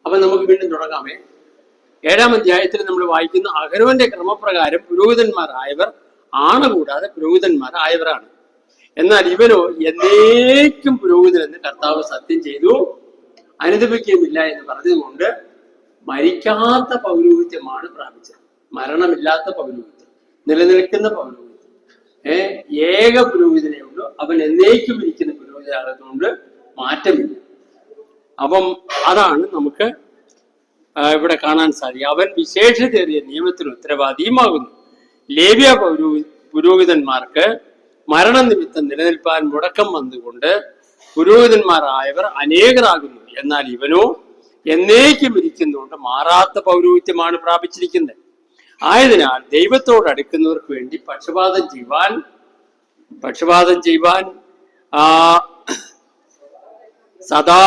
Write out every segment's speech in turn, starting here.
അപ്പൊ നമുക്ക് വീണ്ടും തുടങ്ങാമേ. 7-ാം അധ്യായത്തിൽ നമ്മൾ വായിക്കുന്ന അഹരോന്റെ ക്രമപ്രകാരം പുരോഹിതന്മാരായവർ കൂടാതെ പുരോഹിതന്മാരായവരാണ്. എന്നാൽ ഇവരോ എന്നേക്കും പുരോഹിതനെന്ന് കർത്താവ് സത്യം ചെയ്തു, അനുദപിക്കുകയുമില്ല എന്ന് പറഞ്ഞതുകൊണ്ട് മരിക്കാത്ത പൗരോഹിത്യമാണ് പ്രാപിച്ചത്. മരണമില്ലാത്ത പൗരോഹിത്യം, നിലനിൽക്കുന്ന പൗരോഹിത്യം. ഏക പുരോഹിതനേ ഉള്ളൂ. അവൻ എന്നേക്കും ഇരിക്കുന്ന പുരോഹിതനാകുന്നതുകൊണ്ട് മാറ്റമില്ല. അപ്പം അതാണ് നമുക്ക് ഇവിടെ കാണാൻ സാധിക്കും. അവൻ വിശേഷതേറിയ നിയമത്തിന് ഉത്തരവാദിയുമാകുന്നു. ലേവ്യ പുരോഹിതന്മാർക്ക് മരണനിമിത്തം നിലനിൽപ്പാൻ മുടക്കം വന്നുകൊണ്ട് പുരോഹിതന്മാരായവർ അനേകരാകുന്നു. എന്നാൽ ഇവനോ എന്നേക്കും ഇരിക്കുന്നതുകൊണ്ട് മാറാത്ത പൗരോഹിത്യമാണ് പ്രാപിച്ചിരിക്കുന്നത്. ആയതിനാൽ ദൈവത്തോട് അടുക്കുന്നവർക്ക് വേണ്ടി പക്ഷപാതം ചെയ്യുവാൻ സദാ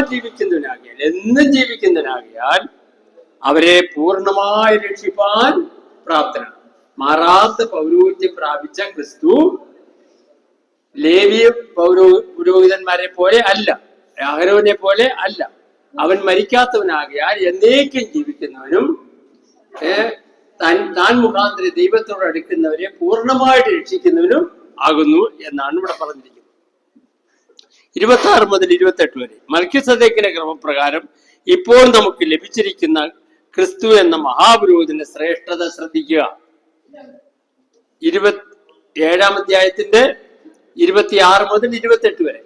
ജീവിക്കുന്നവനാകിയാൽ, എന്നും ജീവിക്കുന്നവനാകിയാൽ അവരെ പൂർണ്ണമായി രക്ഷിപ്പാൻ പ്രാപ്തനാണ്. മാറാത്ത പൗരോഹിത്യം പ്രാപിച്ച ക്രിസ്തു ലേവ്യ പുരോഹിതന്മാരെ പോലെ അല്ല, അഹരോനെ പോലെ അല്ല. അവൻ മരിക്കാത്തവനാകിയാൽ എന്നേക്കും ജീവിക്കുന്നവനും താൻ മുഖാന്തരം ദൈവത്തോട് അടുക്കുന്നവരെ പൂർണ്ണമായിട്ട് രക്ഷിക്കുന്നവനും ആകുന്നു എന്നാണ് ഇവിടെ പറഞ്ഞിരിക്കുന്നത്. 26 മുതൽ 28 വരെ മൽക്കീസദേക്കിന്റെ ക്രമപ്രകാരം ഇപ്പോൾ നമുക്ക് ലഭിച്ചിരിക്കുന്ന ക്രിസ്തു എന്ന മഹാപുരോഹിതന്റെ ശ്രേഷ്ഠത ശ്രദ്ധിക്കുക. 27-ാം അധ്യായത്തിന്റെ 26 മുതൽ 28 വരെ.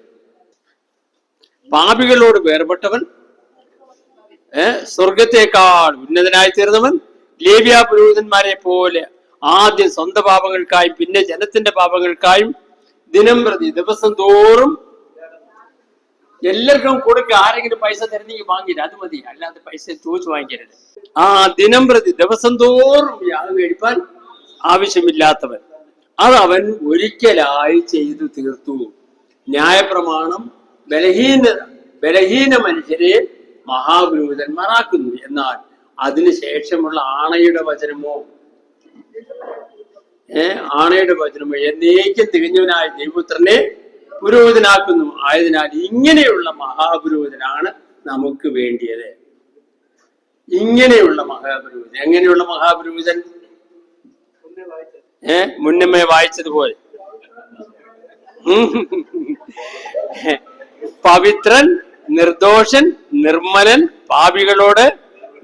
പാപികളോട് വേർപെട്ടവൻ, സ്വർഗത്തെക്കാൾ ഉന്നതനായി തീർന്നവൻ, ലേവ്യ പുരോഹിതന്മാരെ പോലെ ആദ്യം സ്വന്തം പാപങ്ങൾക്കായും പിന്നെ ജനത്തിന്റെ പാപങ്ങൾക്കായും ദിവസം തോറും എല്ലാവർക്കും കൊടുക്കുക. ആരെങ്കിലും പൈസ തരുന്നെങ്കിൽ വാങ്ങില്ല, അത് മതി. അല്ലാതെ പൈസ ചോദിച്ചു വാങ്ങിക്കരുത്. ദിവസം തോറും യാഗം കഴിപ്പാൻ ആവശ്യമില്ലാത്തവൻ, അതവൻ ഒരിക്കലായി ചെയ്തു തീർത്തു. ന്യായപ്രമാണം ബലഹീന മനുഷ്യരെ മഹാപുരോഹിതന്മാരാക്കുന്നു. എന്നാൽ അതിനുശേഷമുള്ള ആണയുടെ വചനമോ എന്നേക്കും തികഞ്ഞവനായ ദൈവപുത്രനെ പുരോഹിതനാക്കുന്നു. ആയതിനാൽ ഇങ്ങനെയുള്ള മഹാപുരോഹിതനാണ് നമുക്ക് വേണ്ടിയത്. ഇങ്ങനെയുള്ള മഹാപുരോഹിതൻ. എങ്ങനെയുള്ള മഹാപുരോഹിതൻ? മുന്നമേ വായിച്ചതുപോലെ പവിത്രൻ, നിർദോഷൻ, നിർമ്മലൻ, പാപികളോട്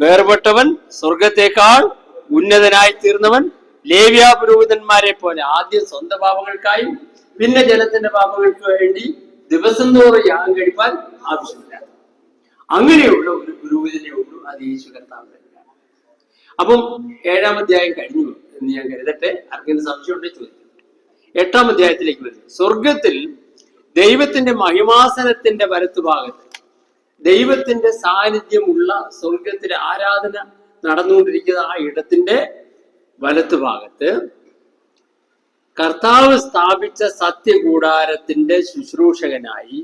വേർപെട്ടവൻ, സ്വർഗത്തെക്കാൾ ഉന്നതനായി തീർന്നവൻ, ലേവ്യ പുരോഹിതന്മാരെ പോലെ ആദ്യം സ്വന്തം പാപങ്ങൾക്കായും പിന്നെ ജനത്തിന്റെ പാപങ്ങൾക്ക് വേണ്ടി ദിവസം തോറും യാഗം കഴിപ്പാൻ ആവശ്യമില്ല. അങ്ങനെയുള്ള ഒരു പുരോഹിതനെ ഉള്ളൂ, അത് യേശു കർത്താവ് തന്നെയാണ്. അപ്പം 7-ാം അധ്യായം കഴിഞ്ഞു എന്ന് ഞാൻ കരുതട്ടെ. ആർക്കെങ്കിലും സംശയം ഉണ്ടെങ്കിൽ ചോദിക്കും. 8-ാം അധ്യായത്തിലേക്ക് വരുന്നു. സ്വർഗത്തിൽ ദൈവത്തിന്റെ മഹിമാസനത്തിന്റെ വലത്തുഭാഗത്ത്, ദൈവത്തിന്റെ സാന്നിധ്യമുള്ള സ്വർഗത്തിലെ ആരാധന നടന്നുകൊണ്ടിരിക്കുന്ന ആ ഇടത്തിന്റെ വലത്തുഭാഗത്ത് കർത്താവ് സ്ഥാപിച്ച സത്യകൂടാരത്തിന്റെ ശുശ്രൂഷകനായി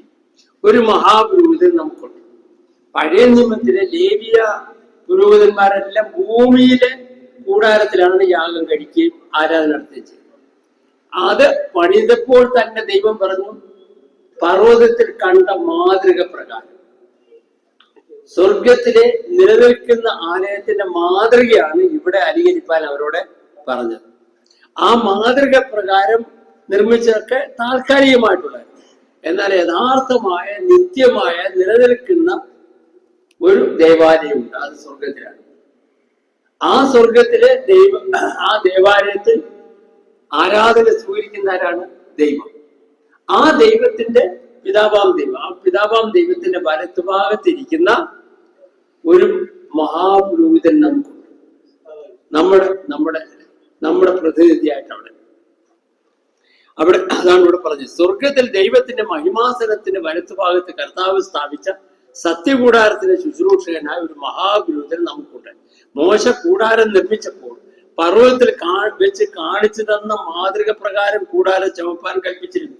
ഒരു മഹാപുരോഹിതൻ നമുക്കുണ്ട്. പഴയ നിയമത്തിലെ ലേവ്യ പുരോഹിതന്മാരെല്ലാം ഭൂമിയിലെ കൂടാരത്തിലാണ് യാഗം കഴിക്കുകയും ആരാധന നടത്തുകയും ചെയ്തത്. അത് പണിതപ്പോൾ തന്നെ ദൈവം പറഞ്ഞു, പർവ്വതത്തിൽ കണ്ട മാതൃക പ്രകാരം സ്വർഗത്തിലെ നിലനിൽക്കുന്ന ആലയത്തിന്റെ മാതൃകയാണ് ഇവിടെ അനുകരിപ്പാൻ അവരോട് പറഞ്ഞത്. ആ മാതൃക പ്രകാരം നിർമ്മിച്ചതൊക്കെ താൽക്കാലികമായിട്ടുള്ളത്. എന്നാൽ യഥാർത്ഥമായ നിത്യമായ നിലനിൽക്കുന്ന ഒരു ദേവാലയമുണ്ട്, അത് സ്വർഗത്തിലാണ്. ആ സ്വർഗത്തിലെ ആ ദേവാലയത്തിൽ ആരാധന സ്വീകരിക്കുന്ന ആരാണ്? ദൈവം. ആ ദൈവത്തിന്റെ പിതാവാം ദൈവം, ആ പിതാവാം ദൈവത്തിന്റെ വലത്തുഭാഗത്തിരിക്കുന്ന ഒരു മഹാപുരോഹിതൻ നമുക്കുണ്ട്. നമ്മുടെ പ്രതിനിധിയായിട്ട് അവിടെ അതാണ് ഇവിടെ പറഞ്ഞത്. സ്വർഗത്തിൽ ദൈവത്തിന്റെ മഹിമാസനത്തിന്റെ വലത്തുഭാഗത്ത് കർത്താവ് സ്ഥാപിച്ച സത്യകൂടാരത്തിന്റെ ശുശ്രൂഷകനായ ഒരു മഹാപുരോഹിതൻ നമുക്കുണ്ട്. മോശ കൂടാരം നിർമ്മിച്ചപ്പോൾ പർവ്വതത്തിൽ വെച്ച് കാണിച്ചു തന്ന മാതൃക പ്രകാരം കൂടാരം ചുമപ്പാൻ കൽപ്പിച്ചിരുന്നു.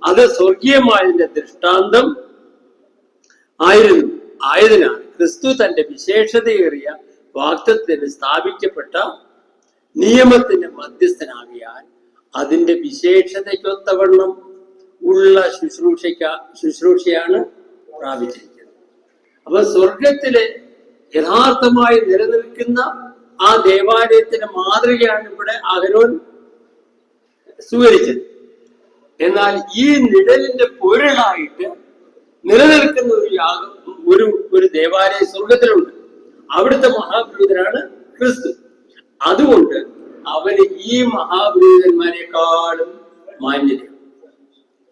അത് സ്വർഗീയമായതിന്റെ ദൃഷ്ടാന്തം ആയിരുന്നു. ആയതിനാൽ ക്രിസ്തു തന്റെ വിശേഷതയേറിയ വാഗ്ദത്തത്തിന് സ്ഥാപിക്കപ്പെട്ട നിയമത്തിന്റെ മധ്യസ്ഥനാകിയാൽ അതിന്റെ വിശേഷതയ്ക്കൊത്തവണ്ണം ഉള്ള ശുശ്രൂഷയാണ് പ്രാപിച്ചിരിക്കുന്നത്. അപ്പൊ സ്വർഗത്തിലെ യഥാർത്ഥമായി നിലനിൽക്കുന്ന ആ ദേവാലയത്തിന്റെ മാതൃകയാണ് ഇവിടെ അഹരോൻ സ്വീകരിച്ചത്. എന്നാൽ ഈ നിഴലിന്റെ പൊരുളായിട്ട് നിലനിൽക്കുന്ന ഒരു യാഗം ഒരു ദേവാലയ സ്വർഗത്തിലുണ്ട്. അവിടുത്തെ മഹാപുരോഹിതനാണ് ക്രിസ്തു. അതുകൊണ്ട് അവന് ഈ മഹാപുരോഹിതന്മാരെക്കാളും മാന്യതയാണ്.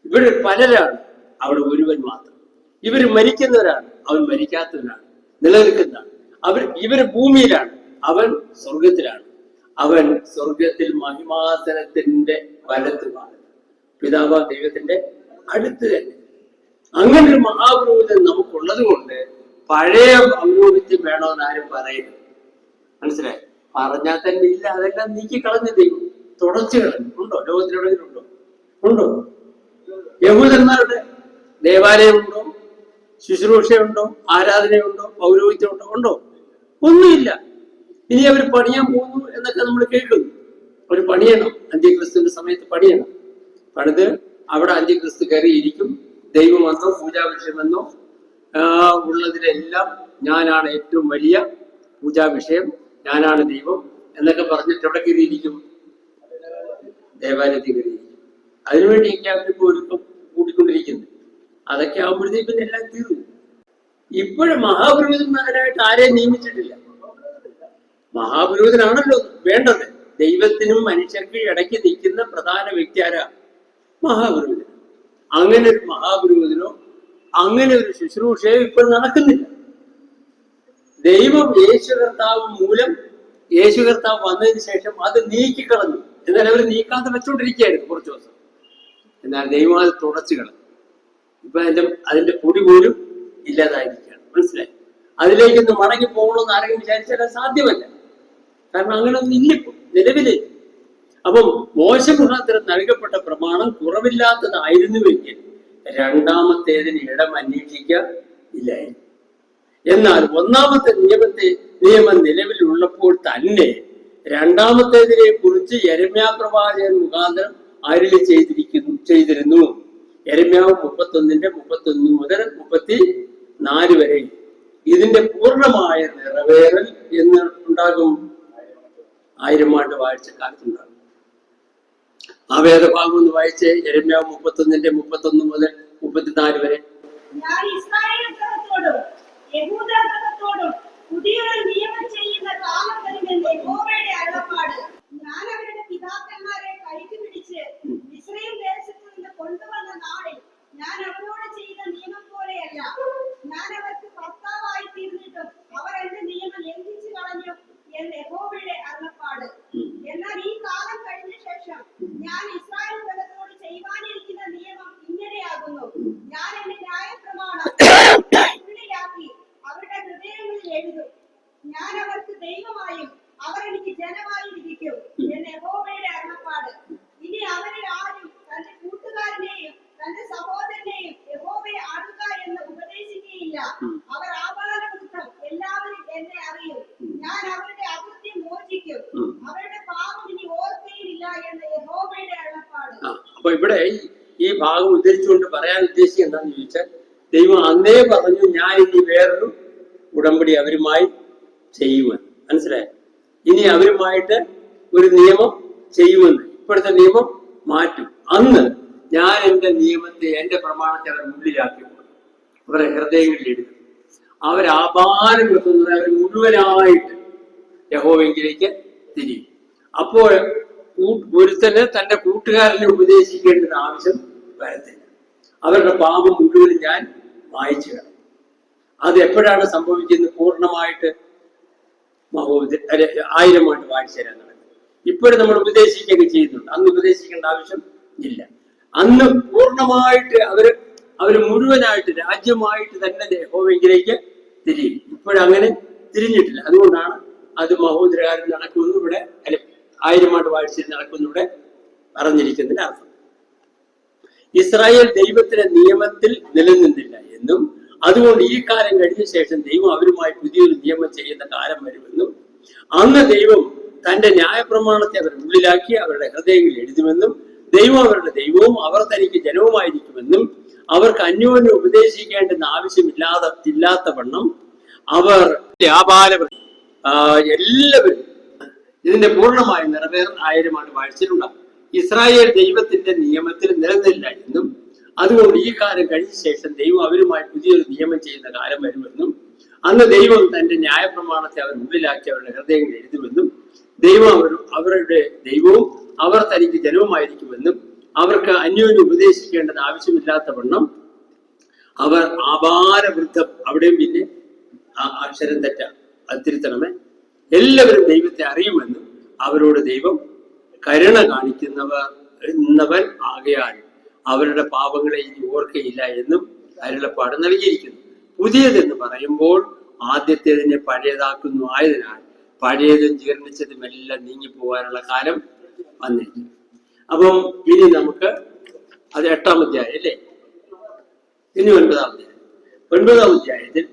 ഇവിടെ പലരാണ്, അവിടെ ഒരുവൻ മാത്രം. ഇവര് മരിക്കുന്നവരാണ്, അവൻ മരിക്കാത്തവനാണ്, നിലനിൽക്കുന്നതാണ്. ഇവര് ഭൂമിയിലാണ്, അവൻ സ്വർഗത്തിലാണ്. അവൻ സ്വർഗത്തിൽ മഹിമാസനത്തിന്റെ വലത്തുമാണ്, പിതാവാ ദൈവത്തിന്റെ അടുത്ത് തന്നെ. അങ്ങനെ ഒരു മഹാപുരോഹിതൻ നമുക്കുള്ളത് കൊണ്ട് പഴയ പൗരോഹിത്യം വേണമെന്ന് ആരും പറയുന്നു. മനസ്സിലായി? പറഞ്ഞാൽ തന്നെ ഇല്ല, അതെല്ലാം നീക്കി കളഞ്ഞ ദൈവം തുടച്ചു കളഞ്ഞു. ഉണ്ടോ? ലോകത്തിലെവിടെയുണ്ടോ? ഉണ്ടോ? യഹൂദന്മാരുടെ ദേവാലയമുണ്ടോ? ശുശ്രൂഷയുണ്ടോ? ആരാധനയുണ്ടോ? പൗരോഹിത്യമുണ്ടോ? ഉണ്ടോ? ഒന്നുമില്ല. ഇനി അവർ പണിയാൻ പോകുന്നു എന്നൊക്കെ നമ്മൾ കേൾക്കുന്നു. അവർ പണിയണം, അന്ത്യക്രിസ്തുവിന്റെ സമയത്ത് പണിയണം. പണിത് അവിടെ അന്ത്യക്രിസ്തു കയറിയിരിക്കും. ദൈവമെന്നോ പൂജാവിഷയമെന്നോ ഉള്ളതിലെല്ലാം ഞാനാണ് ഏറ്റവും വലിയ പൂജാവിഷയം, ഞാനാണ് ദൈവം എന്നൊക്കെ പറഞ്ഞിട്ട് എവിടെ കയറിയിരിക്കും? ദേവാലയത്തിൽ കയറിയിരിക്കും. അതിനുവേണ്ടിയൊക്കെ അവരിപ്പോൾ ഒരുക്കം കൂട്ടിക്കൊണ്ടിരിക്കുന്നത്. അതൊക്കെ ആകുമ്പോഴത്തേക്കും എല്ലാം തീർന്നു. ഇപ്പോഴും മഹാപുരോഹിതന്മാരായിട്ട് ആരെയും നിയമിച്ചിട്ടില്ല. മഹാപുരോഹിതനാണല്ലോ വേണ്ടത്. ദൈവത്തിനും മനുഷ്യർക്ക് ഇടയ്ക്ക് നിൽക്കുന്ന പ്രധാന വ്യക്തി ആരാ? മഹാപുരോഹിതൻ. അങ്ങനെ ഒരു മഹാപുരോഹിതനോ അങ്ങനെ ഒരു ശുശ്രൂഷയോ ഇപ്പോൾ നടക്കുന്നില്ല. ദൈവം യേശു കർത്താവ് മൂലം, യേശു കർത്താവ് വന്നതിന് ശേഷം അത് നീക്കിക്കളഞ്ഞു. എന്നാൽ അവർ നീക്കാതെ വെച്ചോണ്ടിരിക്കുകയായിരുന്നു കുറച്ചു ദിവസം. എന്നാൽ ദൈവം അത് തുടച്ചു കളഞ്ഞു. ഇപ്പൊ അതിന്റെ പൊടി പോലും ഇല്ലാതായിരിക്കുകയാണ്. മനസ്സിലായി? അതിലേക്കൊന്ന് മടങ്ങി പോകണമെന്ന് ആരെങ്കിലും വിചാരിച്ചാൽ അത് സാധ്യമല്ല. കാരണം അങ്ങനെ ഒന്നും ഇല്ലിപ്പോ നിലവിലേ. അപ്പം മോശ മുഖാന്തരം നൽകപ്പെട്ട പ്രമാണം കുറവില്ലാത്തതായിരുന്നുവെങ്കിൽ രണ്ടാമത്തേതിന് ഇടം അന്വേഷിക്കുക ഇല്ലായിരുന്നു. എന്നാൽ ഒന്നാമത്തെ നിയമം നിലവിലുള്ളപ്പോൾ തന്നെ രണ്ടാമത്തേതിനെ കുറിച്ച് യെരമ്യാ പ്രവാചകൻ മുഖാന്തരം അരുളി ചെയ്തിരുന്നു. യെരമ്യാവ് 31 മുതൽ 34 വരെ ഇതിന്റെ പൂർണ്ണമായ നിറവേറൽ എന്ന് ഉണ്ടാകും. 1000 ആണ്ട് വാഴ്ച കാലത്തുണ്ടാകും. ആ വേദഭാഗം ഒന്ന് വായിച്ച് യെരമ്യാവ് 31 മുതൽ 34 വരെ. ഞാൻ ഇസ്രായേലിനോടും യഹൂദാനോടും പുതിയൊരു നിയമം ചെയ്യുന്ന കാലം വരുമെന്ന് യഹോവയുടെ അരുളപ്പാട്. ഞാൻ അവരുടെ പിതാക്കന്മാരെ കൈക്ക് പിടിച്ച് മിസ്രയീം ദേശത്തു നിന്ന് കൊണ്ടുവന്ന നാളിൽ ഞാൻ അവരോട് ചെയ്ത നിയമം പോലെയല്ല. ഞാൻ അവർക്ക് ഭർത്താവായി തീർന്നിട്ടും അവർ എന്റെ നിയമം ലംഘിച്ചു കളഞ്ഞു എന്ന് യഹോവയുടെ അരുളപ്പാട്. എന്നാൽ ഈ കാലം കഴിഞ്ഞ ശേഷം ഞാൻ ഇസ്രായേൽ ജനത്തോട് ചെയ്യുവാനിരിക്കുന്ന നിയമം ഇങ്ങനെയാകുന്നു. ഞാൻ എന്റെ ന്യായപ്രമാണം ഉള്ളിലാക്കി അവരുടെ ഹൃദയങ്ങളിൽ എഴുതും. ഞാൻ അവർക്ക് ദൈവമായും അവർ എനിക്ക് ജനമായും ഇരിക്കും എന്ന് യഹോവയുടെ അരുളപ്പാട്. ഇനി അവരിൽ ആരും തന്റെ കൂട്ടുകാരനെയും തന്റെ സഹോദരനെയും യഹോവയെ അറിയുക എന്ന് ഉപദേശിക്കുകയില്ല. അവർ ആബാലവൃദ്ധം എല്ലാവരും എന്നെ അറിയും. ഞാൻ അവരുടെ അകൃത്യം മോചിക്കും, അവരുടെ പാപം ഇനി ഓർക്കുകയില്ല എന്ന് യഹോവയുടെ അരുളപ്പാട്. അപ്പൊ ഇവിടെ ഈ ഭാഗം ഉദ്ധരിച്ചുകൊണ്ട് പറയാൻ ഉദ്ദേശിക്കുക എന്താണെന്ന് ചോദിച്ചാൽ, ദൈവം അന്നേ പറഞ്ഞു ഞാൻ ഇനി വേറൊരു ഉടമ്പടി അവരുമായി ചെയ്യുമെന്ന്. മനസ്സിലായി? ഇനി അവരുമായിട്ട് ഒരു നിയമം ചെയ്യുമെന്ന്. ഇപ്പോഴത്തെ നിയമം മാറ്റും. അന്ന് ഞാൻ എന്റെ നിയമത്തെ, എന്റെ പ്രമാണത്തെ അവർ മുന്നിലാക്കി അവരുടെ ഹൃദയങ്ങളിൽ എഴുതും. അവരാപാരം വെക്കുന്നത് അവർ മുഴുവനായിട്ട് യഹോവയെങ്കിലേക്ക് തിരിയും. അപ്പോൾ ഒരുത്തന് തന്റെ കൂട്ടുകാരനെ ഉപദേശിക്കേണ്ടത് ആവശ്യം വരത്തില്ല. അവരുടെ പാപം മുഴുവനും ഞാൻ വായിച്ചു കളയും. അത് എപ്പോഴാണ് സംഭവിക്കുന്നത്? പൂർണ്ണമായിട്ട് 1000 ആണ്ട് വായിച്ചു തരാൻ നടക്കുന്നത്. ഇപ്പോഴും നമ്മൾ ഉപദേശിക്കുകയൊക്കെ ചെയ്യുന്നുണ്ട്. അന്ന് ഉപദേശിക്കേണ്ട ആവശ്യം ഇല്ല. അന്ന് പൂർണ്ണമായിട്ട് അവര് മുഴുവനായിട്ട് രാജ്യമായിട്ട് തന്നെ യഹോവയെങ്കിലേക്ക് തിരിയും. ഇപ്പോഴങ്ങനെ തിരിഞ്ഞിട്ടില്ല. അതുകൊണ്ടാണ് അത് മഹോദരകാലം നടക്കുന്നു ഇവിടെ, അല്ലെ 1000 ആണ്ട് വാഴ്ചയിൽ നടക്കുന്നു ഇവിടെ പറഞ്ഞിരിക്കുന്നതിന്റെ അർത്ഥം. ഇസ്രായേൽ ദൈവത്തിന്റെ നിയമത്തിൽ നിലനിന്നില്ല എന്നും അതുകൊണ്ട് ഈ കാലം കഴിഞ്ഞ ശേഷം ദൈവം അവരുമായി പുതിയൊരു നിയമം ചെയ്യുന്ന കാലം വരുമെന്നും അന്ന് ദൈവം തന്റെ ന്യായപ്രമാണത്തെ അവർ ഉള്ളിലാക്കി അവരുടെ ഹൃദയങ്ങളിൽ എഴുതുമെന്നും ദൈവം അവരുടെ ദൈവവും അവർ തനിക്ക് ജനവുമായിരിക്കുമെന്നും അവർക്ക് അന്യോന്യം ഉപദേശിക്കേണ്ടുന്ന ഇല്ലാത്ത വണ്ണം അവർ എല്ലാവരും ഇതിന്റെ പൂർണ്ണമായ നിറവേറാൻ 1000 ആണ്ട് വാഴ്ചയിലുണ്ടാകും. ഇസ്രായേൽ ദൈവത്തിന്റെ നിയമത്തിൽ നിലനിന്നില്ല എന്നും അതുകൊണ്ട് ഈ കാലം കഴിഞ്ഞ ശേഷം ദൈവം അവരുമായി പുതിയൊരു നിയമം ചെയ്യുന്ന കാലം വരുമെന്നും അന്ന് ദൈവം തന്റെ ന്യായപ്രമാണത്തെ അവർ മുമ്പിലാക്കി അവരുടെ ഹൃദയങ്ങൾ എഴുതുമെന്നും അവരുടെ ദൈവവും അവർ തനിക്ക് ജനവുമായിരിക്കുമെന്നും അവർക്ക് അന്യോന്യം ഉപദേശിക്കേണ്ടത് ആവശ്യമില്ലാത്ത വണ്ണം അവർ ആപാരവൃദ്ധം, അവിടെയും പിന്നെ അക്ഷരം തെറ്റ അത് തിരുത്തണമേ, എല്ലാവരും ദൈവത്തെ അറിയുമെന്നും അവരോട് ദൈവം കരുണ കാണിക്കുന്നവൻ ആകയാൽ അവരുടെ പാപങ്ങളെ ഇനി ഓർക്കയില്ല എന്നും അരുളപ്പാട് നൽകിയിരിക്കുന്നു. പുതിയതെന്ന് പറയുമ്പോൾ ആദ്യത്തേതിനെ പഴയതാക്കുന്നു ആയതിനാൽ പഴയതും ജീർണിച്ചതും എല്ലാം നീങ്ങിപ്പോകാനുള്ള കാലം വന്നിരിക്കുന്നു. അപ്പം ഇനി നമുക്ക് അത് 8-ാം അധ്യായം അല്ലേ, ഇനി 9-ാം അധ്യായം. 9-ാം അധ്യായത്തിൽ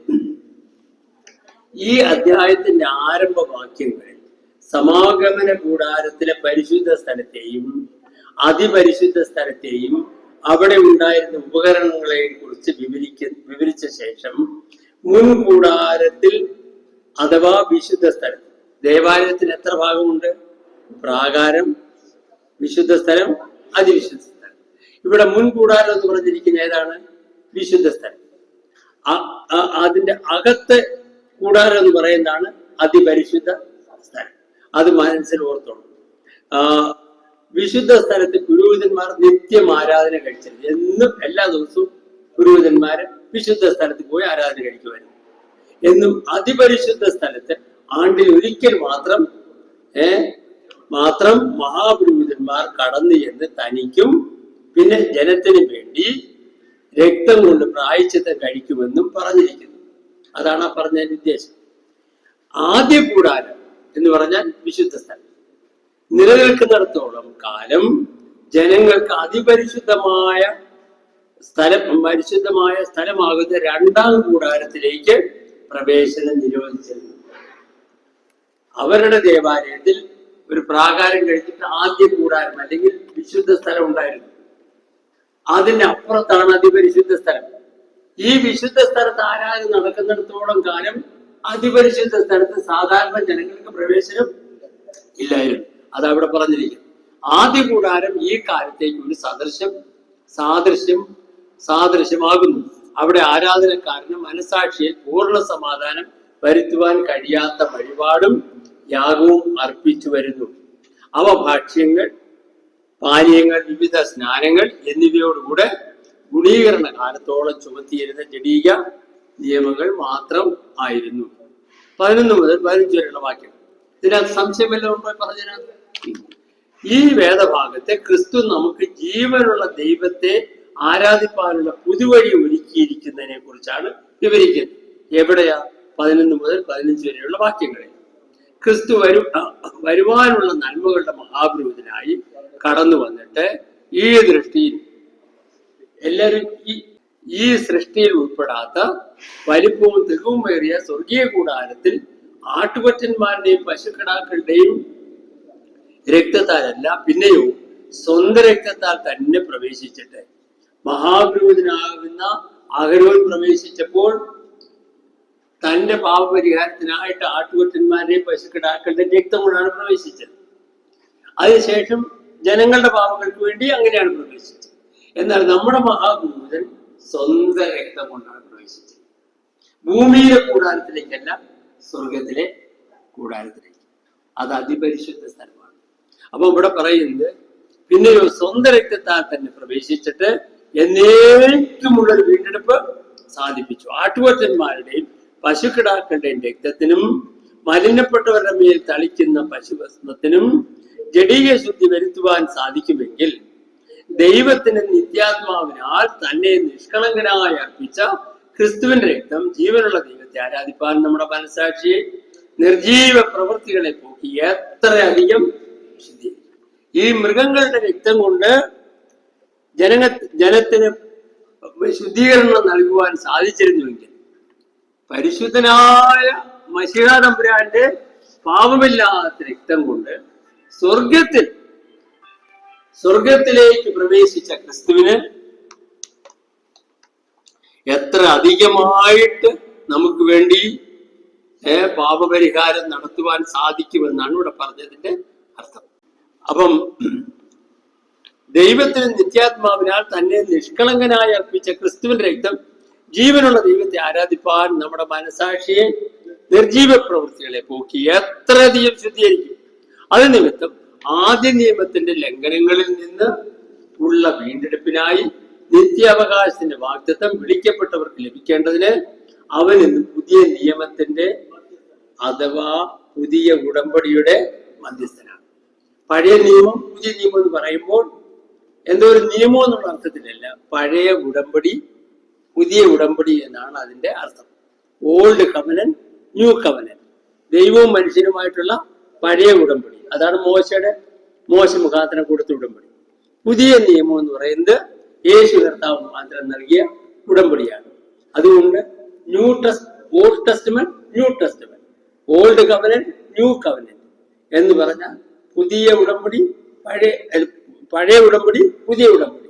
ഈ അധ്യായത്തിന്റെ ആരംഭ വാക്യങ്ങളിൽ സമാഗമന കൂടാരത്തിലെ പരിശുദ്ധ സ്ഥലത്തെയും അതിപരിശുദ്ധ സ്ഥലത്തെയും അവിടെ ഉണ്ടായിരുന്ന ഉപകരണങ്ങളെ കുറിച്ച് വിവരിച്ച ശേഷം മുൻ കൂടാരത്തിൽ അഥവാ വിശുദ്ധ സ്ഥലം, ദേവാലയത്തിന് എത്ര ഭാഗമുണ്ട്? പ്രാകാരം, വിശുദ്ധ സ്ഥലം, അതിവിശുദ്ധ സ്ഥലം. ഇവിടെ മുൻ കൂടാരം എന്ന് പറഞ്ഞിരിക്കുന്ന ഏതാണ്? വിശുദ്ധ സ്ഥലം. അതിന്റെ അകത്തെ കൂടാരം എന്ന് പറയുന്നതാണ് അതിപരിശുദ്ധ സ്ഥലം. അത് മനസ്സിൽ ഓർത്തോണം. വിശുദ്ധ സ്ഥലത്ത് പുരോഹിതന്മാർ നിത്യം ആരാധന കഴിച്ചത്. എന്നും എല്ലാ ദിവസവും പുരോഹിതന്മാര് വിശുദ്ധ സ്ഥലത്ത് പോയി ആരാധന കഴിക്കുമായിരുന്നു. എന്നും അതിപരിശുദ്ധ സ്ഥലത്ത് ആണ്ടിൽ ഒരിക്കൽ മാത്രം മഹാപുരോഹിതന്മാർ കടന്നു എന്ന് തനിക്കും പിന്നെ ജനത്തിനും വേണ്ടി രക്തം കൊണ്ട് പ്രായശ്ചിത്തം കഴിക്കുമെന്നും പറഞ്ഞിരിക്കുന്നു. അതാണ് ആ പറഞ്ഞതിന്റെ ഉദ്ദേശം. ആദ്യ കൂടാരം എന്ന് പറഞ്ഞാൽ വിശുദ്ധ സ്ഥലം നിലനിൽക്കുന്നിടത്തോളം കാലം ജനങ്ങൾക്ക് അതിപരിശുദ്ധമായ സ്ഥലമാകുന്ന 2-ാം കൂടാരത്തിലേക്ക് പ്രവേശനം നിരോധിച്ചിരുന്നു. അവരുടെ ദേവാലയത്തിൽ ഒരു പ്രാകാരം കഴിച്ചിട്ട് ആദ്യ കൂടാരം അല്ലെങ്കിൽ വിശുദ്ധ സ്ഥലം ഉണ്ടായിരുന്നു. അതിന്റെ അപ്പുറത്താണ് അതിപരിശുദ്ധ സ്ഥലം. ഈ വിശുദ്ധ സ്ഥലത്ത് ആരാധന നടക്കുന്നിടത്തോളം കാലം അതിപരിശുദ്ധ സ്ഥലത്ത് സാധാരണ ജനങ്ങൾക്ക് പ്രവേശനം ഇല്ലായിരുന്നു. അതവിടെ പറഞ്ഞിരിക്കുന്നു. ആദ്യ കൂടാരം ഈ കാലത്തേക്ക് ഒരു സാദൃശ്യമാകുന്നു. അവിടെ ആരാധനക്കാരന് മനസാക്ഷിയിൽ പൂർണ്ണ സമാധാനം വരുത്തുവാൻ കഴിയാത്ത വഴിപാടും യാഗവും അർപ്പിച്ചു വരുന്നു. അവ ഭക്ഷ്യങ്ങൾ, പാനീയങ്ങൾ, വിവിധ സ്നാനങ്ങൾ എന്നിവയോടുകൂടെ ഗുണീകരണ കാലത്തോളം ചുമത്തിയിരുന്ന ജഡീക നിയമങ്ങൾ മാത്രം ആയിരുന്നു. 11 മുതൽ 15 വരെയുള്ള വാക്യം. ഇതിനകത്ത് സംശയമല്ലോ പറഞ്ഞതിനകത്ത്. ഈ വേദഭാഗത്തെ ക്രിസ്തു നമുക്ക് ജീവനുള്ള ദൈവത്തെ ആരാധിപ്പാനുള്ള പുതുവഴി ഒരുക്കിയിരിക്കുന്നതിനെ കുറിച്ചാണ് വിവരിക്കുന്നത്. എവിടെയാ? 11 മുതൽ 15 വരെയുള്ള വാക്യങ്ങളിൽ. ക്രിസ്തു വരുവാനുള്ള നന്മകളുടെ മഹാപുരോഹിതനായി കടന്നു വന്നിട്ട് ഈ ദൃഷ്ടിയിൽ എല്ലാവരും ഈ സൃഷ്ടിയിൽ ഉൾപ്പെടാത്ത വലിപ്പവും തികവുമേറിയ സ്വർഗീയ കൂടാരത്തിൽ ആട്ടുകൊറ്റന്മാരുടെയും പശുക്കിടാക്കളുടെയും രക്തത്താലല്ല, പിന്നെയോ സ്വന്തം രക്തത്താൽ തന്നെ പ്രവേശിച്ചിട്ട് മഹാപുരോഹിതനാകുന്ന അഹരോൻ പ്രവേശിച്ചപ്പോൾ തന്റെ പാപപരിഹാരത്തിനായിട്ട് ആട്ടുകൊറ്റന്മാരുടെയും പശുക്കിടാക്കളുടെ രക്തം കൊണ്ടാണ് പ്രവേശിച്ചത്. അതിനുശേഷം ജനങ്ങളുടെ പാപങ്ങൾക്ക് വേണ്ടി അങ്ങനെയാണ് പ്രവേശിച്ചത്. എന്നാൽ നമ്മുടെ മഹാപുരോഹിതൻ സ്വന്തം രക്തം കൊണ്ടാണ് പ്രവേശിച്ചത്. ഭൂമിയിലെ കൂടാരത്തിലേക്കല്ല, സ്വർഗത്തിലെ കൂടാരത്തിലേക്ക്. അത് അതിപരിശുദ്ധ സ്ഥലമാണ്. അപ്പൊ ഇവിടെ പറയുന്നത് പിന്നെയോ സ്വന്തം രക്തത്താൽ തന്നെ പ്രവേശിച്ചിട്ട് എന്നേക്കുമുള്ളൊരു വീണ്ടെടുപ്പ് സാധിപ്പിച്ചു. ആട്ടുകൊറ്റന്മാരുടെയും പശുക്കിടാക്കളുടെയും രക്തത്തിനും മലിനപ്പെട്ടവരുടെ മേൽ തളിക്കുന്ന പശുഭസ്മത്തിനും ജഡീക ശുദ്ധി വരുത്തുവാൻ സാധിക്കുമെങ്കിൽ ദൈവത്തിന് നിത്യാത്മാവിനാൽ തന്നെ നിഷ്കളങ്കനായി അർപ്പിച്ച ക്രിസ്തുവിന്റെ രക്തം ജീവനുള്ള ദൈവത്തെ ആരാധിപ്പാൻ നമ്മുടെ മനസാക്ഷിയെ നിർജീവ പ്രവൃത്തികളെ പോക്കി എത്രയധികം ശുദ്ധീകരിക്കും. ഈ മൃഗങ്ങളുടെ രക്തം കൊണ്ട് ജനത്തിന് ശുദ്ധീകരണം നൽകുവാൻ സാധിച്ചിരുന്നുവെങ്കിൽ പരിശുദ്ധനായ മശീഹ തമ്പുരാന്റെ പാപമില്ലാത്ത രക്തം കൊണ്ട് സ്വർഗത്തിലേക്ക് പ്രവേശിച്ച ക്രിസ്തുവിന് എത്ര അധികമായിട്ട് നമുക്ക് വേണ്ടി പാപപരിഹാരം നടത്തുവാൻ സാധിക്കുമെന്നാണ് ഇവിടെ പറഞ്ഞതിന്റെ അർത്ഥം. അപ്പം ദൈവത്തിന് നിത്യാത്മാവിനാൽ തന്നെ നിഷ്കളങ്കനായി അർപ്പിച്ച ക്രിസ്തുവിന്റെ രക്തം ജീവനുള്ള ദൈവത്തെ ആരാധിപ്പാൻ നമ്മുടെ മനസാക്ഷിയെ നിർജീവ പ്രവൃത്തികളെ പോക്കി എത്രയധികം ശുദ്ധീകരിക്കും. അത് നിമിത്തം ആദ്യ നിയമത്തിന്റെ ലംഘനങ്ങളിൽ നിന്ന് ഉള്ള വീണ്ടെടുപ്പിനായി നിത്യാവകാശത്തിന്റെ വാഗ്ദത്തം വിളിക്കപ്പെട്ടവർക്ക് ലഭിക്കേണ്ടതിന് അവൻ ഇന്ന് പുതിയ നിയമത്തിന്റെ അഥവാ പുതിയ ഉടമ്പടിയുടെ മധ്യസ്ഥനാണ്. പഴയ നിയമം പുതിയ നിയമം എന്ന് പറയുമ്പോൾ എന്തോ ഒരു നിയമം എന്നുള്ള അർത്ഥത്തിലല്ല, പഴയ ഉടമ്പടി പുതിയ ഉടമ്പടി എന്നാണ് അതിന്റെ അർത്ഥം. ഓൾഡ് കവനന്റ്, ന്യൂ കവനന്റ്, ദൈവവും മനുഷ്യനുമായിട്ടുള്ള പഴയ ഉടമ്പടി, അതാണ് മോശ മുഖാന്തരം കൊടുത്ത ഉടമ്പടി. പുതിയ നിയമം എന്ന് പറയുന്നത് യേശു കർത്താവ് മുഖാന്തരം നൽകിയ ഉടമ്പടിയാണ്. അതുകൊണ്ട് old testament, new testament, old covenant, new covenant എന്ന് പറഞ്ഞാൽ പുതിയ ഉടമ്പടി, പഴയ ഉടമ്പടി, പുതിയ ഉടമ്പടി,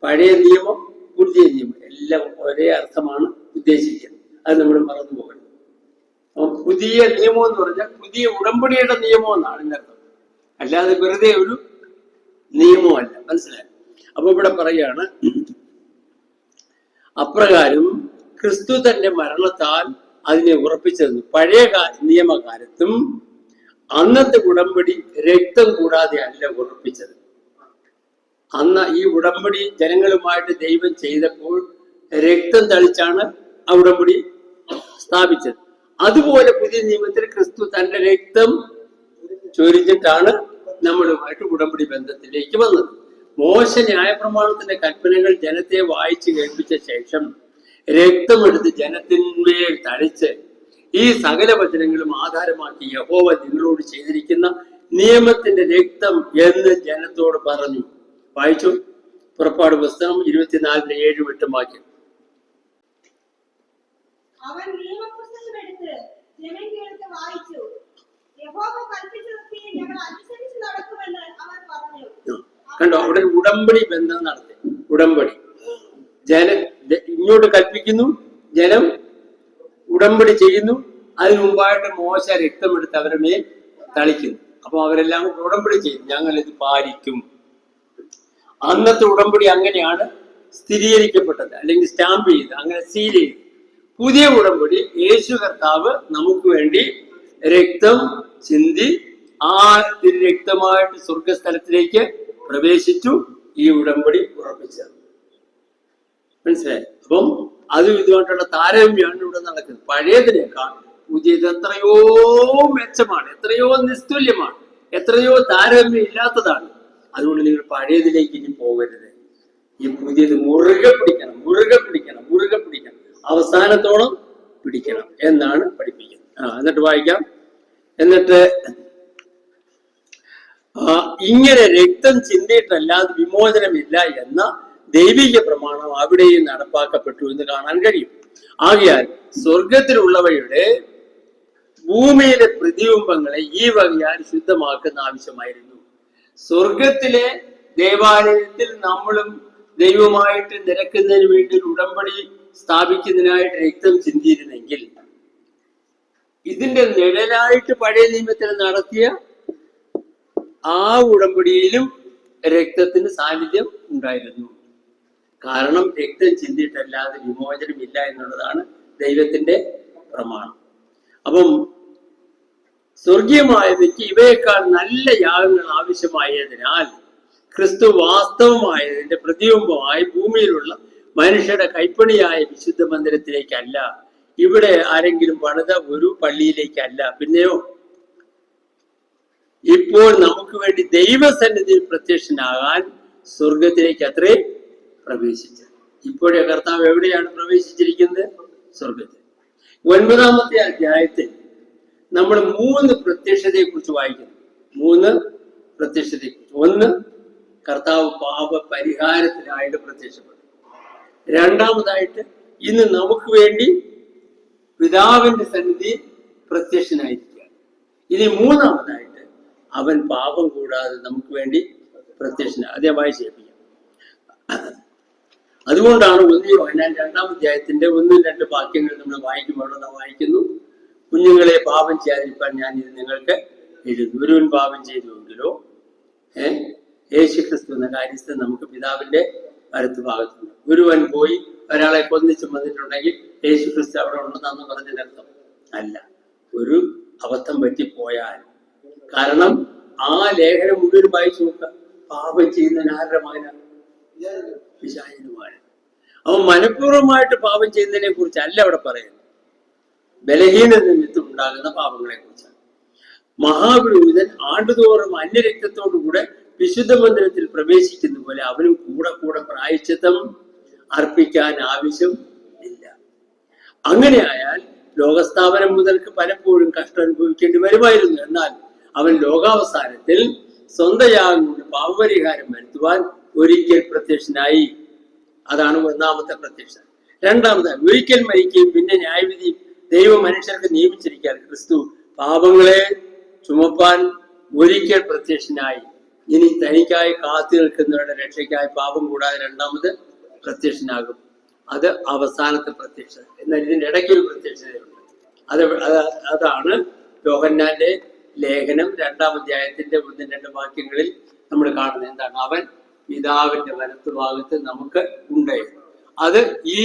പഴയ നിയമം, പുതിയ നിയമം എല്ലാം ഒരേ അർത്ഥമാണ് ഉദ്ദേശിക്കുന്നത്. അത് നമ്മൾ മറന്നു പോകരുത്. പുതിയ നിയമം എന്ന് പറഞ്ഞാൽ പുതിയ ഉടമ്പടിയുടെ നിയമം എന്നാണ് എൻ്റെ അർത്ഥം, അല്ലാതെ വെറുതെ ഒരു നിയമമല്ല. മനസ്സിലായി? അപ്പൊ ഇവിടെ പറയാണ്, അപ്രകാരം ക്രിസ്തു തന്റെ മരണത്താൽ അതിനെ ഉറപ്പിച്ചത് പഴയ നിയമകാലത്തും അന്നത്തെ ഉടമ്പടി രക്തം കൂടാതെ അല്ല ഉറപ്പിച്ചത്. അന്ന് ഈ ഉടമ്പടി ജനങ്ങളുമായിട്ട് ദൈവം ചെയ്തപ്പോൾ രക്തം തളിച്ചാണ് ആ ഉടമ്പടി സ്ഥാപിച്ചത്. അതുപോലെ പുതിയ നിയമത്തിൽ ക്രിസ്തു തന്റെ രക്തം ചൊരിഞ്ഞിട്ടാണ് നമ്മളുമായിട്ട് ഉടമ്പടി ബന്ധത്തിലേക്ക് വന്നത്. മോശ ന്യായപ്രമാണത്തിന്റെ കൽപ്പനകൾ ജനത്തെ വായിച്ചു കേൾപ്പിച്ച ശേഷം രക്തമെടുത്ത് ജനത്തിന്മേൽ തളിച്ച് ഈ സകല വചനങ്ങളും ആധാരമാക്കി യഹോവ നിങ്ങളോട് ചെയ്തിരിക്കുന്ന നിയമത്തിന്റെ രക്തം എന്ന് ജനത്തോട് പറഞ്ഞു. വായിച്ചു പുറപ്പാട് പുസ്തകം 24:7-8 വാക്യം. അവൻ നിയമപുസ്തകം എടുത്ത് ജനം കേൾക്കെ വായിച്ചു. യഹോവ കൽപ്പിച്ചതൊക്കെ ഞങ്ങൾ അനുസരിച്ച് നടക്കുമെന്ന് അവർ പറഞ്ഞു. കണ്ടോ, അവിടെ ഉടമ്പടി ബന്ധം നടത്തി. ഉടമ്പടി ഇങ്ങോട്ട് കൽപ്പിക്കുന്നു, ജനം ഉടമ്പടി ചെയ്യുന്നു. അതിനു മുമ്പായിട്ട് മോശ രക്തമെടുത്ത് അവരുടെ മേൽ തളിക്കുന്നു. അപ്പൊ അവരെല്ലാം ഉടമ്പടി ചെയ്യും, ഞങ്ങൾ ഇത് പാലിക്കും. അന്നത്തെ ഉടമ്പടി അങ്ങനെയാണ് സ്ഥിരീകരിക്കപ്പെട്ടത്, അല്ലെങ്കിൽ സ്റ്റാമ്പ് ചെയ്ത്, അങ്ങനെ സീൽ ചെയ്ത്. പുതിയ ഉടമ്പടി യേശു കർത്താവ് നമുക്ക് വേണ്ടി രക്തം ചിന്തി ആ രക്തമായിട്ട് സ്വർഗസ്ഥലത്തിലേക്ക് പ്രവേശിച്ചു, ഈ ഉടമ്പടി ഉറപ്പിച്ചത്. മനസ്സിലായി? അപ്പം അതും ഇതുമായിട്ടുള്ള താരതമ്യമാണ് ഇവിടെ നടക്കുന്നത്. പഴയതിനേക്കാൾ പുതിയത് എത്രയോ മെച്ചമാണ്, എത്രയോ നിസ്തുല്യമാണ്, എത്രയോ താരതമ്യം ഇല്ലാത്തതാണ്. അതുകൊണ്ട് നിങ്ങൾ പഴയതിലേക്ക് ഇനി പോകരുത്. ഈ പുതിയത് മുറുകെ പിടിക്കണം, മുറുകെ പിടിക്കണം, മുറുകെ പിടിക്കണം, അവസാനത്തോളം പിടിക്കണം എന്നാണ് പഠിപ്പിക്കുന്നത്. എന്നിട്ട് വായിക്കാം. എന്നിട്ട് ഇങ്ങനെ രക്തം ചിന്തിയിട്ടല്ലാതെ വിമോചനമില്ല എന്ന ദൈവിക പ്രമാണം അവിടെയും നടപ്പാക്കപ്പെട്ടു എന്ന് കാണാൻ കഴിയും. ആകയാൽ സ്വർഗത്തിലുള്ളവയുടെ ഭൂമിയിലെ പ്രതിബിംബങ്ങളെ ഈ വകയാൽ ശുദ്ധമാക്കുന്ന ആവശ്യമായിരുന്നു. സ്വർഗത്തിലെ ദേവാലയത്തിൽ നമ്മളും ദൈവമായിട്ട് നിരക്കുന്നതിന് വേണ്ടി ഉടമ്പടി സ്ഥാപിക്കുന്നതിനായിട്ട് രക്തം ചിന്തിയിരുന്നെങ്കിൽ, ഇതിന്റെ നിഴലായിട്ട് പഴയ നിയമത്തിൽ നടത്തിയ ആ ഉടമ്പടിയിലും രക്തത്തിന് സാന്നിധ്യം ഉണ്ടായിരുന്നു. കാരണം രക്തം ചിന്തിയിട്ടല്ലാതെ വിമോചനമില്ല എന്നുള്ളതാണ് ദൈവത്തിന്റെ പ്രമാണം. അപ്പം സ്വർഗീയമായവയ്ക്ക് ഇവയേക്കാൾ നല്ല യാഗങ്ങൾ ആവശ്യമായതിനാൽ ക്രിസ്തു വാസ്തവമായതിന്റെ പ്രതിബിംബമായി ഭൂമിയിലുള്ള മനുഷ്യരുടെ കൈപ്പണിയായ വിശുദ്ധ മന്ദിരത്തിലേക്കല്ല, ഇവിടെ ആരെങ്കിലും പണിത ഒരു പള്ളിയിലേക്കല്ല, പിന്നെയോ ഇപ്പോൾ നമുക്ക് വേണ്ടി ദൈവസന്നിധിയിൽ പ്രത്യക്ഷനാകാൻ സ്വർഗത്തിലേക്ക് അത്രേ പ്രവേശിച്ചത്. ഇപ്പോഴേ കർത്താവ് എവിടെയാണ് പ്രവേശിച്ചിരിക്കുന്നത്? സ്വർഗത്തിൽ. 9-ാമത്തെ അധ്യായത്തിൽ നമ്മൾ 3 പ്രത്യക്ഷതയെ കുറിച്ച് വായിക്കുന്നു. 3 പ്രത്യക്ഷതയെ കുറിച്ച്. 1, കർത്താവ് പാപ പരിഹാരത്തിനായിട്ട് പ്രത്യക്ഷപ്പെട്ടു. 2-ാമതായിട്ട് ഇന്ന് നമുക്ക് വേണ്ടി പിതാവിന്റെ സന്നിധിയിൽ പ്രത്യക്ഷനായിരിക്കുകയാണ്. ഇനി 3-ാമതായിട്ട് അവൻ പാപം കൂടാതെ നമുക്ക് വേണ്ടി പ്രത്യക്ഷന. അതേ വായിച്ചേപ്പിക്കാം. അതുകൊണ്ടാണ് 1 യോഹന്നാൻ 2-ാം അധ്യായത്തിന്റെ 1-2 വാക്യങ്ങൾ നമ്മൾ വായിക്കുമ്പോൾ നാം വായിക്കുന്നു, കുഞ്ഞുങ്ങളെ പാപം ചെയ്യാതിരിക്കാൻ ഞാൻ ഇത് നിങ്ങൾക്ക് എഴുതുന്നു. ഒരുവൻ പാപം ചെയ്തുവെങ്കിലോ യേശുക്രിസ്തു എന്ന കാര്യസ്ഥൻ നമുക്ക് പിതാവിന്റെ വലത്ത് ഭാഗത്തുണ്ട്. ഒരുവൻ പോയി ഒരാളെ കൊന്നിച്ചു വന്നിട്ടുണ്ടെങ്കിൽ യേശുക്രിസ്തു അവിടെ ഉണ്ടെന്നാന്ന് പറഞ്ഞതിനർത്ഥം അല്ല. ഒരു അബദ്ധം പറ്റിപ്പോയാൽ, കാരണം ആ ലേഖനം മുഴുവൻ വായിച്ചു നോക്കുക, പാപം ചെയ്യുന്നതിന് ആരുടെ മകനാണ്? പിശാചിനുമാണ്. അവൻ മനഃപൂർവ്വമായിട്ട് പാപം ചെയ്യുന്നതിനെ കുറിച്ചല്ല അവിടെ പറയുന്നത്, ബലഹീന നിമിത്തം ഉണ്ടാകുന്ന പാപങ്ങളെ കുറിച്ചാണ്. മഹാപുരോഹിതൻ ആണ്ടുതോറും അന്യരക്തത്തോടുകൂടെ വിശുദ്ധ മന്ദിരത്തിൽ പ്രവേശിക്കുന്ന പോലെ അവനും കൂടെ കൂടെ പ്രായശ്ചിത്തം അർപ്പിക്കാൻ ആവശ്യം ഇല്ല. അങ്ങനെയായാൽ ലോകസ്ഥാപനം മുതൽക്ക് പലപ്പോഴും കഷ്ടം അനുഭവിക്കേണ്ടി വരുമായിരുന്നു. എന്നാൽ അവൻ ലോകാവസാനത്തിൽ സ്വന്തം യാഗം കൊണ്ട് പാപപരിഹാരം വരുത്തുവാൻ ഒരിക്കൽ പ്രത്യക്ഷനായി. അതാണ് 1-ാമത്തെ പ്രത്യക്ഷത. 2-ാമതായി ഒരിക്കൽ മരിക്കുകയും പിന്നെ ന്യായവിധിയും ദൈവം മനുഷ്യർക്ക് നിയമിച്ചിരിക്കാൻ ക്രിസ്തു പാപങ്ങളെ ചുമപ്പാൻ ഒരിക്കൽ പ്രത്യക്ഷനായി. ഇനി തനിക്കായി കാത്തു നിൽക്കുന്നവരുടെ രക്ഷയ്ക്കായി പാപം കൂടാതെ 2-ാമത് പ്രത്യക്ഷനാകും. അത് അവസാനത്തെ പ്രത്യക്ഷത. എന്നാൽ ഇതിന്റെ ഇടയ്ക്കൊരു പ്രത്യക്ഷതയുണ്ട്. അതാണ് യോഹന്നാന്റെ ലേഖനം 2-ാം അധ്യായത്തിന്റെ 1-2 വാക്യങ്ങളിൽ നമ്മൾ കാണുന്നത്. എന്താണ്? അവൻ പിതാവിന്റെ വലത്ത് ഭാഗത്ത് നമുക്ക് ഉണ്ടായിരുന്നു. അത് ഈ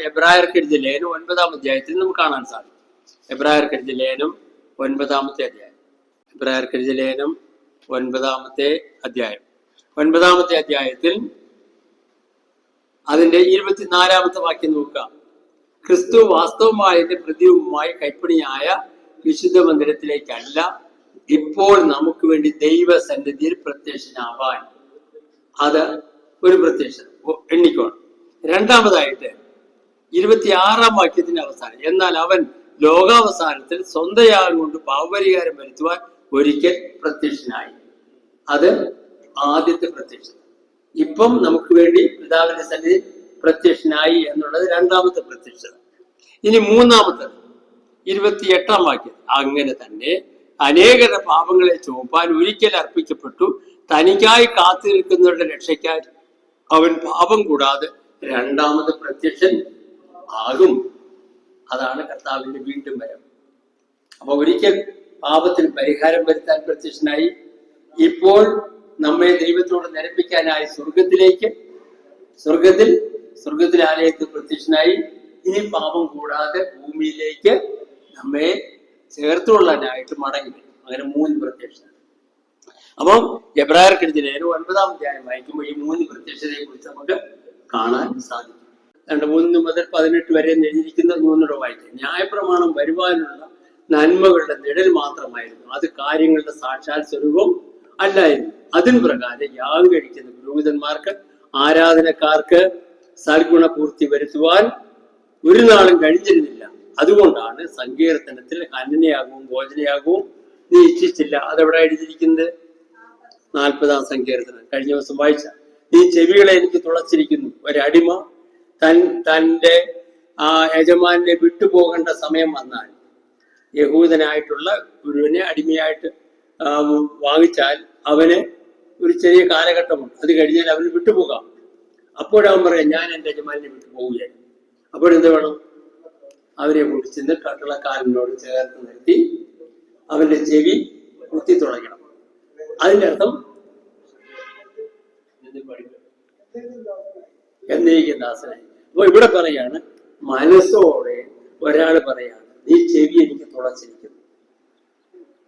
എബ്രായർക്ക് എഴുതിയ ലേഖനം 9-ാം അധ്യായത്തിൽ നമുക്ക് കാണാൻ സാധിക്കും. എബ്രായർക്ക് എഴുതിയ ലേഖനം 9-ാമത്തെ അധ്യായം. എബ്രായർക്ക് എഴുതിയ ലേഖനം 9-ാമത്തെ അധ്യായം. 9-ാമത്തെ അധ്യായത്തിൽ അതിന്റെ 24-ാമത്തെ വാക്യം നോക്കുക. ക്രിസ്തു വാസ്തവമായതിന്റെ പ്രതിരൂപമായി കൈപ്പണിയായ വിശുദ്ധ മന്ദിരത്തിലേക്കല്ല, ഇപ്പോൾ നമുക്ക് വേണ്ടി ദൈവസന്നിധിയിൽ പ്രത്യക്ഷനാവാൻ. അത് ഒരു പ്രത്യക്ഷത എണ്ണിക്കോണം. 2-ാമതായിട്ട് 26-ാം വാക്യത്തിന്റെ അവസാനം, എന്നാൽ അവൻ ലോകാവസാനത്തിൽ സ്വന്തം യാഗം കൊണ്ട് പാപപരിഹാരം വരുത്തുവാൻ ഒരിക്കൽ പ്രത്യക്ഷനായി. അത് ആദ്യത്തെ പ്രത്യക്ഷത. ഇപ്പം നമുക്ക് വേണ്ടി പിതാവിന്റെ സന്നിധി പ്രത്യക്ഷനായി എന്നുള്ളത് 2-ാമത്തെ പ്രത്യക്ഷത. ഇനി 3-ാമത്തെ 28-ാം വാക്യം, അങ്ങനെ തന്നെ അനേകരുടെ പാപങ്ങളെ ചുമപ്പാൻ ഒരിക്കൽ അർപ്പിക്കപ്പെട്ടു, തനിക്കായി കാത്തു നിൽക്കുന്നവരുടെ രക്ഷയ്ക്കായി അവൻ പാപം കൂടാതെ 2-ാമത് പ്രത്യക്ഷൻ ആകും. അതാണ് കർത്താവിന്റെ വീണ്ടും വരവ്. അപ്പൊ ഒരിക്കൽ പാപത്തിന് പരിഹാരം വരുത്താൻ പ്രത്യക്ഷനായി, ഇപ്പോൾ നമ്മെ ദൈവത്തോട് നിരപ്പിക്കാനായി സ്വർഗത്തിൽ ആലയത്തിൽ പ്രത്യക്ഷനായി, ഇനി പാപം കൂടാതെ ഭൂമിയിലേക്ക് നമ്മെ ചേർത്തുകൊള്ളാനായിട്ട് മടങ്ങി വരും. അങ്ങനെ 3 പ്രത്യക്ഷത. അപ്പം എബ്രായർക്ക് എഴുതിയ ലേഖനം 9-ാം അധ്യായം വായിക്കുമ്പോൾ ഈ 3 പ്രത്യക്ഷതയെ കുറിച്ച് നമുക്ക് കാണാൻ സാധിക്കും. 1 മുതൽ 18 വരെ എഴുതിയിരിക്കുന്ന 3 വായിക്കാം. ന്യായപ്രമാണം വരുവാനുള്ള നന്മകളുടെ നിഴൽ മാത്രമായിരുന്നു, അത് കാര്യങ്ങളുടെ സാക്ഷാൽ സ്വരൂപം അല്ലായിരുന്നു. അതിന് പ്രകാരം യാഗം കഴിക്കുന്ന പുരോഹിതന്മാർക്ക് ആരാധനക്കാർക്ക് സൽഗുണപൂർത്തി വരുത്തുവാൻ ഒരു നാളും കഴിഞ്ഞിരുന്നില്ല. അതുകൊണ്ടാണ് സങ്കീർത്തനത്തിൽ ഹനനയാകവും ഭോജനയാകവും നീ ഇച്ഛിച്ചില്ല. അതെവിടെ എഴുതിയിരിക്കുന്നത്? 40-ാം സങ്കീർത്തനം. കഴിഞ്ഞ ദിവസം വായിച്ച, നീ ചെവികളെ എനിക്ക് തുളച്ചിരിക്കുന്നു. ഒരടിമ തന്റെ യജമാനെ വിട്ടുപോകേണ്ട സമയം വന്നാൽ, യഹൂദനായിട്ടുള്ള ഗുരുവിനെ അടിമയായിട്ട് വാങ്ങിച്ചാൽ അവന് ഒരു ചെറിയ കാലഘട്ടമുണ്ട്. അത് കഴിഞ്ഞാൽ അവന് വിട്ടുപോകാം. അപ്പോഴവൻ പറയാം, ഞാൻ എൻ്റെ യജമാനെ വിട്ടു പോവുകയാണ്. അപ്പോഴെന്ത് വേണം? അവരെ പിടിച്ചിന്ന് കട്ടളക്കാരനോട് ചേർത്ത് നിർത്തി അവന്റെ ചെവി കുത്തി തുടങ്ങണം. അതിന്റെ അർത്ഥം എന്നേക്കും ദാസനായി. അപ്പൊ ഇവിടെ പറയാണ്, മനസ്സോടെ ഒരാൾ പറയാണ്, നീ ചെവി എനിക്ക് തുളച്ചിരിക്കുന്നു,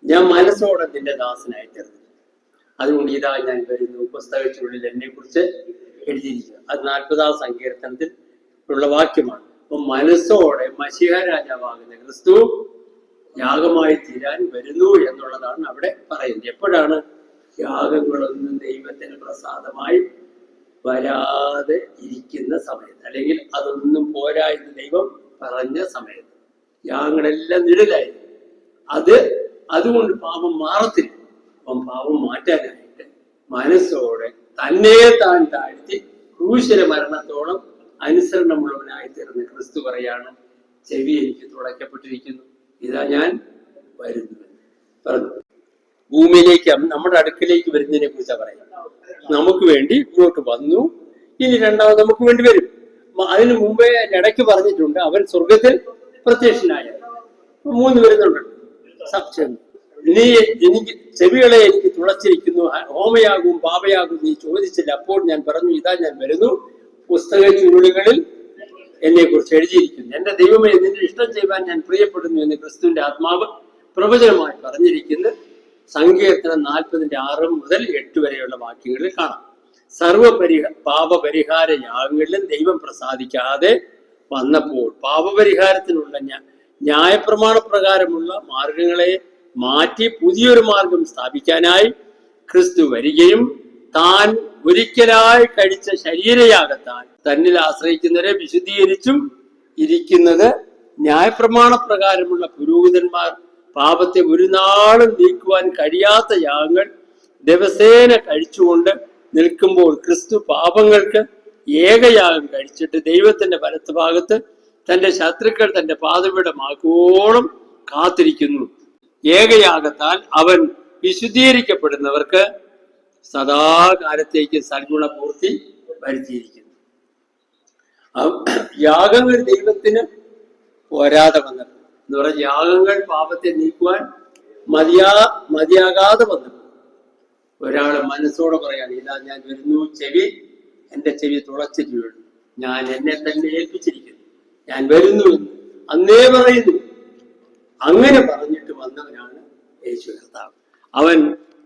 ഞാൻ മനസ്സോടെ നിന്റെ ദാസനായി തീർന്നു, അതുകൊണ്ട് ഇതാ ഞാൻ വരുന്നു, പുസ്തകത്തിനുള്ളിൽ എന്നെ കുറിച്ച് എഴുതിയിരിക്കുക. അത് 40-ാം സങ്കീർത്തനത്തിൽ ഉള്ള വാക്യമാണ്. അപ്പൊ മനസ്സോടെ മശീഹ രാജാവാകുന്ന ക്രിസ്തു യാഗമായി തീരാൻ വരുന്നു എന്നുള്ളതാണ് അവിടെ പറയുന്നത്. എപ്പോഴാണ്? യാഗങ്ങളൊന്നും ദൈവത്തിന് പ്രസാദമായി വരാതെ ഇരിക്കുന്ന സമയത്ത്, അല്ലെങ്കിൽ അതൊന്നും പോരാ എന്ന് ദൈവം പറഞ്ഞ സമയത്ത്. യാഗങ്ങളെല്ലാം നിഴലായിരുന്നു. അതുകൊണ്ട് പാപം മാറത്തില്ല. അപ്പം പാപം മാറ്റാനായിട്ട് മനസ്സോടെ തന്നെ താൻ താഴ്ത്തി ക്രൂശിലെ മരണത്തോളം അനുസരണമുള്ളവനായി തീർന്ന ക്രിസ്തു പറയാണ്, ചെവി എനിക്ക് തുളയ്ക്കപ്പെട്ടിരിക്കുന്നു, ഇതാ ഞാൻ വരുന്നു പറഞ്ഞു. ഭൂമിയിലേക്ക്, നമ്മുടെ അടുക്കലേക്ക് വരുന്നതിനെ കുറിച്ചാണ് പറയുന്നത്. നമുക്ക് വേണ്ടി ഇങ്ങോട്ട് വന്നു, ഇനി രണ്ടാമത് നമുക്ക് വേണ്ടി വരും. അതിനു മുമ്പേ ഇടയ്ക്ക് പറഞ്ഞിട്ടുണ്ട് അവൻ സ്വർഗത്തിൽ പ്രത്യക്ഷനായ. 3 വരുന്നുണ്ട്. സാക്ഷ്യം, നീ എനിക്ക് ചെവികളെ എനിക്ക് തുളച്ചിരിക്കുന്നു, ഹോമയാകും പാപയാകും നീ ചോദിച്ചില്ല. അപ്പോൾ ഞാൻ പറഞ്ഞു, ഇതാ ഞാൻ വരുന്നു, പുസ്തക ചുരുളുകളിൽ എന്നെ കുറിച്ച് എഴുതിയിരിക്കുന്നു. എന്റെ ദൈവമേ, നിന്റെ ഇഷ്ടം ചെയ്യുവാൻ ഞാൻ പ്രിയപ്പെടുന്നു എന്ന് ക്രിസ്തുവിന്റെ ആത്മാവ് പ്രവചനമായി പറഞ്ഞിരിക്കുന്നു. സങ്കീർത്തനം 40-6 മുതൽ 8 വരെയുള്ള വാക്യങ്ങളിൽ കാണാം. പാപപരിഹാര യാഗങ്ങളിലും ദൈവം പ്രസാദിക്കാതെ വന്നപ്പോൾ പാപപരിഹാരത്തിനുള്ള ന്യായപ്രമാണ പ്രകാരമുള്ള മാർഗങ്ങളെ മാറ്റി പുതിയൊരു മാർഗം സ്ഥാപിക്കാനായി ക്രിസ്തു വരികയും താൻ ഒരിക്കലായി കഴിച്ച ശരീരയാകത്താൽ തന്നിൽ ആശ്രയിക്കുന്നവരെ വിശുദ്ധീകരിച്ചും ഇരിക്കുന്നത് ന്യായപ്രമാണ പ്രകാരമുള്ള പുരോഹിതന്മാർ പാപത്തെ ഒരു നാളും നീക്കുവാൻ കഴിയാത്ത യാഗങ്ങൾ ദിവസേന കഴിച്ചുകൊണ്ട് നിൽക്കുമ്പോൾ ക്രിസ്തു പാപങ്ങൾക്ക് ഏകയാഗം കഴിച്ചിട്ട് ദൈവത്തിന്റെ വലത്തുഭാഗത്ത് തന്റെ ശത്രുക്കൾ തന്റെ പാദപീഠമാക്കുവോളം കാത്തിരിക്കുന്നു. ഏകയാഗത്താൽ അവൻ വിശുദ്ധീകരിക്കപ്പെടുന്നവർക്ക് സദാകാലത്തേക്ക് സൽഗുണപൂർത്തി വരുത്തിയിരിക്കുന്നു. യാഗങ്ങൾ ദൈവത്തിന് പോരാതെ വന്നപ്പോൾ എന്ന് പറഞ്ഞ യാഗങ്ങൾ പാപത്തെ നീക്കുവാൻ മതിയാകാതെ വന്നപ്പോൾ ഒരാള് മനസ്സോടെ പറയാണ്, ഇതാ ഞാൻ വരുന്നു, എന്റെ ചെവി തുളച്ചിട്ട് വീഴുന്നു, ഞാൻ എന്നെ തന്നെ ഏൽപ്പിച്ചിരിക്കുന്നു, ഞാൻ വരുന്നു എന്ന് അന്നേ പറയുന്നു. അങ്ങനെ പറഞ്ഞിട്ട് വന്നവനാണ് യേശു കർത്താവ്. അവൻ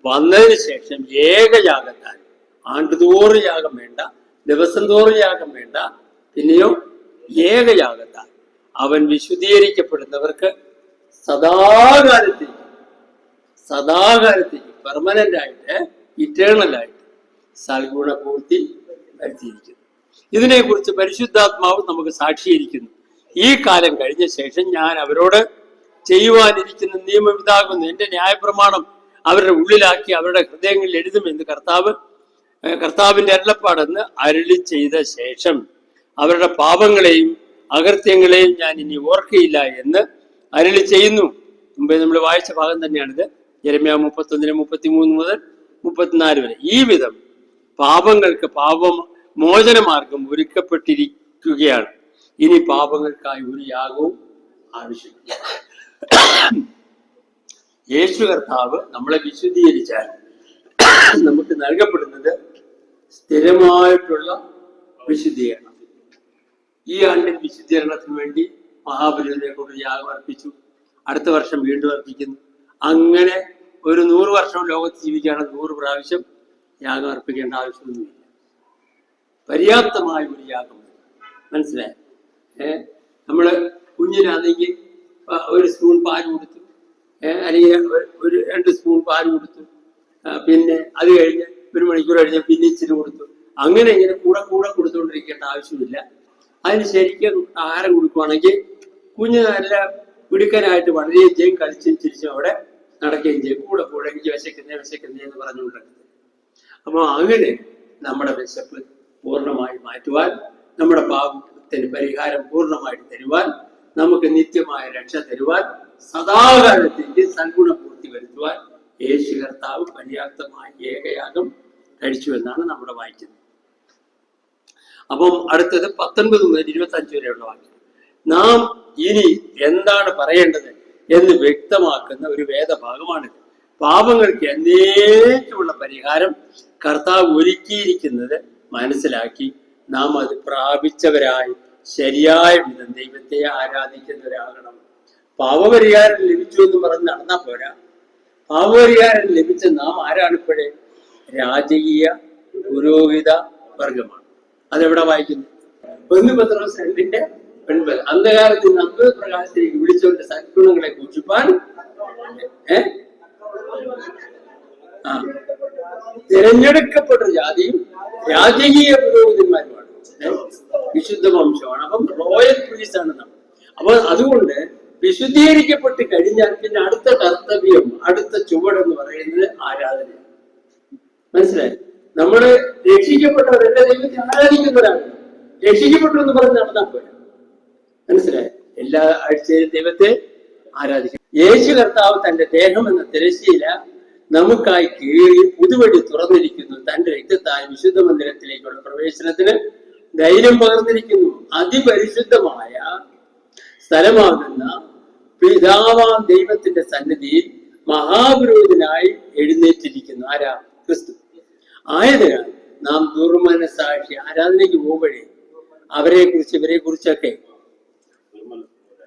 വന്നതിന് ശേഷം ഏകയാഗത്താൽ, ആണ്ടുതോറും യാഗം വേണ്ട, ദിവസം തോറും യാഗം വേണ്ട, പിന്നെയോ ഏകയാഗത്താൽ അവൻ വിശുദ്ധീകരിക്കപ്പെടുന്നവർക്ക് സദാകാലത്തേക്ക് പെർമനന്റ് ആയിട്ട് ഇറ്റേണലായിട്ട് സൽഗുണപൂർത്തി വരുത്തിയിരിക്കുന്നു. ഇതിനെക്കുറിച്ച് പരിശുദ്ധാത്മാവ് നമുക്ക് സാക്ഷീകരിക്കുന്നു. ഈ കാലം കഴിഞ്ഞ ശേഷം ഞാൻ അവരോട് ചെയ്യുവാനിരിക്കുന്ന നിയമം ഇതാകുന്നു, എന്റെ ന്യായപ്രമാണം അവരുടെ ഉള്ളിലാക്കി അവരുടെ ഹൃദയങ്ങളിൽ എഴുതുമെന്ന് കർത്താവിന്റെ അരുളപ്പാടെന്ന് അരുളി ചെയ്ത ശേഷം അവരുടെ പാപങ്ങളെയും അകൃത്യങ്ങളെയും ഞാൻ ഇനി ഓർക്കയില്ല എന്ന് അരുളി ചെയ്യുന്നു. മുമ്പേ നമ്മൾ വായിച്ച ഭാഗം തന്നെയാണിത്. യെരമ്യാ 31-33 മുതൽ 34 വരെ. ഈ വിധം പാപങ്ങൾക്ക് മോചനമാർഗം ഒരുക്കപ്പെട്ടിരിക്കുകയാണ്. ഇനി പാപങ്ങൾക്കായി ഒരു യാഗവും ആവശ്യമില്ല. യേശു കർത്താവ് നമ്മളെ വിശുദ്ധീകരിച്ചാൽ നമുക്ക് നൽകപ്പെടുന്നത് സ്ഥിരമായിട്ടുള്ള വിശുദ്ധീകരണം. ഈ ആണ്ടിൽ വിശുദ്ധീകരണത്തിന് വേണ്ടി മഹാബലിയെ കൊണ്ട് യാഗം അർപ്പിച്ചു, അടുത്ത വർഷം വീണ്ടും അർപ്പിക്കുന്നു. അങ്ങനെ ഒരു 100 വർഷം ലോകത്ത് ജീവിക്കുകയാണ്. 100 പ്രാവശ്യം യാഗം അർപ്പിക്കേണ്ട ആവശ്യമൊന്നുമില്ല. പര്യാപ്തമായ ഒരു യാഗം മനസ്സിലായി. നമ്മള് കുഞ്ഞിനാണെങ്കിൽ ഒരു സ്പൂൺ പാൽ കൊടുത്തു, അല്ലെങ്കിൽ 2 സ്പൂൺ പാൽ കൊടുത്തു, പിന്നെ അത് കഴിഞ്ഞ് 1 മണിക്കൂർ കഴിഞ്ഞ് പിന്നെ ഇച്ചിരി കൊടുത്തു. അങ്ങനെ ഇങ്ങനെ കൂടെ കൊടുത്തുകൊണ്ടിരിക്കേണ്ട ആവശ്യമില്ല. അതിന് ശരിക്കും ആഹാരം കൊടുക്കുവാണെങ്കിൽ കുഞ്ഞ് നല്ല പിടുക്കനായിട്ട് വളരുകയും ചെയ്യും, കളിച്ചും ചിരിച്ചും അവിടെ നടക്കുകയും ചെയ്യും. കൂടെ എനിക്ക് വിശക്കുന്നേ എന്ന് പറഞ്ഞുകൊണ്ടിരിക്കുന്നത്. അപ്പൊ അങ്ങനെ നമ്മുടെ വിശപ്പ് പൂർണ്ണമായി മാറ്റുവാൻ, നമ്മുടെ പാപത്തിന് പരിഹാരം പൂർണ്ണമായിട്ട് തരുവാൻ, നമുക്ക് നിത്യമായ രക്ഷ തരുവാൻ, സദാകാലത്തേക്ക് സൽഗുണപൂർത്തി വരുത്തുവാൻ യേശു കർത്താവ് പര്യാപ്തമായ ഏകയാഗം കഴിച്ചു എന്നാണ് നമ്മുടെ വായിക്കുന്നത്. അപ്പം അടുത്തത് 19 മുതൽ 25 വരെയുള്ള വാക്യം. നാം ഇനി എന്താണ് പറയേണ്ടത് എന്ന് വ്യക്തമാക്കുന്ന ഒരു വേദഭാഗമാണിത്. പാപങ്ങൾക്ക് എന്നേക്കുമുള്ള പരിഹാരം കർത്താവ് ഒരുക്കിയിരിക്കുന്നത് മനസ്സിലാക്കി നാം അത് പ്രാപിച്ചവരായി ശരിയായ വിധം ദൈവത്തെ ആരാധിക്കുന്നവരാകണം. പാപപരിഹാരം ലഭിച്ചു എന്ന് പറഞ്ഞ് നടന്നാൽ പോരാ. പാപപരിഹാരം ലഭിച്ച നാം ആരാണ്? ഇപ്പോഴേ രാജകീയ പുരോഹിത വർഗമാണ്. അതെവിടെ വായിക്കുന്നു? 1 പത്രോസ് 2:9. അന്ധകാരത്തിൽ നിന്ന് അത്ഭുത പ്രകാശത്തിലേക്ക് വിളിച്ചവരുടെ സദ്ഗുണങ്ങളെ കുറിച്ചുപ്പാൻ തിരഞ്ഞെടുക്കപ്പെട്ട ജാതിയും രാജകീയ പുരോഹിതന്മാരുമാണ്, വിശുദ്ധ വംശമാണ്. അപ്പം റോയൽ പ്രീസ്റ്റ് ആണ് നമ്മൾ. അപ്പൊ അതുകൊണ്ട് വിശുദ്ധീകരിക്കപ്പെട്ട് കഴിഞ്ഞാൽ പിന്നെ അടുത്ത കർത്തവ്യം, അടുത്ത ചുവടെന്ന് പറയുന്നത് ആരാധനയാണ്. മനസ്സിലായി? നമ്മള് രക്ഷിക്കപ്പെട്ടവരെന്റെ ദൈവത്തെ ആരാധിക്കുന്നവരാണ്. രക്ഷിക്കപ്പെട്ടു എന്ന് പറഞ്ഞ് നടന്നാൽ പോരാ. മനസ്സിലായി? എല്ലാ ആഴ്ചയിലും ദൈവത്തെ ആരാധിക്കും. യേശു കർത്താവ് തന്റെ ദേഹം എന്ന തിരശ്ശീല നമുക്കായി കീറി പുതുവഴി തുറന്നിരിക്കുന്നു. തന്റെ രക്തത്താൽ വിശുദ്ധ മന്ദിരത്തിലേക്കുള്ള പ്രവേശനത്തിന് ധൈര്യം പകർന്നിരിക്കുന്നു. അതിപരിശുദ്ധമായ സ്ഥലമാകുന്ന പിതാവാം ദൈവത്തിന്റെ സന്നിധിയിൽ മഹാപുരോഹിതനായി എഴുന്നേറ്റിരിക്കുന്നു. ആരാ? ക്രിസ്തു. ആയതിനാൽ നാം ദുർമനസാക്ഷി ആരാധനയ്ക്ക് പോകുമ്പോഴേ അവരെ കുറിച്ച് ഇവരെ കുറിച്ചൊക്കെ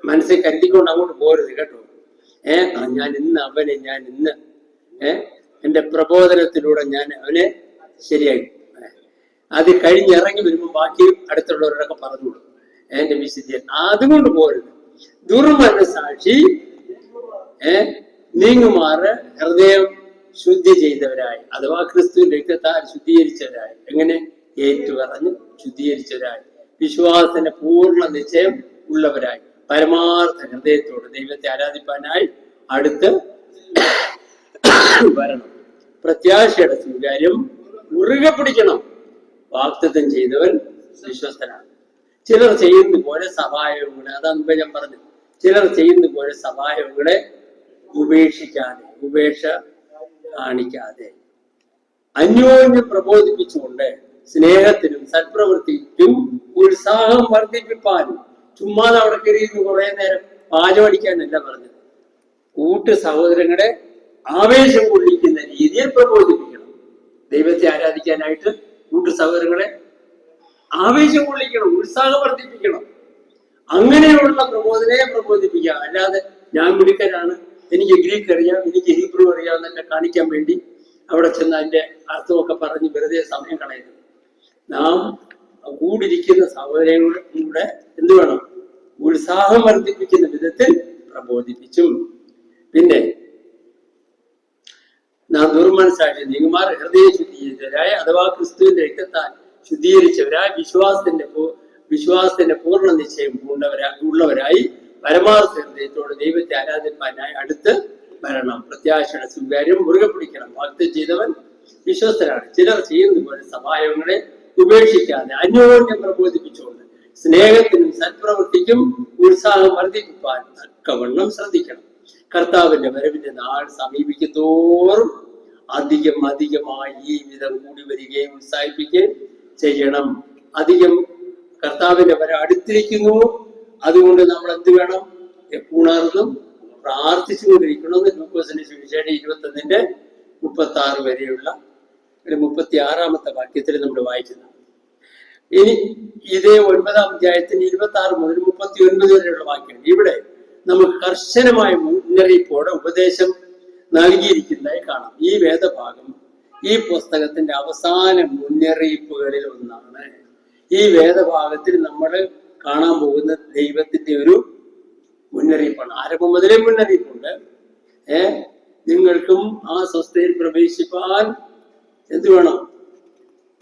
മനസ്സിൽ കരുതിക്കൊണ്ട് അങ്ങോട്ട് പോരുത് കേട്ടോ. ഞാൻ ഇന്ന് എന്റെ പ്രബോധനത്തിലൂടെ ഞാൻ അവനെ ശരിയായി. അത് കഴിഞ്ഞിറങ്ങി വരുമ്പോൾ ബാക്കി അടുത്തുള്ളവരോടൊക്കെ പറഞ്ഞുകൊള്ളു എന്റെ വിശുദ്ധി. അതുകൊണ്ട് പോരുത്. ദുർമനസാക്ഷി നീങ്ങുമാറ് ഹൃദയം ശുദ്ധി ചെയ്തവരായി, അഥവാ ക്രിസ്തുവിന്റെ രക്തത്താൽ ശുദ്ധീകരിച്ചവരായി. എങ്ങനെ? ഏറ്റുപറഞ്ഞ് ശുദ്ധീകരിച്ചവരായി, വിശ്വാസത്തിന്റെ പൂർണ്ണ നിശ്ചയം ഉള്ളവരായി, പരമാർത്ഥ ഹൃദയത്തോട് ദൈവത്തെ ആരാധിപ്പാനായി അടുത്ത് വരണം. പ്രത്യാശയുടെ സ്വീകാര്യം മുറുകെ പിടിക്കണം. വാഗ്ദത്തം ചെയ്തവൻ വിശ്വസ്തനാണ്. ചിലർ ചെയ്യുന്ന പോലെ സഭായോഗങ്ങളെ, അതാ ഞാൻ പറഞ്ഞു, ചിലർ ചെയ്യുന്ന പോലെ സഭായോഗങ്ങളെ ഉപേക്ഷ കാണിക്കാതെ അന്യോന്യം പ്രബോധിപ്പിച്ചുകൊണ്ട് സ്നേഹത്തിനും സൽപ്രവൃത്തിക്കും ഉത്സാഹം വർദ്ധിപ്പിപ്പാനും. ചുമ്മാതെ അവിടെ കയറിയിരുന്ന് കുറെ നേരം പാചമടിക്കാനല്ല പറഞ്ഞത്. കൂട്ടു സഹോദരങ്ങളെ ആവേശം കൊള്ളിക്കുന്ന രീതിയിൽ പ്രബോധിപ്പിക്കണം. ദൈവത്തെ ആരാധിക്കാനായിട്ട് കൂട്ടു സഹോദരങ്ങളെ ആവേശം കൊള്ളിക്കണം, ഉത്സാഹം വർദ്ധിപ്പിക്കണം. അങ്ങനെയുള്ള പ്രബോധിപ്പിക്കുക. അല്ലാതെ ഞാൻ മിടുക്കനാണ്, എനിക്ക് ഗ്രീക്ക് അറിയാം, എനിക്ക് ഹീബ്രു അറിയാം എന്നൊക്കെ കാണിക്കാൻ വേണ്ടി അവിടെ ചെന്ന് അതിന്റെ അർത്ഥമൊക്കെ പറഞ്ഞ് വെറുതെ സമയം കളയരുത്. നാം കൂടിരിക്കുന്ന സഹോദരങ്ങളുടെ എന്ത് വേണം? ഉത്സാഹം വർദ്ധിപ്പിക്കുന്ന വിധത്തിൽ പ്രബോധിപ്പിച്ചും. പിന്നെ നാം ദുർമനസാക്ഷി നീങ്ങുമാർ ഹൃദയ ശുദ്ധീകരിച്ചവരായ, അഥവാ ക്രിസ്തുവിന്റെ രക്തത്താൽ ശുദ്ധീകരിച്ചവരായി, വിശ്വാസത്തിന്റെ പൂർണ്ണ നിശ്ചയം ഉള്ളവരായി പരമാർത്ഥ ഹൃദയത്തോട് ദൈവത്തെ ആരാധിപ്പാനായി അടുത്ത് വരണം. പ്രത്യാശയുടെ സ്വീകാര്യം മുറുകെ പിടിക്കണം. വാഗ്ദത്തം ചെയ്തവൻ വിശ്വസ്തനാണ്. ചിലർ ചെയ്യുന്ന പോലെ സഭായോഗങ്ങളെ ഉപേക്ഷിക്കാതെ അന്യോന്യം പ്രബോധിപ്പിച്ചുകൊണ്ട് സ്നേഹത്തിനും സൽപ്രവൃത്തിക്കും ഉത്സാഹം വർദ്ധിപ്പിക്കാൻ തക്കവണ്ണം ശ്രദ്ധിക്കണം. കർത്താവിന്റെ വരവിന്റെ നാൾ സമീപിക്കത്തോറും അധികമായി ഈ വിധം കൂടി വരികയും ഉത്സാഹിപ്പിക്കുകയും ചെയ്യണം. കർത്താവിന്റെ വര അടുത്തിരിക്കുന്നു. അതുകൊണ്ട് നമ്മൾ എന്ത് വേണം? എപ്പോഴും പ്രാർത്ഥിച്ചുകൊണ്ടിരിക്കണമെന്ന് ലൂക്കോസിന്റെ സുവിശേഷം 21:36 വരെയുള്ള 36 വാക്യത്തിൽ നമ്മൾ വായിക്കുന്നു. ഇനി ഇതേ 9-ാം അധ്യായത്തിന് 26 മുതൽ 39 വരെയുള്ള വാക്യം ഇവിടെ നമുക്ക് കർശനമായ മുന്നറിയിപ്പോടെ ഉപദേശം നൽകിയിരിക്കുന്നതായി കാണാം. ഈ വേദഭാഗം ഈ പുസ്തകത്തിന്റെ അവസാന മുന്നറിയിപ്പുകളിൽ ഒന്നാണ്. ഈ വേദഭാഗത്തിൽ നമ്മൾ കാണാൻ പോകുന്ന ദൈവത്തിന്റെ ഒരു മുന്നറിയിപ്പാണ്. ആരംഭം മുതലേ മുന്നറിയിപ്പുണ്ട്. നിങ്ങൾക്കും ആ സ്വസ്ഥയിൽ പ്രവേശിപ്പാൻ എന്ത് വേണം?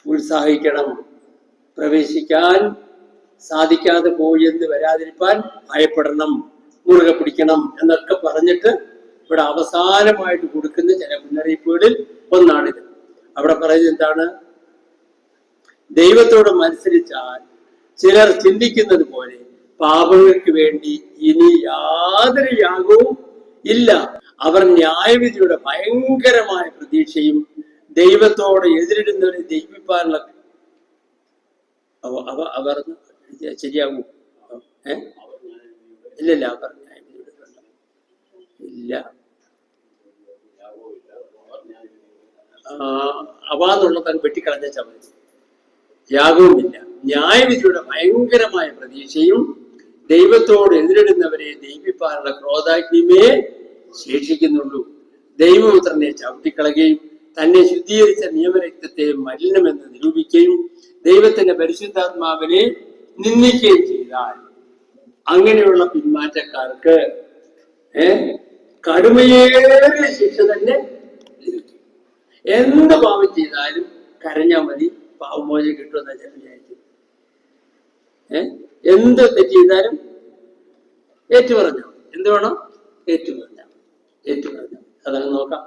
ഉത്സാഹിക്കണം. പ്രവേശിക്കാൻ സാധിക്കാതെ പോയി എന്ന് വരാതിരിക്കാൻ ഭയപ്പെടണം, മുറുകെ പിടിക്കണം എന്നൊക്കെ പറഞ്ഞിട്ട് ഇവിടെ അവസാനമായിട്ട് കൊടുക്കുന്ന ചില മുന്നറിയിപ്പുകളിൽ ഒന്നാണിത്. അവിടെ പറയുന്നത് എന്താണ്? ദൈവത്തോട് മത്സരിച്ചാൽ ചിലർ ചിന്തിക്കുന്നത് പോലെ പാപങ്ങൾക്ക് വേണ്ടി ഇനി യാതൊരു യാഗവും ഇല്ല. അവർ ന്യായവിധിയുടെ ഭയങ്കരമായ പ്രതീക്ഷയും ദൈവത്തോട് എതിരിടുന്നവരെ ദഹിപ്പിക്കാനുള്ള അവർ ശരിയാകൂ? ഇല്ലല്ല, അവർ ഇല്ല. അവാന്നുള്ളതാണ് വെട്ടിക്കളഞ്ഞ ചമൻ. യാഗവുമില്ല. ന്യായവിധിയുടെ ഭയങ്കരമായ പ്രതീക്ഷയും ദൈവത്തോട് എതിരിടുന്നവരെ ദഹിപ്പിക്കാനുള്ള ക്രോധാഗ്നിമേ ശേഷിക്കുന്നുള്ളൂ. ദൈവപുത്രനെ ചവിട്ടിക്കളയുകയും തന്നെ ശുദ്ധീകരിച്ച നിയമരക്തത്തെ മലിനമെന്ന് നിരൂപിക്കുകയും ദൈവത്തിന്റെ പരിശുദ്ധാത്മാവിനെ നിന്ദിക്കുകയും ചെയ്താൽ അങ്ങനെയുള്ള പിന്മാറ്റക്കാർക്ക് കടുമയേറിയ ശിക്ഷ തന്നെ ലഭിക്കും. എന്ത് പാപം ചെയ്താലും കരഞ്ഞാൽ മതി, പാപമോചനം കിട്ടുമെന്ന് വെച്ചാൽ വിചാരിക്കും. എന്ത് തെറ്റ് ചെയ്താലും ഏറ്റുപറഞ്ഞാൽ മതി. എന്ത് വേണം? ഏറ്റുപറഞ്ഞാൽ. അതങ്ങ് നോക്കാം.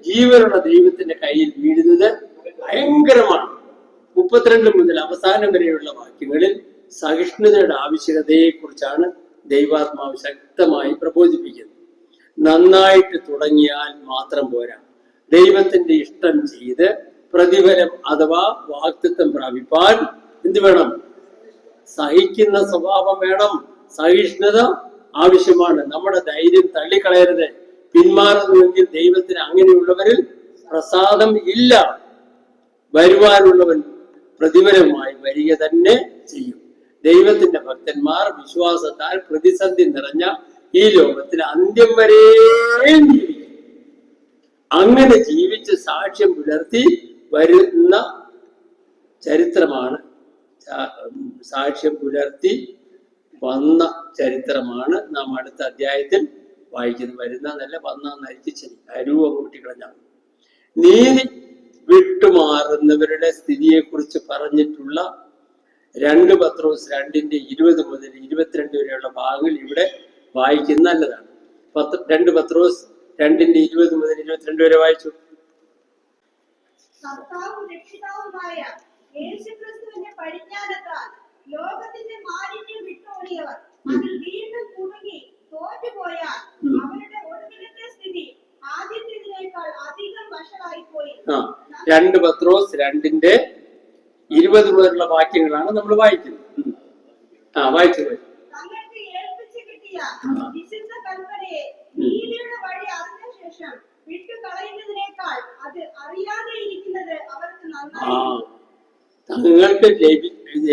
ജീവനുള്ള ദൈവത്തിന്റെ കയ്യിൽ വീഴുന്നത് ഭയങ്കരമാണ്. 32 മുതൽ അവസാനം വരെയുള്ള വാക്യങ്ങളിൽ സഹിഷ്ണുതയുടെ ആവശ്യകതയെ കുറിച്ചാണ് ദൈവാത്മാവ് ശക്തമായി പ്രബോധിപ്പിക്കുന്നത്. നന്നായിട്ട് തുടങ്ങിയാൽ മാത്രം പോരാ. ദൈവത്തിന്റെ ഇഷ്ടം ചെയ്ത് പ്രതിഫലം അഥവാ വാഗ്ദത്തം പ്രാപിപ്പാൻ എന്ത് വേണം? സഹിക്കുന്ന സ്വഭാവം വേണം, സഹിഷ്ണുത ആവശ്യമാണ്. നമ്മുടെ ധൈര്യം തള്ളിക്കളയരുത്. പിന്മാറുന്നുവെങ്കിൽ ദൈവത്തിന് അങ്ങനെയുള്ളവരിൽ പ്രസാദം ഇല്ല. വരുവാനുള്ളവൻ പ്രതിഫലമായി വരിക തന്നെ ചെയ്യും. ദൈവത്തിന്റെ ഭക്തന്മാർ വിശ്വാസത്താൽ പ്രതിസന്ധി നിറഞ്ഞ ഈ ലോകത്തിൽ അന്ത്യം വരെയും ജീവിക്കും. അങ്ങനെ ജീവിച്ച് സാക്ഷ്യം പുലർത്തി വരുന്ന ചരിത്രമാണ്, സാക്ഷ്യം പുലർത്തി വന്ന ചരിത്രമാണ് നാം അടുത്ത അധ്യായത്തിൽ വായിക്കുന്നത്. വരുന്ന നല്ല വന്ന നരിച്ചിരി അരുവ് കൂട്ടിക്കളഞ്ഞാണ്. നീതി വിട്ടുമാറുന്നവരുടെ സ്ഥിതിയെക്കുറിച്ച് പറഞ്ഞിട്ടുള്ള 2 പത്രോസ് 2:20 മുതൽ 22 വരെയുള്ള ഭാഗങ്ങൾ ഇവിടെ വായിക്കുന്നത് നല്ലതാണ്. 2 പത്രോസ് 2:20 മുതൽ 22 വരെ വായിച്ചു. കർത്താവും രക്ഷിതാവുമായ യേശുക്രിസ്തുവിന്റെ പരിജ്ഞാനത്താൽ ലോകത്തിന്റെ മാലിന്യം വിട്ടോടിയവർ അതിൽ വീണ്ടും കുടുങ്ങി തോറ്റുപോയാൽ അവരുടെ ഒടുവിലത്തെ സ്ഥിതി ആദ്യത്തേതിനേക്കാൾ അധികം വഷളായി പോയി. 2 പത്രോസ് 2:20 മുതലുള്ള വാക്യങ്ങളാണ് നമ്മൾ വായിക്കുന്നത്. വായിച്ചു. തങ്ങൾക്ക് ഏൽപ്പിച്ചു കിട്ടിയ വിശുദ്ധ കൽപ്പനയെ നീതിയുടെ വഴി അറിഞ്ഞ ശേഷം വിട്ടുകളയുന്നതിനേക്കാൾ അത് അറിയാതെ ഇരിക്കുന്നത് അവർക്ക് നന്നായി. തങ്ങൾക്ക്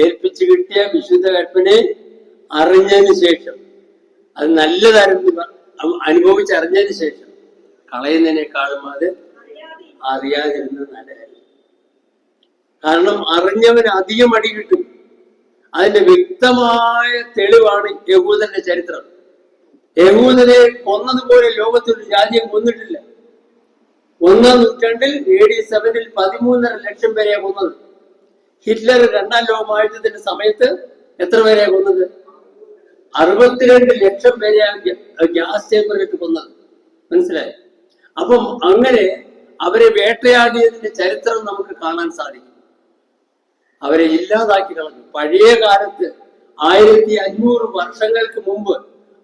ഏൽപ്പിച്ചു കിട്ടിയ വിശുദ്ധ കൽപ്പനയെ അറിഞ്ഞതിന് ശേഷം, അത് നല്ലതായിരുന്നു അനുഭവിച്ചറിഞ്ഞതിന് ശേഷം കളയുന്നതിനേക്കാളും അത് അറിയാതിരുന്നത് നല്ലതായിരുന്നു. കാരണം അറിഞ്ഞവന് അധികം അടി കിട്ടും. അതിന്റെ വ്യക്തമായ തെളിവാണ് യഹൂദന്റെ ചരിത്രം. യഹൂദനെ കൊന്നതുപോലെ ലോകത്തൊരു ജാതിയെ കൊന്നിട്ടില്ല. 1-ാം നൂറ്റാണ്ടിൽ AD 7 13.5 ലക്ഷം പേരെയാണ് കൊന്നത്. ഹിറ്റ്ലർ 2ാം ലോകമഹായുദ്ധത്തിന്റെ സമയത്ത് എത്ര പേരെയാണ് കൊന്നത്? 62 ലക്ഷം പേരെയാണ് ഗ്യാസ് ചേമ്പറിലിട്ട് കൊന്നത്. മനസ്സിലായി? അപ്പം അങ്ങനെ അവരെ വേട്ടയാടിയതിന്റെ ചരിത്രം നമുക്ക് കാണാൻ സാധിക്കും. അവരെ ഇല്ലാതാക്കി കളഞ്ഞു. പഴയ കാലത്ത് 1500 വർഷങ്ങൾക്ക് മുമ്പ്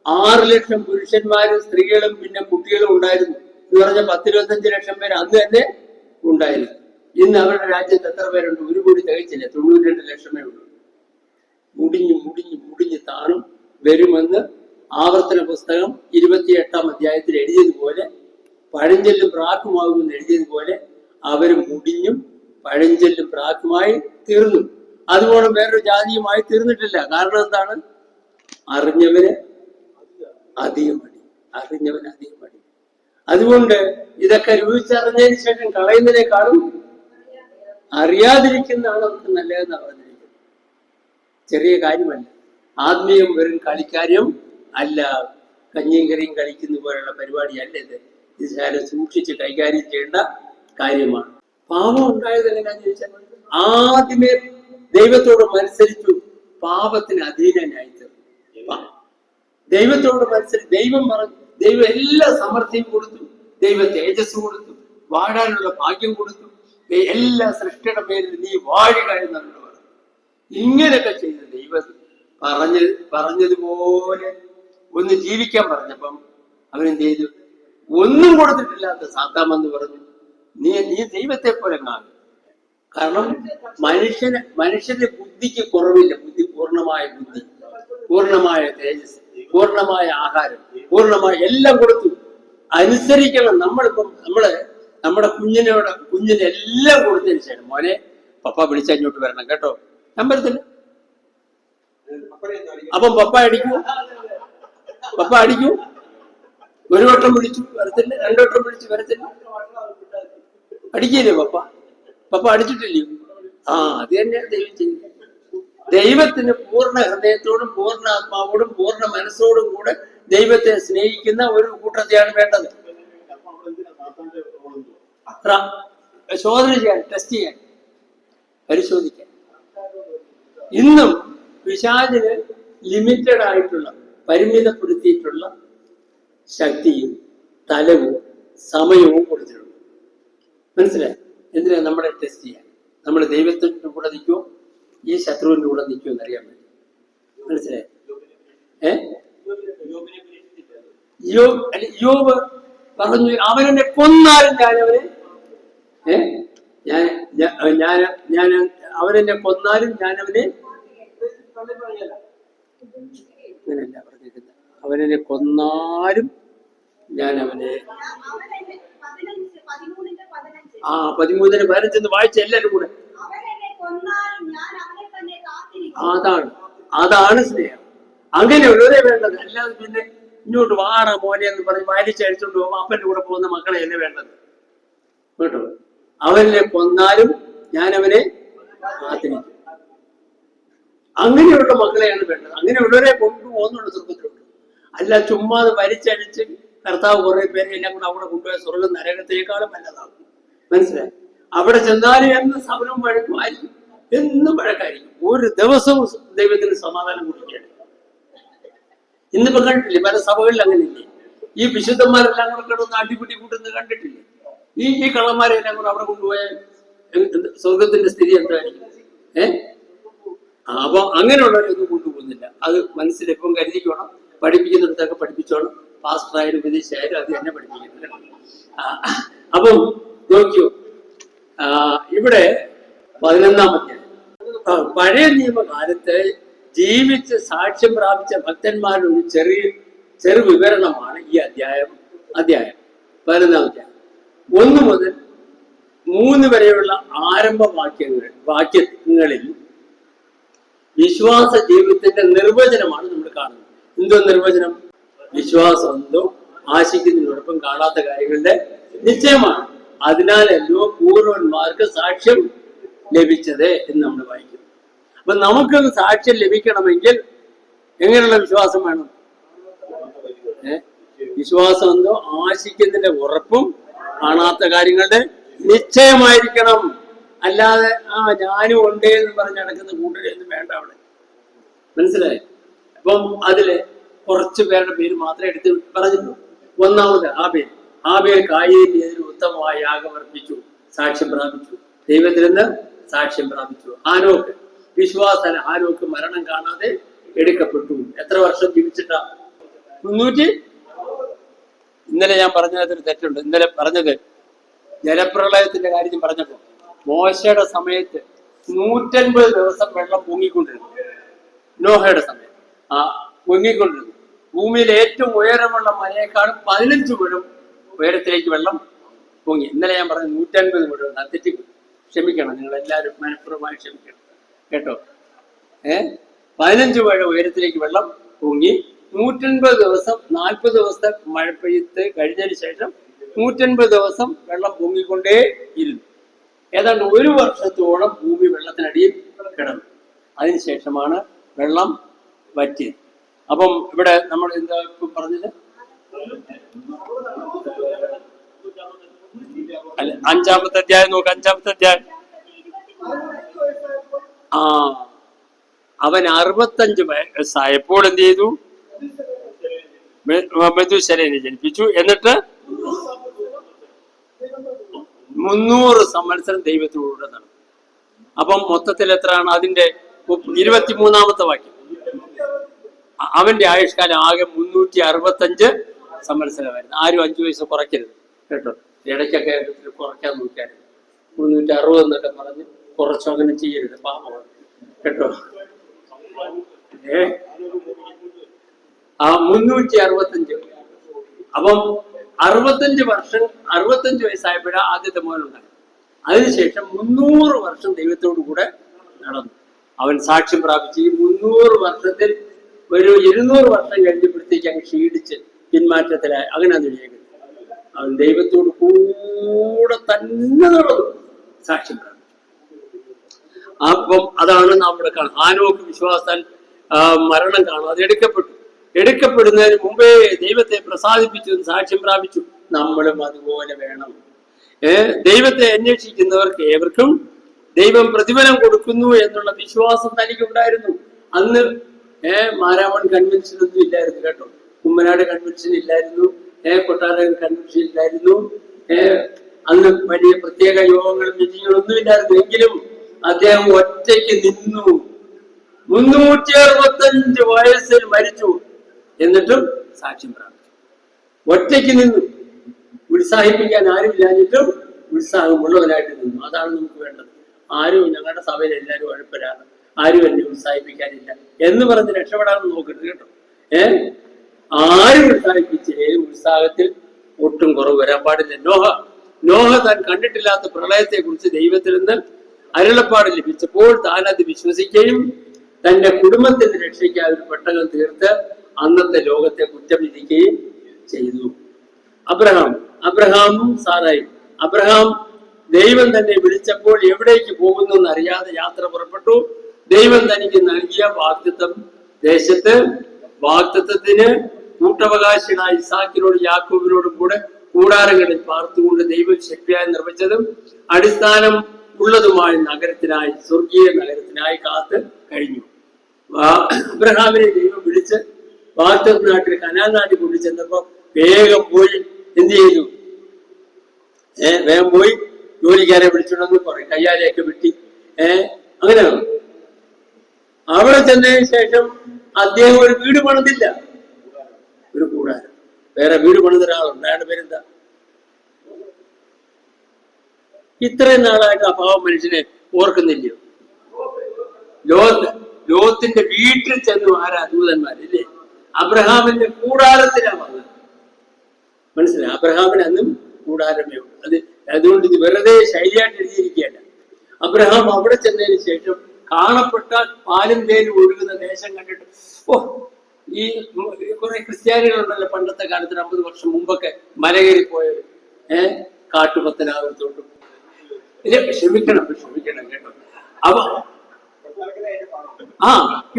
6 ലക്ഷം പുരുഷന്മാരും സ്ത്രീകളും പിന്നെ കുട്ടികളും ഉണ്ടായിരുന്നു എന്ന് പറഞ്ഞ 10-25 ലക്ഷം പേര് അന്ന് തന്നെ ഉണ്ടായിരുന്നു. ഇന്ന് അവരുടെ രാജ്യത്ത് എത്ര പേരുണ്ട്? 1 കോടി തികച്ചില്ല, 92 ലക്ഷമേ ഉള്ളൂ. മുടിഞ്ഞു മുടിഞ്ഞു മുടിഞ്ഞു താണും വരുമെന്ന് ആവർത്തന പുസ്തകം 28-ാം അധ്യായത്തിൽ എഴുതിയതുപോലെ, പഴഞ്ചൊല്ലും പ്രാക്കുമാകുമെന്ന് എഴുതിയതുപോലെ അവര് മുടിഞ്ഞും പഴഞ്ചൊല്ലും പ്രാക്കുമായി തീർന്നു. അതുപോലെ വേറൊരു ജാതിയുമായി തീർന്നിട്ടില്ല. കാരണം എന്താണ്? അറിഞ്ഞവന് അധികം മടി, അറിഞ്ഞവന് അധികം മടി. അതുകൊണ്ട് ഇതൊക്കെ രുചിച്ചറിഞ്ഞതിന് ശേഷം കളയുന്നതിനേക്കാളും അറിയാതിരിക്കുന്നതാണ് അവർക്ക് നല്ലതെന്ന് പറഞ്ഞിരിക്കുന്നത്. ചെറിയ കാര്യമല്ല. ആത്മീയം വെറും കളിക്കാര്യം അല്ല, കഞ്ഞിയും കറിയും കളിക്കുന്ന പോലുള്ള പരിപാടിയല്ല ഇത്. ഇത് ശാലം സൂക്ഷിച്ച് കൈകാര്യം ചെയ്യേണ്ട കാര്യമാണ്. പാപം ഉണ്ടായത് എങ്ങനെയാന്ന് ചോദിച്ചാൽ, ആദ്യമേ ദൈവത്തോട് മത്സരിച്ചു, പാപത്തിന് അധീനനായി തീർന്നു. ദൈവത്തോട് മത്സരിച്ച് ദൈവം പറഞ്ഞു, ദൈവം എല്ലാ സമൃദ്ധിയും കൊടുത്തു, ദൈവ തേജസ് കൊടുത്തു, വാഴാനുള്ള ഭാഗ്യം കൊടുത്തു, എല്ലാ സൃഷ്ടിയുടെ പേരിൽ നീ വാഴുക എന്നവരോട് പറഞ്ഞു. ഇങ്ങനെയൊക്കെ ചെയ്ത ദൈവം പറഞ്ഞതുപോലെ ഒന്ന് ജീവിക്കാൻ പറഞ്ഞപ്പം അവനെന്ത് ചെയ്തു? ഒന്നും കൊടുത്തിട്ടില്ലാത്ത സാത്താമെന്ന് പറഞ്ഞു, നീ ദൈവത്തെ പോലെ കാണും. കാരണം മനുഷ്യന്റെ ബുദ്ധിക്ക് കുറവില്ല. ബുദ്ധി, പൂർണ്ണമായ ബുദ്ധി, പൂർണ്ണമായ തേജസ്, പൂർണ്ണമായ ആഹാരം, പൂർണ്ണമായ എല്ലാം കൊടുത്തു. അനുസരിക്കണം. നമ്മളിപ്പം നമ്മുടെ കുഞ്ഞിന് എല്ലാം കൊടുത്തതിന് ശേഷം, മോനെ പപ്പ വിളിച്ചങ്ങോട്ട് വരണം കേട്ടോ, ഞാൻ വരത്തില്ല. അപ്പം പപ്പ അടിക്കൂ. 1 വട്ടം വിളിച്ചു വരത്തില്ല, 2 വട്ടം വിളിച്ചു വരത്തില്ല. അടിക്കില്ലേ പപ്പ അടിച്ചിട്ടില്ലയോ? അത് തന്നെയാണ് ദൈവം ചെയ്യുന്നത്. ദൈവത്തിന് പൂർണ്ണ ഹൃദയത്തോടും പൂർണ്ണ ആത്മാവോടും പൂർണ്ണ മനസ്സോടും കൂടെ ദൈവത്തെ സ്നേഹിക്കുന്ന ഒരു കൂട്ടത്തെയാണ് വേണ്ടത്. ശോധന ചെയ്യാൻ, ടെസ്റ്റ് ചെയ്യാൻ, പരിശോധിക്കാൻ. ഇന്നും പിശാചിന് ലിമിറ്റഡ് ആയിട്ടുള്ള, പരിമിതപ്പെടുത്തിയിട്ടുള്ള ശക്തിയും തലവും സമയവും കൊടുത്തിട്ടുണ്ട്. മനസ്സിലായി? എന്തിനാ? നമ്മളെ ടെസ്റ്റ് ചെയ്യാൻ. നമ്മൾ ദൈവത്തിന്റെ കൂടെ നിൽക്കുമോ ഈ ശത്രുവിന്റെ കൂടെ നിൽക്കുമോ എന്നറിയാൻ പറ്റും. മനസ്സിലായി? യോബ് പറഞ്ഞു, അവനെന്നെ കൊന്നാലും ഞാൻ അവനെന്നെ കൊന്നാലും ഞാൻ അവനെ അങ്ങനെയല്ല പറഞ്ഞിരിക്കുന്നത്. അവനെന്നെ കൊന്നാലും ഞാൻ അവനെ 13-15 വായിച്ച എല്ലാരും കൂടെ. അതാണ് സ്നേഹം. അങ്ങനെയുള്ളവരെ വേണ്ടത്. അല്ലാതെ പിന്നെ ഇങ്ങോട്ട് വാട മോനെ എന്ന് പറഞ്ഞ് വലിച്ചടിച്ചോണ്ട് പോകുമ്പോ അപ്പന്റെ കൂടെ പോകുന്ന മക്കളെയല്ലേ വേണ്ടത് കേട്ടോ. അവനെ കൊന്നാലും ഞാൻ അവനെ കാത്തിരിക്കും. അങ്ങനെയുള്ള മക്കളെയാണ് വേണ്ടത്. അങ്ങനെയുള്ളവരെ കൊണ്ടുപോകുന്നുള്ള സ്വർഗത്തിലുണ്ട്. അല്ല ചുമ്മാതെ വലിച്ചടിച്ച് കർത്താവ് കുറെ പേരെ എല്ലാം കൂടെ അവിടെ കൊണ്ടുപോയ സ്വർഗം നരകത്തേക്കാളും നല്ലതാകും. മനസ്സിലായി? അവിടെ ചെന്നാലും എന്ന് സമരവും വഴക്കുമായിരിക്കും, എന്നും വഴക്കായിരിക്കും. ഒരു ദിവസവും ദൈവത്തിന് സമാധാനം കൊടുക്കുകയാണ്. ഇന്നിപ്പോ കണ്ടിട്ടില്ലേ പല സഭകളിൽ അങ്ങനെയില്ലേ? ഈ വിശുദ്ധന്മാരെല്ലാം കൂടെ കിടന്ന് അടിപിടി കൂട്ടുന്നത് കണ്ടിട്ടില്ലേ? ഈ കള്ളന്മാരെല്ലാം കൂടെ അവിടെ കൊണ്ടുപോയ സ്വർഗത്തിന്റെ സ്ഥിതി എന്തായിരിക്കും? അപ്പൊ അങ്ങനെയുള്ളവരൊന്നും കൊണ്ടുപോകുന്നില്ല. അത് മനസ്സിലെപ്പം കരുതിക്കോണം. പഠിപ്പിക്കുന്നിടത്തൊക്കെ പഠിപ്പിച്ചോണം. പാസ്റ്ററായാലും വിദേശായാലും അത് തന്നെ പഠിപ്പിക്കുന്നില്ല. അപ്പം നോക്കിയോ, ഇവിടെ 11-ാമത്തെ പഴയ നിയമകാലത്ത് ജീവിച്ച് സാക്ഷ്യം പ്രാപിച്ച ഭക്തന്മാരുടെ ഒരു ചെറു വിവരണമാണ് ഈ അധ്യായം 11-ാമത്തെ 1 മുതൽ 3 വരെയുള്ള ആരംഭ വാക്യങ്ങളിൽ വിശ്വാസ ജീവിതത്തിന്റെ നിർവചനമാണ് നമ്മൾ കാണുന്നത്. എന്തോ നിർവചനം? വിശ്വാസം എന്തോ ആശിക്കുന്നതിനോടൊപ്പം കാണാത്ത കാര്യങ്ങളുടെ നിശ്ചയമാണ്, അതിനാലല്ലോ പൂർവന്മാർക്ക് സാക്ഷ്യം ലഭിച്ചത് എന്ന് നമ്മൾ വായിക്കുന്നു. അപ്പൊ നമുക്ക് സാക്ഷ്യം ലഭിക്കണമെങ്കിൽ എങ്ങനെയുള്ള വിശ്വാസം വേണം? വിശ്വാസം എന്തോ ആശിക്കുന്നതിന്റെ ഉറപ്പും കാണാത്ത കാര്യങ്ങളുടെ നിശ്ചയമായിരിക്കണം. അല്ലാതെ ഞാനും ഉണ്ടേ എന്ന് പറഞ്ഞ് നടക്കുന്ന കൂട്ടരൊന്നും വേണ്ട അവിടെ. മനസ്സിലായി? അപ്പം അതില് കുറച്ചു പേരുടെ പേര് മാത്രമേ എടുത്ത് പറഞ്ഞിട്ടുള്ളൂ. ഒന്നാമത് ആബേൽ കായീനെതിരെ ഉത്തമമായ യാഗമർപ്പിച്ചു, സാക്ഷ്യം പ്രാപിച്ചു, ദൈവത്തിൽ നിന്ന് സാക്ഷ്യം പ്രാപിച്ചു. ഹാനോക്ക് വിശ്വാസന, ഹാനോക്ക് മരണം കാണാതെ എടുക്കപ്പെട്ടു. എത്ര വർഷം ജീവിച്ചിട്ടാ? 300. ഇന്നലെ ഞാൻ പറഞ്ഞതിന് തെറ്റുണ്ട്. ഇന്നലെ പറഞ്ഞത് ജലപ്രളയത്തിന്റെ കാര്യം പറഞ്ഞപ്പോ മോശയുടെ സമയത്ത് 150 ദിവസം വെള്ളം പൊങ്ങിക്കൊണ്ടിരുന്നു. നോഹയുടെ സമയത്ത് പൊങ്ങിക്കൊണ്ടിരുന്നു. ഭൂമിയിൽ ഏറ്റവും ഉയരമുള്ള മലയെക്കാളും 15 മുഴം ഉയരത്തിലേക്ക് വെള്ളം പൊങ്ങി. ഇന്നലെ ഞാൻ പറഞ്ഞു 150 മുഴം. തെറ്റി ക്ഷമിക്കണം, നിങ്ങൾ എല്ലാവരും മനഃപൂർവ്വമായി ക്ഷമിക്കണം കേട്ടോ. 15 മുഴം ഉയരത്തിലേക്ക് വെള്ളം പൊങ്ങി. 150 ദിവസം 40 ദിവസത്തെ മഴ പെയ്ത്ത് കഴിഞ്ഞതിന് ശേഷം 150 ദിവസം വെള്ളം പൊങ്ങിക്കൊണ്ടേ ഇരുന്നു. ഏതാണ്ട് 1 വർഷത്തോളം ഭൂമി വെള്ളത്തിനടിയിൽ കിടന്നു. അതിനുശേഷമാണ് വെള്ളം വറ്റിയത്. അപ്പം ഇവിടെ നമ്മൾ എന്താ ഇപ്പം പറഞ്ഞത്? അല്ല, 5-ാമത്തെ അധ്യായം നോക്ക്. 5-ാമത്തെ അധ്യായം. അവൻ 65 വയസ്സായപ്പോൾ എന്ത് ചെയ്തു? മെഥൂശലനെ ജനിപ്പിച്ചു. എന്നിട്ട് 300 സംവത്സരം ദൈവത്തോടുകൂടെ നടന്നു. അപ്പം മൊത്തത്തിൽ എത്രയാണ്? അതിന്റെ 23-ാമത്തെ വാക്യം. അവന്റെ ആയുഷ്കാലം ആകെ 365 സംവത്സരമായിരുന്നു. ആരും 5 വയസ്സ് കുറയ്ക്കരുത് കേട്ടോ. ഇടയ്ക്കൊക്കെ കുറയ്ക്കാൻ നോക്കിയായിരുന്നു. 360 എന്നൊക്കെ പറഞ്ഞ് കുറച്ചോ അങ്ങനെ ചെയ്യരുത്, പാപമാണ് കേട്ടോ. 365. അപ്പം 65 വയസ്സായപ്പോഴാണ് ആദ്യത്തെ മോനുണ്ടായി. അതിനുശേഷം 300 വർഷം ദൈവത്തോടു കൂടെ നടന്നു. അവൻ സാക്ഷ്യം പ്രാപിച്ച് ഈ 300 വർഷത്തിൽ ഒരു 200 വർഷം കഴിഞ്ഞപ്പോഴത്തേക്ക് അങ്ങ് ക്ഷീണിച്ച് പിന്മാറ്റത്തിലായി. അങ്ങനെയാണ് വിജയിക്കുന്നത്. അവൻ ദൈവത്തോട് കൂടെ തന്നെ നടന്നു, സാക്ഷ്യം പ്രാപിച്ചു. അപ്പം അതാണ് നാം ഇവിടെ കാണുന്നത്. ഹാനോക്ക് വിശ്വാസാൽ മരണം കാണാതെ എടുക്കപ്പെടുന്നതിന് മുമ്പേ ദൈവത്തെ പ്രസാദിപ്പിച്ചു, സാക്ഷ്യം പ്രാപിച്ചു. നമ്മളും അതുപോലെ വേണം. ദൈവത്തെ അന്വേഷിക്കുന്നവർക്ക് ഏവർക്കും ദൈവം പ്രതിഫലം കൊടുക്കുന്നു എന്നുള്ള വിശ്വാസം തനിക്കുണ്ടായിരുന്നു. അന്ന് മാരാമൺ കൺവെൻഷൻ ഒന്നും ഇല്ലായിരുന്നു കേട്ടോ. കുമ്മനാട് കൺവെൻഷൻ ഇല്ലായിരുന്നു, കൊട്ടാരം കൺവെൻഷൻ ഇല്ലായിരുന്നു. അന്ന് വലിയ പ്രത്യേക യോഗങ്ങളും മീറ്റിങ്ങുകളും ഒന്നും ഇല്ലായിരുന്നു. എങ്കിലും അദ്ദേഹം ഒറ്റയ്ക്ക് നിന്നു. 365 വയസ്സിൽ മരിച്ചു. എന്നിട്ടും സാക്ഷ്യം പ്രാപിച്ചു. ഒറ്റയ്ക്ക് നിന്നു. ഉത്സാഹിപ്പിക്കാൻ ആരുമില്ലാഞ്ഞിട്ടും ഉത്സാഹമുള്ളവനായിട്ട് നിന്നു. അതാണ് നമുക്ക് വേണ്ടത്. ആരും ഞങ്ങളുടെ സഭയിൽ എല്ലാവരും ഉഴപ്പരാണ്, ആരും എന്നെ ഉത്സാഹിപ്പിക്കാനില്ല എന്ന് പറഞ്ഞ് രക്ഷപ്പെടാമെന്ന് നോക്കരുത് കേട്ടോ. ആരും ഉത്സാഹിപ്പിച്ച് ഉത്സാഹത്തിൽ ഒട്ടും കുറവ് വരാൻ പാടില്ല. നോഹ താൻ കണ്ടിട്ടില്ലാത്ത പ്രളയത്തെ കുറിച്ച് ദൈവത്തിൽ നിന്ന് അരുളപ്പാട് ലഭിച്ചപ്പോൾ താൻ അത് വിശ്വസിക്കുകയും തന്റെ കുടുംബത്തിന്റെ രക്ഷയ്ക്കായി ഒരു പെട്ടകം തീർത്ത് അന്നത്തെ ലോകത്തെ കുറ്റം വിധിക്കുകയും ചെയ്തു. അബ്രഹാമും സാറായും. അബ്രഹാം ദൈവം തന്നെ വിളിച്ചപ്പോൾ എവിടേക്ക് പോകുന്നു എന്നറിയാതെ യാത്ര പുറപ്പെട്ടു. ദൈവം തനിക്ക് നൽകിയ വാഗ്ദത്തത്തിന് കൂട്ടവകാശികളായ ഇസാക്കിനോടും യാക്കോബിനോടും കൂടെ കൂടാരങ്ങളിൽ പാർത്തുകൊണ്ട് ദൈവം ശക്തിയായി നിർമ്മിച്ചതും അടിസ്ഥാനം ഉള്ളതുമായ നഗരത്തിനായി, സ്വർഗീയ നഗരത്തിനായി കാത്ത് കഴിഞ്ഞു. അബ്രഹാമിനെ ദൈവം വിളിച്ച് വാഗ്ദത്ത നാട്ടിൽ കനാൻ നാട്ടിൽ കൊണ്ടു ചെന്നപ്പോ വേഗം പോയി എന്ത് ചെയ്തു? വേഗം പോയി ജോലിക്കാരെ വിളിച്ചിട്ടുണ്ടെന്ന് പറയും, കയ്യാലെയൊക്കെ വെട്ടി. അങ്ങനെ അവിടെ ചെന്നതിന് ശേഷം അദ്ദേഹം ഒരു വീട് പണിതില്ല, ഒരു കൂടാരം. വേറെ വീട് പണിതൊരാളുണ്ട്, അയാളുടെ പേരെന്താ? ഇത്രയും നാളായിട്ട് ആ പാവം മനുഷ്യനെ ഓർക്കുന്നില്ലയോ? ലോത്തിന്റെ വീട്ടിൽ ചെന്നു ആരാ? ദൂതന്മാരില്ലേ? അബ്രഹാമിന്റെ കൂടാരത്തിലാണ് വന്നത്. മനസ്സിലായി? അബ്രഹാമിന് അന്നും കൂടാരമേ ഉള്ളൂ. അതുകൊണ്ട് ഇത് വെറുതെ ശൈലിയായിട്ട് എഴുതിയിരിക്കുകയല്ല. അബ്രഹാം അവിടെ ചെന്നതിന് ശേഷം കാണപ്പെട്ട പാലും തേനും ഒഴുകുന്ന ദേശം കണ്ടിട്ട്, ഈ കുറെ ക്രിസ്ത്യാനികളുണ്ടല്ലോ പണ്ടത്തെ കാലത്ത് 50 വർഷം മുമ്പൊക്കെ മലകേറി പോയത്, കാട്ടുപത്തനാകത്തോട്ടും. ക്ഷമിക്കണം കേട്ടോ.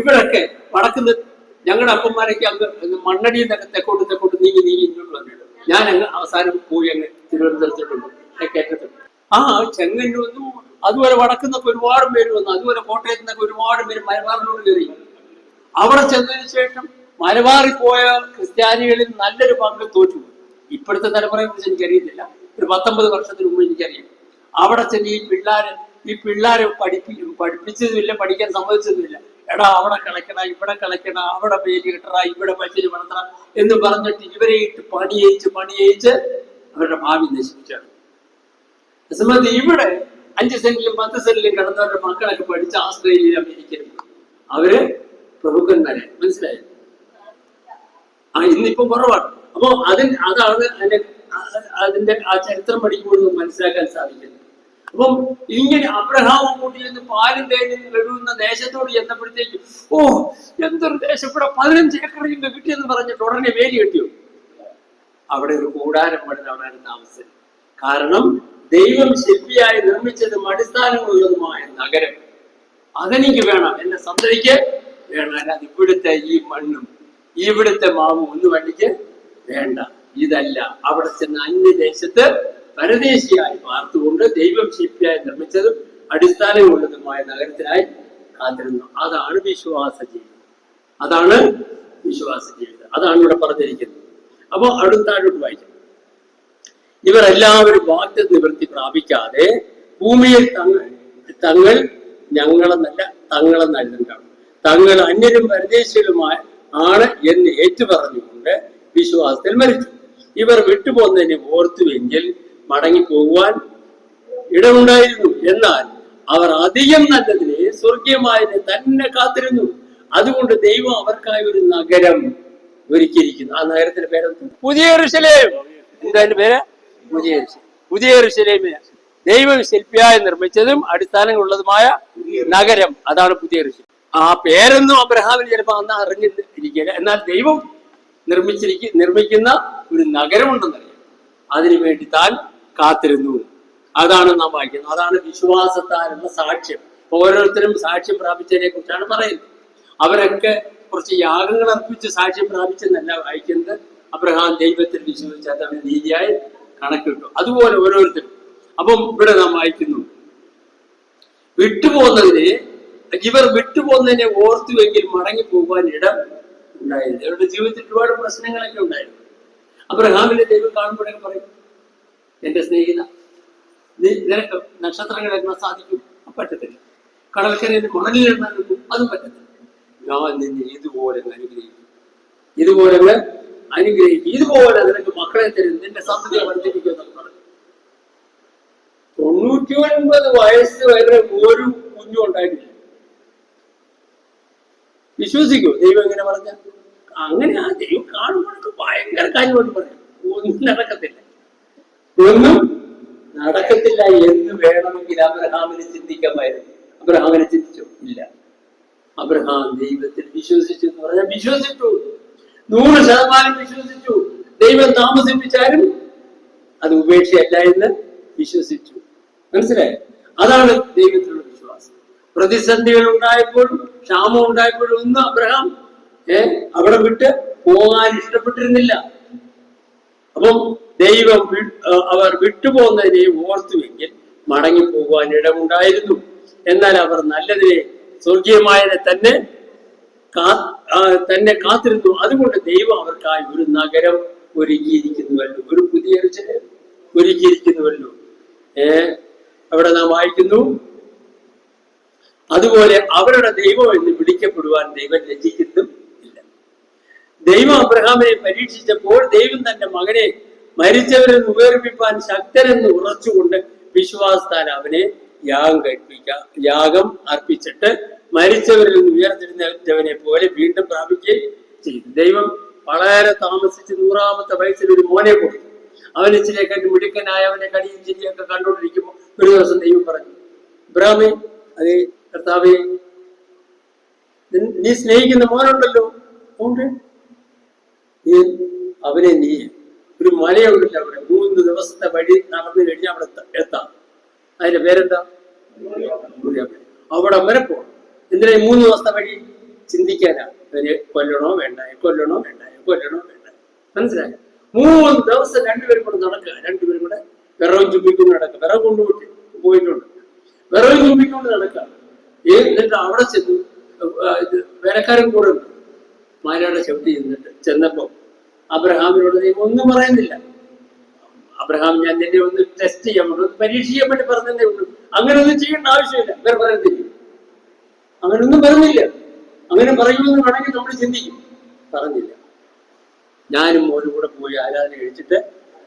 ഇവിടൊക്കെ വടക്കുന്ന ഞങ്ങളുടെ അപ്പന്മാരൊക്കെ അങ്ങ് മണ്ണടിയിൽ നിന്നൊക്കെ തെക്കോട്ട് നീങ്ങി ഇങ്ങോട്ട് വന്നിട്ട് ഞാൻ അങ്ങ് അവസാനം പോയി അങ്ങ് തിരുവനന്തപുരത്തോട്ടുണ്ട്, തെക്കേറ്റത്തുണ്ട്. ചെങ്ങന്നൂരിന്നും അതുപോലെ വടക്കുന്നൊക്കെ ഒരുപാട് പേര് വന്നു. അതുപോലെ കോട്ടയത്ത് നിന്നൊക്കെ ഒരുപാട് പേര് മലബാറിനോട് കയറി. അവിടെ ചെന്നതിന് ശേഷം മലബാറിൽ പോയ ക്രിസ്ത്യാനികളിൽ നല്ലൊരു പങ്ക് തോറ്റു. ഇപ്പോഴത്തെ തലമുറയെ കുറിച്ച് എനിക്കറിയത്തില്ല, ഒരു 19 വർഷത്തിന് മുമ്പ് എനിക്കറിയാം. അവിടെ ചെന്ന് ഈ പിള്ളേരെ പഠിപ്പിച്ചതുമില്ല, പഠിക്കാൻ സമ്മതിച്ചതുമില്ല. എടാ അവിടെ കളിക്കണ, ഇവിടെ കളിക്കണ, അവിടെ പേര് കിട്ടറ, ഇവിടെ പച്ചിരി വളർത്തറ എന്ന് പറഞ്ഞിട്ട് ഇവരെ ഇട്ട് പണിയയിച്ച് അവരുടെ ഭാവി നശിപ്പിച്ചാണ്. സമയത്ത് ഇവിടെ 5 സെന്റിലും 10 സെന്റിലും കിടന്നവരുടെ മക്കളൊക്കെ പഠിച്ച് ആസ്ട്രേലിയയിലും അമേരിക്കയിലും അവര് പ്രമുഖന്മാരെ. മനസ്സിലായി? ഇന്നിപ്പം കുറവാണ്. അപ്പൊ അതാണ് അതിന്റെ ആ ചരിത്രം പഠിക്കുമ്പോൾ മനസ്സിലാക്കാൻ സാധിക്കുന്നത്. അപ്പം ഇങ്ങനെ അബ്രഹാം കൂട്ടി എന്ന് പാലും തേനും എഴുതുന്ന ദേശത്തോട് ചെന്നപ്പോഴത്തേക്ക് എന്തൊരു ദേശം, ഇവിടെ 15 ഏക്കറിൽ കിട്ടിയെന്ന് പറഞ്ഞിട്ട് ഉടനെ വേലി കെട്ടിയോ? അവിടെ ഒരു കൂടാരം പണിത് അവിടെ താമസം. കാരണം ദൈവം ശില്പിയായി നിർമ്മിച്ചതും അടിസ്ഥാനമുള്ളതുമായ നഗരം അതെനിക്ക് വേണം, എന്റെ സന്തതിക്ക് വേണം. അല്ലാതെ ഇവിടുത്തെ ഈ മണ്ണും ഇവിടുത്തെ മാവും ഒന്നും വണ്ടിക്ക് വേണ്ട. ഇതല്ല, അവിടെ ചെന്ന് അന്യദേശത്ത് പരദേശിയായി പാർത്തുകൊണ്ട് ദൈവം ശില്പിയായി നിർമ്മിച്ചതും അടിസ്ഥാനമുള്ളതുമായ നഗരത്തിനായി കാത്തിരുന്നു. അതാണ് വിശ്വാസ ജീവിതം. അതാണ് ഇവിടെ പറഞ്ഞിരിക്കുന്നത്. അപ്പൊ അടുത്താഴോട്ട് വായിക്കും. ഇവരെല്ലാവരും വാഗ്ദത്ത നിവൃത്തി പ്രാപിക്കാതെ ഭൂമിയിൽ തങ്ങൾ ഞങ്ങളെന്നല്ല തങ്ങളെന്നായിരുന്നുണ്ടാവും. തങ്ങൾ അന്യരും പരദേശികളുമായ ആണ് എന്ന് ഏറ്റുപറഞ്ഞുകൊണ്ട് വിശ്വാസത്തിൽ മരിച്ചു. ഇവർ വിട്ടുപോകുന്നതിനെ ഓർത്തുവെങ്കിൽ മടങ്ങിപ്പോകുവാൻ ഇടമുണ്ടായിരുന്നു. എന്നാൽ അവർ അധികം നല്ലതിനെ സ്വർഗീയമായതിനെ തന്നെ കാത്തിരുന്നു. അതുകൊണ്ട് ദൈവം അവർക്കായി ഒരു നഗരം ഒരുക്കിയിരിക്കുന്നു. ആ നഗരത്തിന്റെ പേരെന്ത്? പുതിയ യെരൂശലേം. എന്താ അതിന്റെ പേര്? പുതിയ യെരൂശലേമിന് ദൈവം ശില്പിയായി നിർമ്മിച്ചതും അടിസ്ഥാനങ്ങളുള്ളതുമായ നഗരം, അതാണ് പുതിയ യെരൂശലേം. ആ പേരൊന്നും അബ്രഹാമിന് ചിലപ്പോൾ അന്ന് അറിഞ്ഞിരിക്കില്ല. എന്നാൽ ദൈവം നിർമ്മിക്കുന്ന ഒരു നഗരമുണ്ടെന്നറിയാം. അതിനുവേണ്ടി താൻ കാത്തിരുന്നു. അതാണ് നാം വായിക്കുന്നത്. അതാണ് വിശ്വാസത്താലുള്ള സാക്ഷ്യം. ഓരോരുത്തരും സാക്ഷ്യം പ്രാപിച്ചതിനെ കുറിച്ചാണ് പറയുന്നത്. അവരൊക്കെ കുറച്ച് യാഗങ്ങൾ അർപ്പിച്ച് സാക്ഷ്യം പ്രാപിച്ചെന്നല്ല വായിക്കുന്നത്. അബ്രഹാം ദൈവത്തിൽ വിശ്വസിച്ചാൽ അവന് നീതിയായി കണക്കിട്ടു. അതുപോലെ ഓരോരുത്തരും. അപ്പം ഇവിടെ നാം വായിക്കുന്നു, ഇവർ വിട്ടുപോകുന്നതിനെ ഓർത്തുവെങ്കിൽ മടങ്ങിപ്പോകാൻ ഇടം ഉണ്ടായിരുന്നു. അവരുടെ ജീവിതത്തിൽ ഒരുപാട് പ്രശ്നങ്ങളൊക്കെ ഉണ്ടായിരുന്നു. അബ്രഹാമിന്റെ ദൈവം കാണുമ്പോഴൊക്കെ പറയും, എന്റെ സ്നേഹിത, നിനക്ക് നക്ഷത്രങ്ങളെണ്ണാൻ സാധിക്കും? പറ്റത്തില്ല. കടൽക്കരയിൽ മണലിലെണ്ണാൻ കിട്ടും? അതും പറ്റത്തില്ല. ഞാൻ നിന്നെ ഇതുപോലെ അനുഗ്രഹിക്കും, ഇതുപോലെ നിനക്ക് മക്കളെ തരും, നിന്റെ സന്തതിയെ വർദ്ധിപ്പിക്കുമെന്നൊക്കെ പറഞ്ഞു. 99 വയസ്സ് വരെ ഒരു കുഞ്ഞും ഉണ്ടായിട്ടില്ല. വിശ്വസിക്കൂ ദൈവം എങ്ങനെ പറഞ്ഞ? അങ്ങനെ ആ ദൈവം കാണുമ്പോഴൊക്കെ ഭയങ്കര കാര്യമായിട്ട് പറയും. ഒന്നും നടക്കത്തില്ല, ഒന്നും നടക്കത്തില്ല എന്ന് വേണമെങ്കിൽ അബ്രഹാമിന് ചിന്തിക്കാമായിരുന്നു. അബ്രഹാമിനെ ചിന്തിച്ചോ? ഇല്ല. അബ്രഹാം ദൈവത്തിൽ വിശ്വസിച്ചു എന്ന് പറഞ്ഞാൽ വിശ്വസിച്ചു, 100% വിശ്വസിച്ചു. ദൈവം താമസിപ്പിച്ചാലും അത് ഉപേക്ഷയല്ല എന്ന് വിശ്വസിച്ചു. മനസ്സിലായോ? അതാണ് ദൈവത്തിലുള്ള വിശ്വാസം. പ്രതിസന്ധികൾ ഉണ്ടായപ്പോഴും ക്ഷാമം ഒന്നും അബ്രഹാം അവിടെ വിട്ട് പോകാൻ ഇഷ്ടപ്പെട്ടിരുന്നില്ല. അപ്പം ദൈവം അവർ വിട്ടുപോകുന്നതിനെ ഓർത്തുവെങ്കിൽ മടങ്ങിപ്പോകുവാൻ ഇടമുണ്ടായിരുന്നു. എന്നാൽ അവർ നല്ലതിനെ, സ്വർഗീയമായതിനെ തന്നെ കാത്തിരുന്നു. അതുകൊണ്ട് ദൈവം അവർക്കായി ഒരു നഗരം ഒരുക്കിയിരിക്കുന്നുവല്ലോ, ഒരു പുതിയ ഒരുക്കിയിരിക്കുന്നുവല്ലോ. അവിടെ നാം വായിക്കുന്നു, അതുപോലെ അവരുടെ ദൈവം എന്ന് വിളിക്കപ്പെടുവാൻ ദൈവം ലജ്ജിക്കുന്നും ഇല്ല. ദൈവം അബ്രഹാമിനെ പരീക്ഷിച്ചപ്പോൾ ദൈവം തന്റെ മകനെ മരിച്ചവരിൽ നിന്ന് ഉയർപ്പിപ്പാൻ ശക്തനെന്ന് ഉറച്ചുകൊണ്ട് വിശ്വാസത്താൽ അവനെ യാഗം അർപ്പിച്ചിട്ട് മരിച്ചവരിൽ നിന്ന് ഉയർത്തിരുന്നവനെ പോലെ വീണ്ടും പ്രാപിക്കുകയും ചെയ്തു. ദൈവം വളരെ താമസിച്ച് 100-ാമത്തെ വയസ്സിൽ ഒരു മോനെ കൊടുത്തു. അവൻ ഇച്ചിരി കണ്ട് മിടുക്കനായ അവനെ കടിയും ചിരിയൊക്കെ കണ്ടുകൊണ്ടിരിക്കുമ്പോൾ ഒരു ദിവസം ദൈവം പറഞ്ഞു, അബ്രഹാമേ, അതേ കർത്താവേ, നീ സ്നേഹിക്കുന്ന മോനുണ്ടല്ലോ, അവനെ നീ ഒരു മലയുണ്ടല്ലോ അവിടെ, 3 ദിവസത്തെ വഴി നടന്നു കഴിഞ്ഞാൽ അവിടെ എത്താം. അതിന്റെ പേരെന്താ? അവിടെ വരെ പോകണം. എന്തിനാ 3 ദിവസത്തെ വഴി? ചിന്തിക്കാനാ. അവനെ കൊല്ലണോ വേണ്ട, മനസ്സിലായോ? 3 ദിവസം രണ്ടുപേരും കൂടെ നടക്കുക, രണ്ടുപേരും കൂടെ വിറവും ചുംബിക്കൊണ്ട് നടക്കുക. വിറവ് പോയിട്ടുണ്ട്, വിറവ് ചുംബിക്കൊണ്ട് നടക്കുക. എന്നിട്ട് അവിടെ ചെന്നു, വേലക്കാരൻ കൂടെ ഉണ്ട്, മാലയുടെ ചവിട്ടി ചെന്നപ്പോ അബ്രഹാമിനോട് ദൈവം ഒന്നും പറയുന്നില്ല. അബ്രഹാം, ഞാൻ നിന്നെ ഒന്ന് ടെസ്റ്റ് ചെയ്യാൻ വേണ്ടി, ഒന്ന് പരീക്ഷിക്കാൻ വേണ്ടി പറഞ്ഞതേ ഉള്ളൂ. അങ്ങനെ ഒന്നും ചെയ്യേണ്ട ആവശ്യമില്ല. വേറെ പറയുന്നില്ല, അങ്ങനൊന്നും പറഞ്ഞില്ല. അങ്ങനെ പറയുമെന്ന് വേണമെങ്കിൽ നമ്മൾ ചിന്തിക്കും. പറഞ്ഞില്ല. ഞാനും മോനും കൂടെ പോയി ആരാധന കഴിച്ചിട്ട്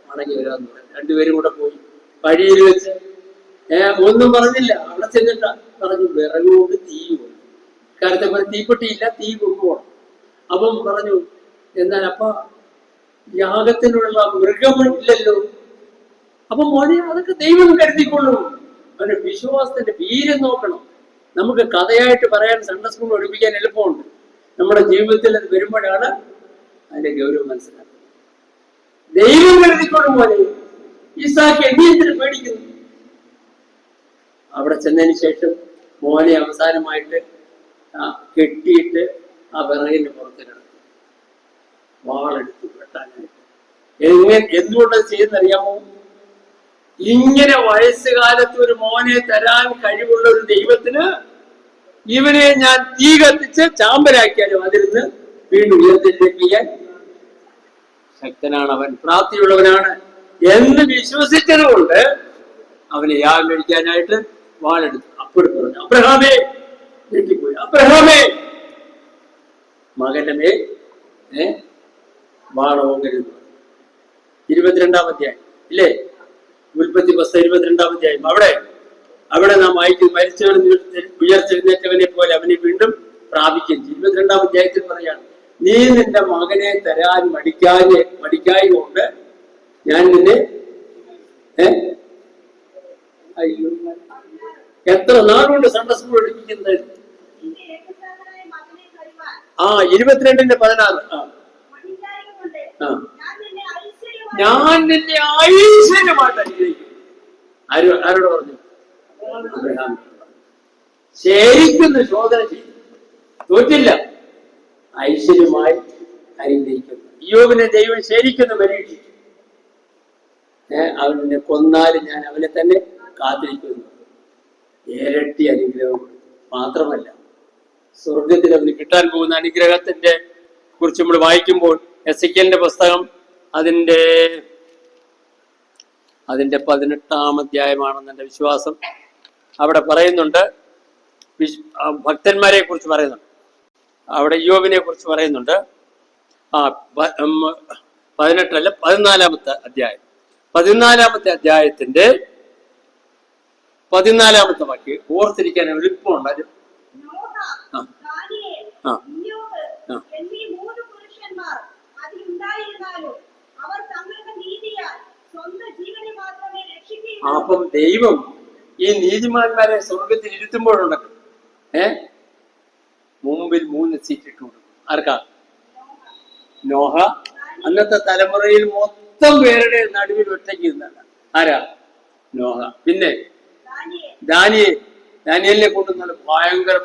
മടങ്ങി വരാമെന്ന് പറഞ്ഞു. രണ്ടുപേരും കൂടെ പോയി വഴിയിൽ വെച്ച് ഒന്നും പറഞ്ഞില്ല. അവിടെ ചെന്നിട്ട് പറഞ്ഞു, വിറകുകൊണ്ട് തീ കൊണ്ട്, കാലത്തെ പോലെ തീപ്പെട്ടിയില്ല, തീ കൊണ്ടുപോകണം. അപ്പം പറഞ്ഞു, എന്നാൽ അപ്പൊ യാഗത്തിനുള്ള മൃഗമില്ലല്ലോ. അപ്പൊ മോനെ, അതൊക്കെ ദൈവം കരുതിക്കൊള്ളും. അവന്റെ വിശ്വാസത്തിന്റെ വീര്യം നോക്കണം. നമുക്ക് കഥയായിട്ട് പറയാൻ, സൺഡേ സ്കൂൾ പഠിപ്പിക്കാൻ എളുപ്പമുണ്ട്. നമ്മുടെ ജീവിതത്തിൽ അത് വരുമ്പോഴാണ് അതിന്റെ ഗൗരവം മനസ്സിലാക്കുന്നത്. ദൈവം കരുതിക്കൊള്ളും പോലെ ഈസാക്ക് എന്തിനു പേടിക്കുന്നു? അവിടെ ചെന്നതിന് ശേഷം മോനെ അവസാനമായിട്ട് കെട്ടിയിട്ട് ആ വിറകിന്റെ പുറത്ത് കിടന്നു, വാളെടുത്ത് വെട്ടാനായിട്ട്. എന്തുകൊണ്ടത് ചെയ്യുന്നറിയാമോ? ഇങ്ങനെ വയസ്സുകാലത്ത് ഒരു മോനെ തരാൻ കഴിവുള്ള ഒരു ദൈവത്തിന് ഇവനെ ഞാൻ തീ കത്തിച്ച് ചാമ്പലാക്കിയാലും അതിരുന്ന് വീണ്ടും ഉയർത്തിരിപ്പിക്കാൻ ശക്തനാണ് അവൻ, പ്രാപ്തിയുള്ളവനാണ് എന്ന് വിശ്വസിച്ചത് കൊണ്ട് അവനെ യാഗം കഴിക്കാനായിട്ട് വാളെടുത്തു. അപ്പോഴും പറഞ്ഞു, അബ്രഹാമേ, ഞെട്ടിപ്പോയി, അബ്രഹാമേ, മകന്റെ മേൽ വാളോകരുത്. 22-ാം അധ്യായം ഇല്ലേ? ഉൽപ്പത്തി പുസ്തകം 22-ാം അധ്യായം. അവിടെ നാം വായിക്കും, മരിച്ചവൻ ഉയർത്തെഴുന്നേറ്റവനെ പോലെ അവനെ വീണ്ടും പ്രാപിക്കും. 22-ാം അധ്യായത്തിൽ പറയാണ്, നീ നിന്റെ മകനെ തരാൻ മടിക്കായി കൊണ്ട് ഞാൻ നിന്നെ അയ്യോ, എത്ര നാളുകൊണ്ട് സൺഡേ സ്കൂൾ പഠിപ്പിക്കുന്നത്? 22-16. ഞാൻ നിന്നെ ഐശ്വര്യമായിട്ട് അനുഗ്രഹിക്കും. ആരോട് പറഞ്ഞു? അബ്രഹാം. ശരിക്കും ശോധന ചെയ്തു, തോറ്റില്ല, ഐശ്വര്യമായി അനുഗ്രഹിക്കുന്നു. യോബിനെ ദൈവം ശരിക്കും പരീക്ഷിച്ചു. അവനെ കൊന്നാലും ഞാൻ അവനെ തന്നെ കാത്തിരിക്കുന്നു. ഇരട്ടി അനുഗ്രഹം മാത്രമല്ല, സ്വർഗത്തിൽ അവന് കിട്ടാൻ പോകുന്ന അനുഗ്രഹത്തിന്റെ കുറിച്ച് നമ്മൾ വായിക്കുമ്പോൾ എസെക്കിയേലിന്റെ പുസ്തകം അതിന്റെ 18-ാം അധ്യായമാണെന്ന് എൻ്റെ വിശ്വാസം. അവിടെ പറയുന്നുണ്ട്, ഭക്തന്മാരെ കുറിച്ച് പറയുന്നുണ്ട്, അവിടെ യോബിനെ കുറിച്ച് പറയുന്നുണ്ട്. 18 14 അധ്യായം. 14 അധ്യായത്തിന്റെ 14 വാക്യം ഓർത്തിരിക്കാൻ എളുപ്പമുണ്ട്. നോഹ, ആ. ദാനിയേൽ, ആ. ഇയ്യോബ് ആ. എന്നീ 3 പുരുഷന്മാർ അതിലുണ്ടായിരുന്നാലും അവർ തങ്ങളുടെ നീതിയാൽ സ്വന്തം ജീവനെ മാത്രമേ രക്ഷിക്കുകയുള്ളൂ. അപ്പം ദൈവം ഈ നീതിമാന്മാരെ സ്വർഗത്തിൽ ഇരുത്തുമ്പോഴുണ്ടല്ലോ, മുമ്പിൽ 3 സീറ്റ് ഇട്ടു കൊടുക്കും. ആർക്കാ? നോഹ. അന്നത്തെ തലമുറയിൽ മൊത്തം പേരുടെ നടുവിൽ ഒറ്റയ്ക്ക് ഇരുന്നാണ്. ആരാ? നോഹ. പിന്നെ ദാനിയേലിനെ കൊണ്ട് നല്ല ഭയങ്കര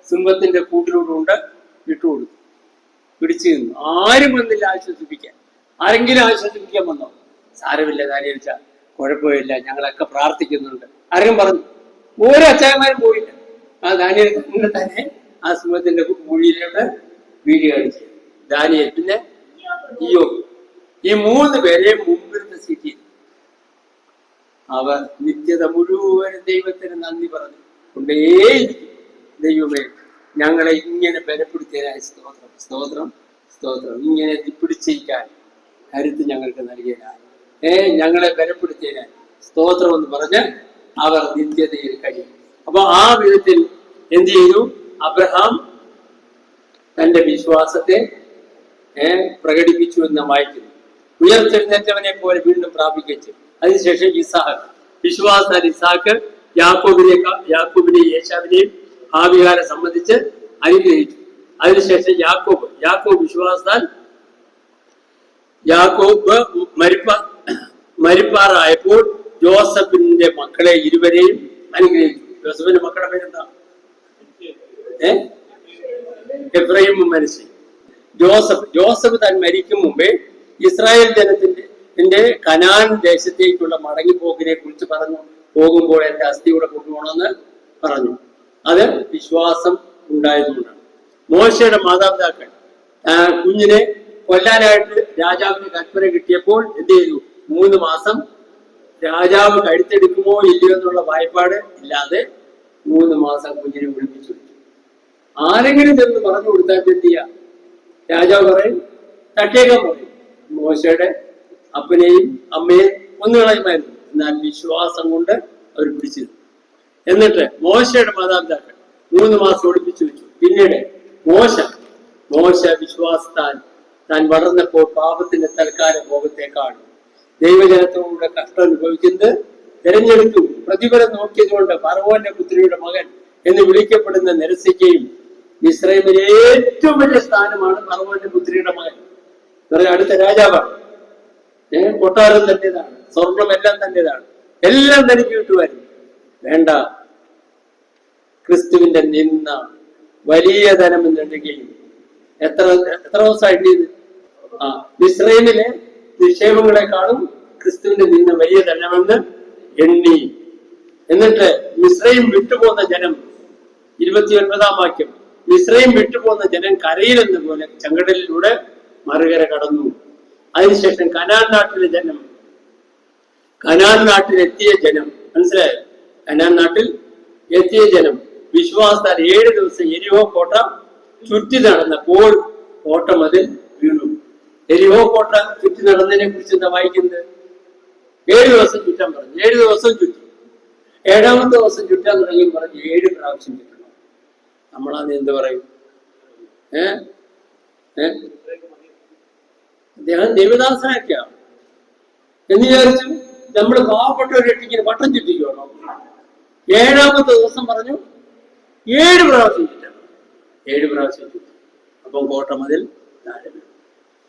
സിംഹത്തിന്റെ കൂട്ടിലൂടെ ഉണ്ട് ഇട്ടുകൊടുത്തു, പിടിച്ചു നിന്നു. ആരും വന്നില്ല ആശ്വസിപ്പിക്കാൻ. ആരെങ്കിലും ആശ്വസിപ്പിക്കാൻ വന്നോ? സാരമില്ല ദാനിയേൽ, കുഴപ്പമില്ല, ഞങ്ങളൊക്കെ പ്രാർത്ഥിക്കുന്നുണ്ട്. ആരെങ്കിലും പറഞ്ഞു? ഓരോ അച്ചായന്മാരും പോയില്ല. ആ ദാനിയേൽ തന്നെ ആ സിംഹത്തിന്റെ കുഴിയിലോട്ട് വീഡിയോ കാണിച്ചു. ദാനിയേൽ, പിന്നെ ഇയ്യോബ്. ഈ 3 പേരെ മുമ്പിലത്തെ സീറ്റിൽ അവർ നിത്യത മുഴുവൻ ദൈവത്തിന് നന്ദി പറഞ്ഞു കൊണ്ടേയിരിക്കും. ദൈവമേ, ഞങ്ങളെ ഇങ്ങനെ ബലപ്പെടുത്തിയതിനായി സ്തോത്രം, സ്തോത്രം, സ്തോത്രം. ഇങ്ങനെ പിടിച്ചിരിക്കാൻ കരുത്ത് ഞങ്ങൾക്ക് നൽകിയതിനായി, ഞങ്ങളെ ബലപ്പെടുത്തിയതിനായി സ്തോത്രം എന്ന് പറഞ്ഞ് അവർ നിത്യതയിൽ കഴിയും. അപ്പൊ ആ വിധത്തിൽ എന്ത് ചെയ്തു? അബ്രഹാം തന്റെ വിശ്വാസത്തെ പ്രകടിപ്പിച്ചു എന്ന് വായിക്കുന്നു. ഉയർത്തെഴുന്നേറ്റവനെ പോലെ വീണ്ടും പ്രാപിക്കച്ചു. അതിനുശേഷം ഇസാഖ്, വിശ്വാസത്താൽ ഇസാഖ് യാക്കോബിനെയും യേശാവിനെയും ഹാവികാരെ സംബന്ധിച്ച് അനുഗ്രഹിച്ചു. അതിനുശേഷം യാക്കോബ് വിശ്വാസത്താൽ മരിപ്പാറായപ്പോൾ ജോസഫിന്റെ മക്കളെ ഇരുവരെയും അനുഗ്രഹിച്ചു. ജോസഫിന്റെ മക്കളുടെ പേരെന്താ? എഫ്രൈമും മനശ്ശെ. ജോസഫ് താൻ മരിക്കും മുമ്പേ ഇസ്രായേൽ ജനത്തിന്റെ കനാൻ ദേശത്തേക്കുള്ള മടങ്ങിപ്പോക്കിനെ കുറിച്ച് പറഞ്ഞു. പോകുമ്പോൾ എന്റെ അസ്ഥി കൂടെ കൊണ്ടുപോകണമെന്ന് പറഞ്ഞു. അത് വിശ്വാസം ഉണ്ടായതുകൊണ്ടാണ്. മോശയുടെ മാതാപിതാക്കൾ കുഞ്ഞിനെ കൊല്ലാനായിട്ട് രാജാവിന് കൽപ്പന കിട്ടിയപ്പോൾ എന്ത് ചെയ്തു? 3 മാസം രാജാവ് കഴുത്തെടുക്കുമോ ഇല്ലയോ എന്നുള്ള വായ്പാട് ഇല്ലാതെ 3 മാസം കുഞ്ഞിനെ ഒളിപ്പിച്ചു വെച്ചു. ആരെങ്കിലും ചെന്ന് പറഞ്ഞു കൊടുത്താൽ എന്ത് ചെയ്യാ? രാജാവ് പറയും, തട്ടേക്കാൻ പറയും. മോശയുടെ അപ്പനെയും അമ്മയെയും കൊന്നുകളയുമായിരുന്നു. എന്നാൽ വിശ്വാസം കൊണ്ട് അവർ പിടിച്ചു. എന്നിട്ട് മോശയുടെ മാതാപിതാക്കൾ 3 മാസം ഒളിപ്പിച്ചു വെച്ചു. പിന്നീട് മോശ വിശ്വാസത്താൽ താൻ വളർന്നപ്പോൾ പാപത്തിന്റെ തൽക്കാല ഭോഗത്തെക്കാൾ ദൈവജനത്തോടുകൂടെ കഷ്ടം അനുഭവിക്കുന്നത് തിരഞ്ഞെടുത്തു. പ്രതിഫലം നോക്കിയതുകൊണ്ട് ഫറവോന്റെ പുത്രിയുടെ മകൻ എന്ന് വിളിക്കപ്പെടുന്ന നിരസിക്കുകയും മിസ്രൈമിലെ ഏറ്റവും വലിയ സ്ഥാനമാണ് ഫറവോന്റെ പുത്രിയുടെ മകൻ. അടുത്ത രാജാവാണ്. കൊട്ടാരം തന്റേതാണ്, സ്വർണം എല്ലാം തന്റേതാണ്, എല്ലാം തനിക്ക് കിട്ടുമായിരുന്നു. വേണ്ട, ക്രിസ്തുവിന്റെ നിന്ന വലിയ ധനം എന്നുണ്ടെങ്കിൽ എത്ര ദിവസമായിട്ട് ഇത് മിസ്രൈമിലെ നിക്ഷേപങ്ങളെക്കാളും ക്രിസ്തുവിന്റെ നിന്ന വലിയ ധനമെന്ന് എണ്ണി. എന്നിട്ട് മിസ്രൈം വിട്ടുപോകുന്ന ജനം, 29-ാം വാക്യം, മിസ്രൈം വിട്ടുപോകുന്ന ജനം കരയിലെന്ന പോലെ ചെങ്കടലിലൂടെ മറുകര കടന്നു. അതിനുശേഷം കനാൻ നാട്ടിലെത്തിയ ജനം, മനസ്സിലായോ? കനാൻ നാട്ടിൽ എത്തിയ ജനം വിശ്വാസത്താൽ 7 ദിവസം എരിഹോ കോട്ട ചുറ്റി നടന്നപ്പോൾ കോട്ട മതിൽ വീണു. എരിഹോ കോട്ട ചുറ്റി നടന്നതിനെ കുറിച്ച് എന്താ വായിക്കുന്നത്? 7 ദിവസം ചുറ്റാൻ പറഞ്ഞു. 7 ദിവസം ചുറ്റി. 7-ാമത്തെ ദിവസം ചുറ്റാൻ തുടങ്ങി പറഞ്ഞു 7 പ്രാവശ്യം ചുറ്റണം. നമ്മളത് എന്ത് പറയും? അദ്ദേഹം ദേവദാസനാക്കിയ എന്ന് വിചാരിച്ചു നമ്മൾ പാവപ്പെട്ട ഒരു എട്ടിക്കിന് പട്ടം ചുറ്റിക്കണോ? 7-ാമത്തെ ദിവസം പറഞ്ഞു 7 പ്രാവശ്യം ചുറ്റണം. 7 പ്രാവശ്യം ചുറ്റി. അപ്പം കോട്ട മതിൽ താഴെ.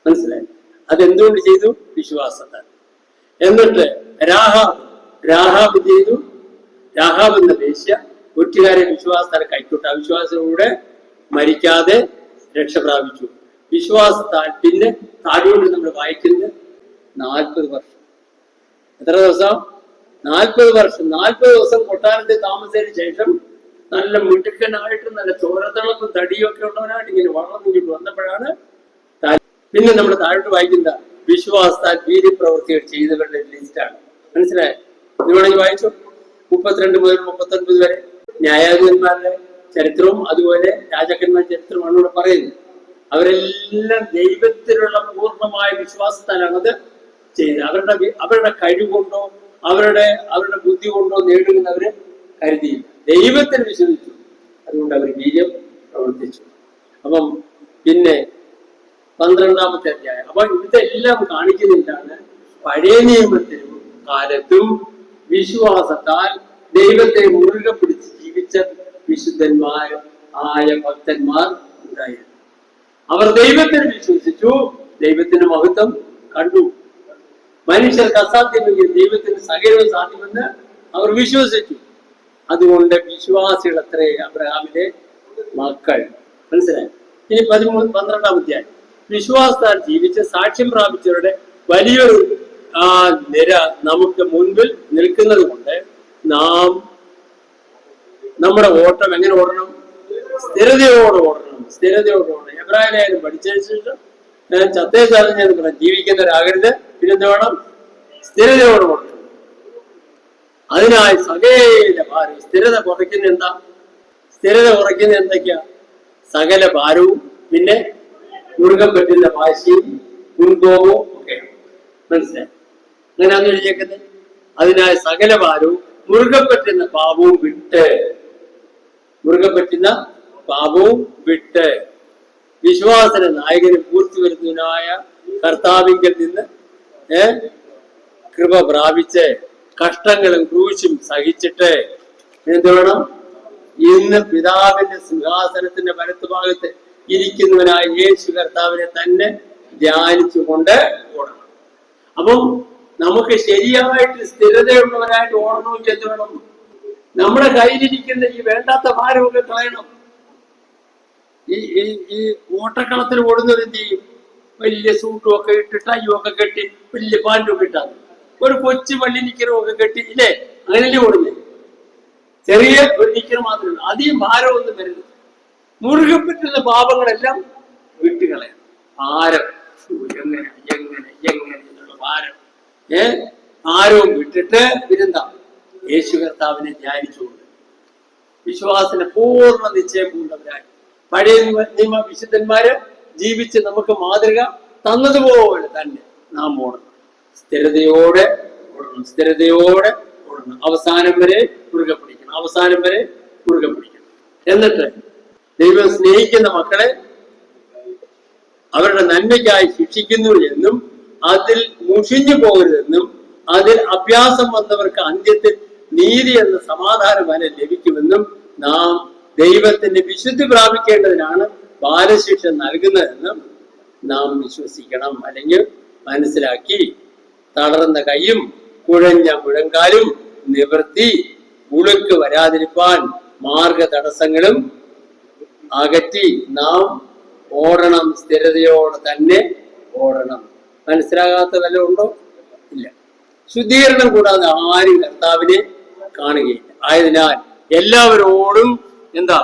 മനസ്സിലായി? അതെന്തുകൊണ്ട് ചെയ്തു? വിശ്വാസത്താൽ. എന്നിട്ട് രാഹാബ് ചെയ്തു. രാഹാബ് എന്ന വേശ്യ ഒറ്റുകാരെ വിശ്വാസത്താൽ കൈക്കൊട്ട. വിശ്വാസത്തിലൂടെ മരിക്കാതെ രക്ഷ പ്രാപിച്ചു. വിശ്വാസത്താൽ പിന്നെ താഴോട്ട് നമ്മൾ വായിക്കുന്നത് 40 വർഷം. എത്ര ദിവസം? 40 വർഷം. 40 ദിവസം കൊട്ടാരത്തിൽ താമസത്തിന് ശേഷം നല്ല മിടുക്കനായിട്ട് നല്ല ചോരത്തിളപ്പും തടിയും ഒക്കെ ഉള്ളവനായിട്ട് ഇങ്ങനെ വളർന്നു ഇങ്ങോട്ട് വന്നപ്പോഴാണ് പിന്നെ നമ്മൾ താഴോട്ട് വായിക്കുന്ന വിശ്വാസത്താൽ വീര്യപ്രവൃത്തികൾ ചെയ്തവരുടെ ലിസ്റ്റാണ്. മനസ്സിലായോ? ഇത് വേണമെങ്കിൽ വായിച്ചു. 32 മുതൽ 39 വരെ ന്യായാധിപന്മാരുടെ ചരിത്രവും അതുപോലെ രാജാക്കന്മാരുടെ ചരിത്രമാണ് ഇവിടെ പറയുന്നത്. അവരെല്ലാം ദൈവത്തിലുള്ള പൂർണ്ണമായ വിശ്വാസത്താലാണ് അത് ചെയ്തത്. അവരുടെ കഴിവുകൊണ്ടോ അവരുടെ ബുദ്ധി കൊണ്ടോ നേടുന്നവര് കരുതിയില്ല, ദൈവത്തിൽ വിശ്വസിച്ചു. അതുകൊണ്ട് അവർ വീര്യം പ്രവർത്തിച്ചു. അപ്പം പിന്നെ 12-ാമത്തെ അധ്യായം. അപ്പൊ ഇതെല്ലാം കാണിക്കുന്നതാണ് പഴയ നിയമത്തിലും കാലത്തും വിശ്വാസത്താൽ ദൈവത്തെ മുറുകെ പിടിച്ച് ജീവിച്ച വിശുദ്ധന്മാർ ആയ ഭക്തന്മാർ ഉണ്ടായിരുന്നു. അവർ ദൈവത്തിൽ വിശ്വസിച്ചു, ദൈവത്തിന്റെ മഹത്വം കണ്ടു. മനുഷ്യർക്ക് അസാധ്യമെങ്കിൽ ദൈവത്തിന് സകലവും സാധ്യമെന്ന് അവർ വിശ്വസിച്ചു. അതുകൊണ്ട് വിശ്വാസികൾ അത്രേ അബ്രഹാമിന്റെ മക്കൾ. മനസ്സിലായി? ഇനി 12-ാം അധ്യായം. വിശ്വാസത്താൽ ജീവിച്ച് സാക്ഷ്യം പ്രാപിച്ചവരുടെ വലിയൊരു നിര നമുക്ക് മുൻപിൽ നിൽക്കുന്നത് കൊണ്ട് നാം നമ്മുടെ ഓട്ടം എങ്ങനെ ഓടണം? സ്ഥിരതയോടെ ഓടണം. എബ്രായ ലേഖനം പഠിച്ചതിന് ശേഷം ചത്തേ ചാലഞ്ഞെന്ന് പറയാം, ജീവിക്കുന്നവരാകരുത്. പിന്നെന്ത് വേണം? സ്ഥിരതയോടെ ഓടണം. അതിനായി സകല ഭാരം. സ്ഥിരത കുറയ്ക്കുന്ന എന്താ? സ്ഥിരത കുറയ്ക്കുന്ന എന്തൊക്കെയാ? സകല ഭാരവും, പിന്നെ മുറുകെ പറ്റുന്ന വാശിയും മുൻകോപവും ഒക്കെയാണ്. മനസ്സിലായി? അങ്ങനെയാന്ന് എഴുതിയേക്കുന്നത്. അതിനായി സകല ഭാരവും മുറുകെ പറ്റുന്ന പാപവും വിട്ട് വിശ്വാസന നായകനും പൂർത്തി വരുന്നതിനായ കർത്താവിങ്കിൽ നിന്ന് കൃപ പ്രാപിച്ച് കഷ്ടങ്ങളും ക്രൂശും സഹിച്ചിട്ട് എന്ത് വേണം? ഇന്ന് പിതാവിന്റെ സിംഹാസനത്തിന്റെ വലത്തുഭാഗത്ത് ഇരിക്കുന്നവനായ യേശു കർത്താവിനെ തന്നെ ധ്യാനിച്ചുകൊണ്ട് ഓടണം. അപ്പം നമുക്ക് ശരിയായിട്ട് സ്ഥിരതയുള്ളവരായിട്ട് ഓടണമെങ്കിൽ എന്ത് വേണം? നമ്മുടെ കയ്യിലിരിക്കുന്ന ഈ വേണ്ടാത്ത ഭാരമൊക്കെ കളയണം. ഈ ഓട്ടക്കളത്തിൽ ഓടുന്നത് എന്ത് ചെയ്യും? വലിയ സൂട്ടും ഒക്കെ ഇട്ട് ടൈയും ഒക്കെ കെട്ടി വലിയ പാൻറ്റും ഒക്കെ ഇട്ടാൽ ഒരു കൊച്ചു പള്ളി നിക്കറും ഒക്കെ കെട്ടി ഇല്ലേ? അങ്ങനെയല്ലേ ഓടുന്നത്? ചെറിയ ഒരു നിക്കർ മാത്രമേ ഉള്ളൂ. അധികം ഭാരമൊന്നും വരുന്നത്. മുറുകെ പറ്റുന്ന പാപങ്ങളെല്ലാം വിട്ടുകളയാം. ഭാരം എങ്ങനെ എന്നുള്ള ഭാരം ഭാരവും വിട്ടിട്ട് പിന്നെന്താ? യേശു കർത്താവിനെ ധ്യാനിച്ചുകൊണ്ട് വിശ്വാസത്തിന് പൂർണ്ണ നിശ്ചയം പൂണ്ടവരായി പഴയ നിയമ വിശുദ്ധന്മാര് ജീവിച്ച് നമുക്ക് മാതൃക തന്നതുപോലെ തന്നെ നാം ഓടണം. സ്ഥിരതയോടെ ഓടണം. അവസാനം വരെ മുറുകെ പിടിക്കണം. എന്നിട്ട് ദൈവം സ്നേഹിക്കുന്ന മക്കളെ അവരുടെ നന്മയ്ക്കായി ശിക്ഷിക്കുന്നു എന്നും അതിൽ മുഷിഞ്ഞു പോകരുതെന്നും അതിൽ അഭ്യാസം വന്നവർക്ക് അന്ത്യത്തിൽ നീതി എന്ന സമാധാന ഫലം ലഭിക്കുമെന്നും നാം ദൈവത്തിന്റെ വിശുദ്ധി പ്രാപിക്കേണ്ടതിനാണ് ബാലശിക്ഷ നൽകുന്നതെന്നും നാം വിശ്വസിക്കണം. അല്ലെങ്കിൽ മനസ്സിലാക്കി തളർന്ന കൈയും കുഴഞ്ഞ മുഴങ്കാലും നിവർത്തി ഉളുക്ക് വരാതിരിപ്പാൻ മാർഗ തടസ്സങ്ങളും അകറ്റി നാം ഓടണം. സ്ഥിരതയോടെ തന്നെ ഓടണം. മനസ്സിലാകാത്ത വല്ലതും ഉണ്ടോ? ഇല്ല. ശുദ്ധീകരണം കൂടാതെ ആരും കർത്താവിനെ കാണുകയില്ല. ആയതിനാൽ എല്ലാവരോടും എന്താ?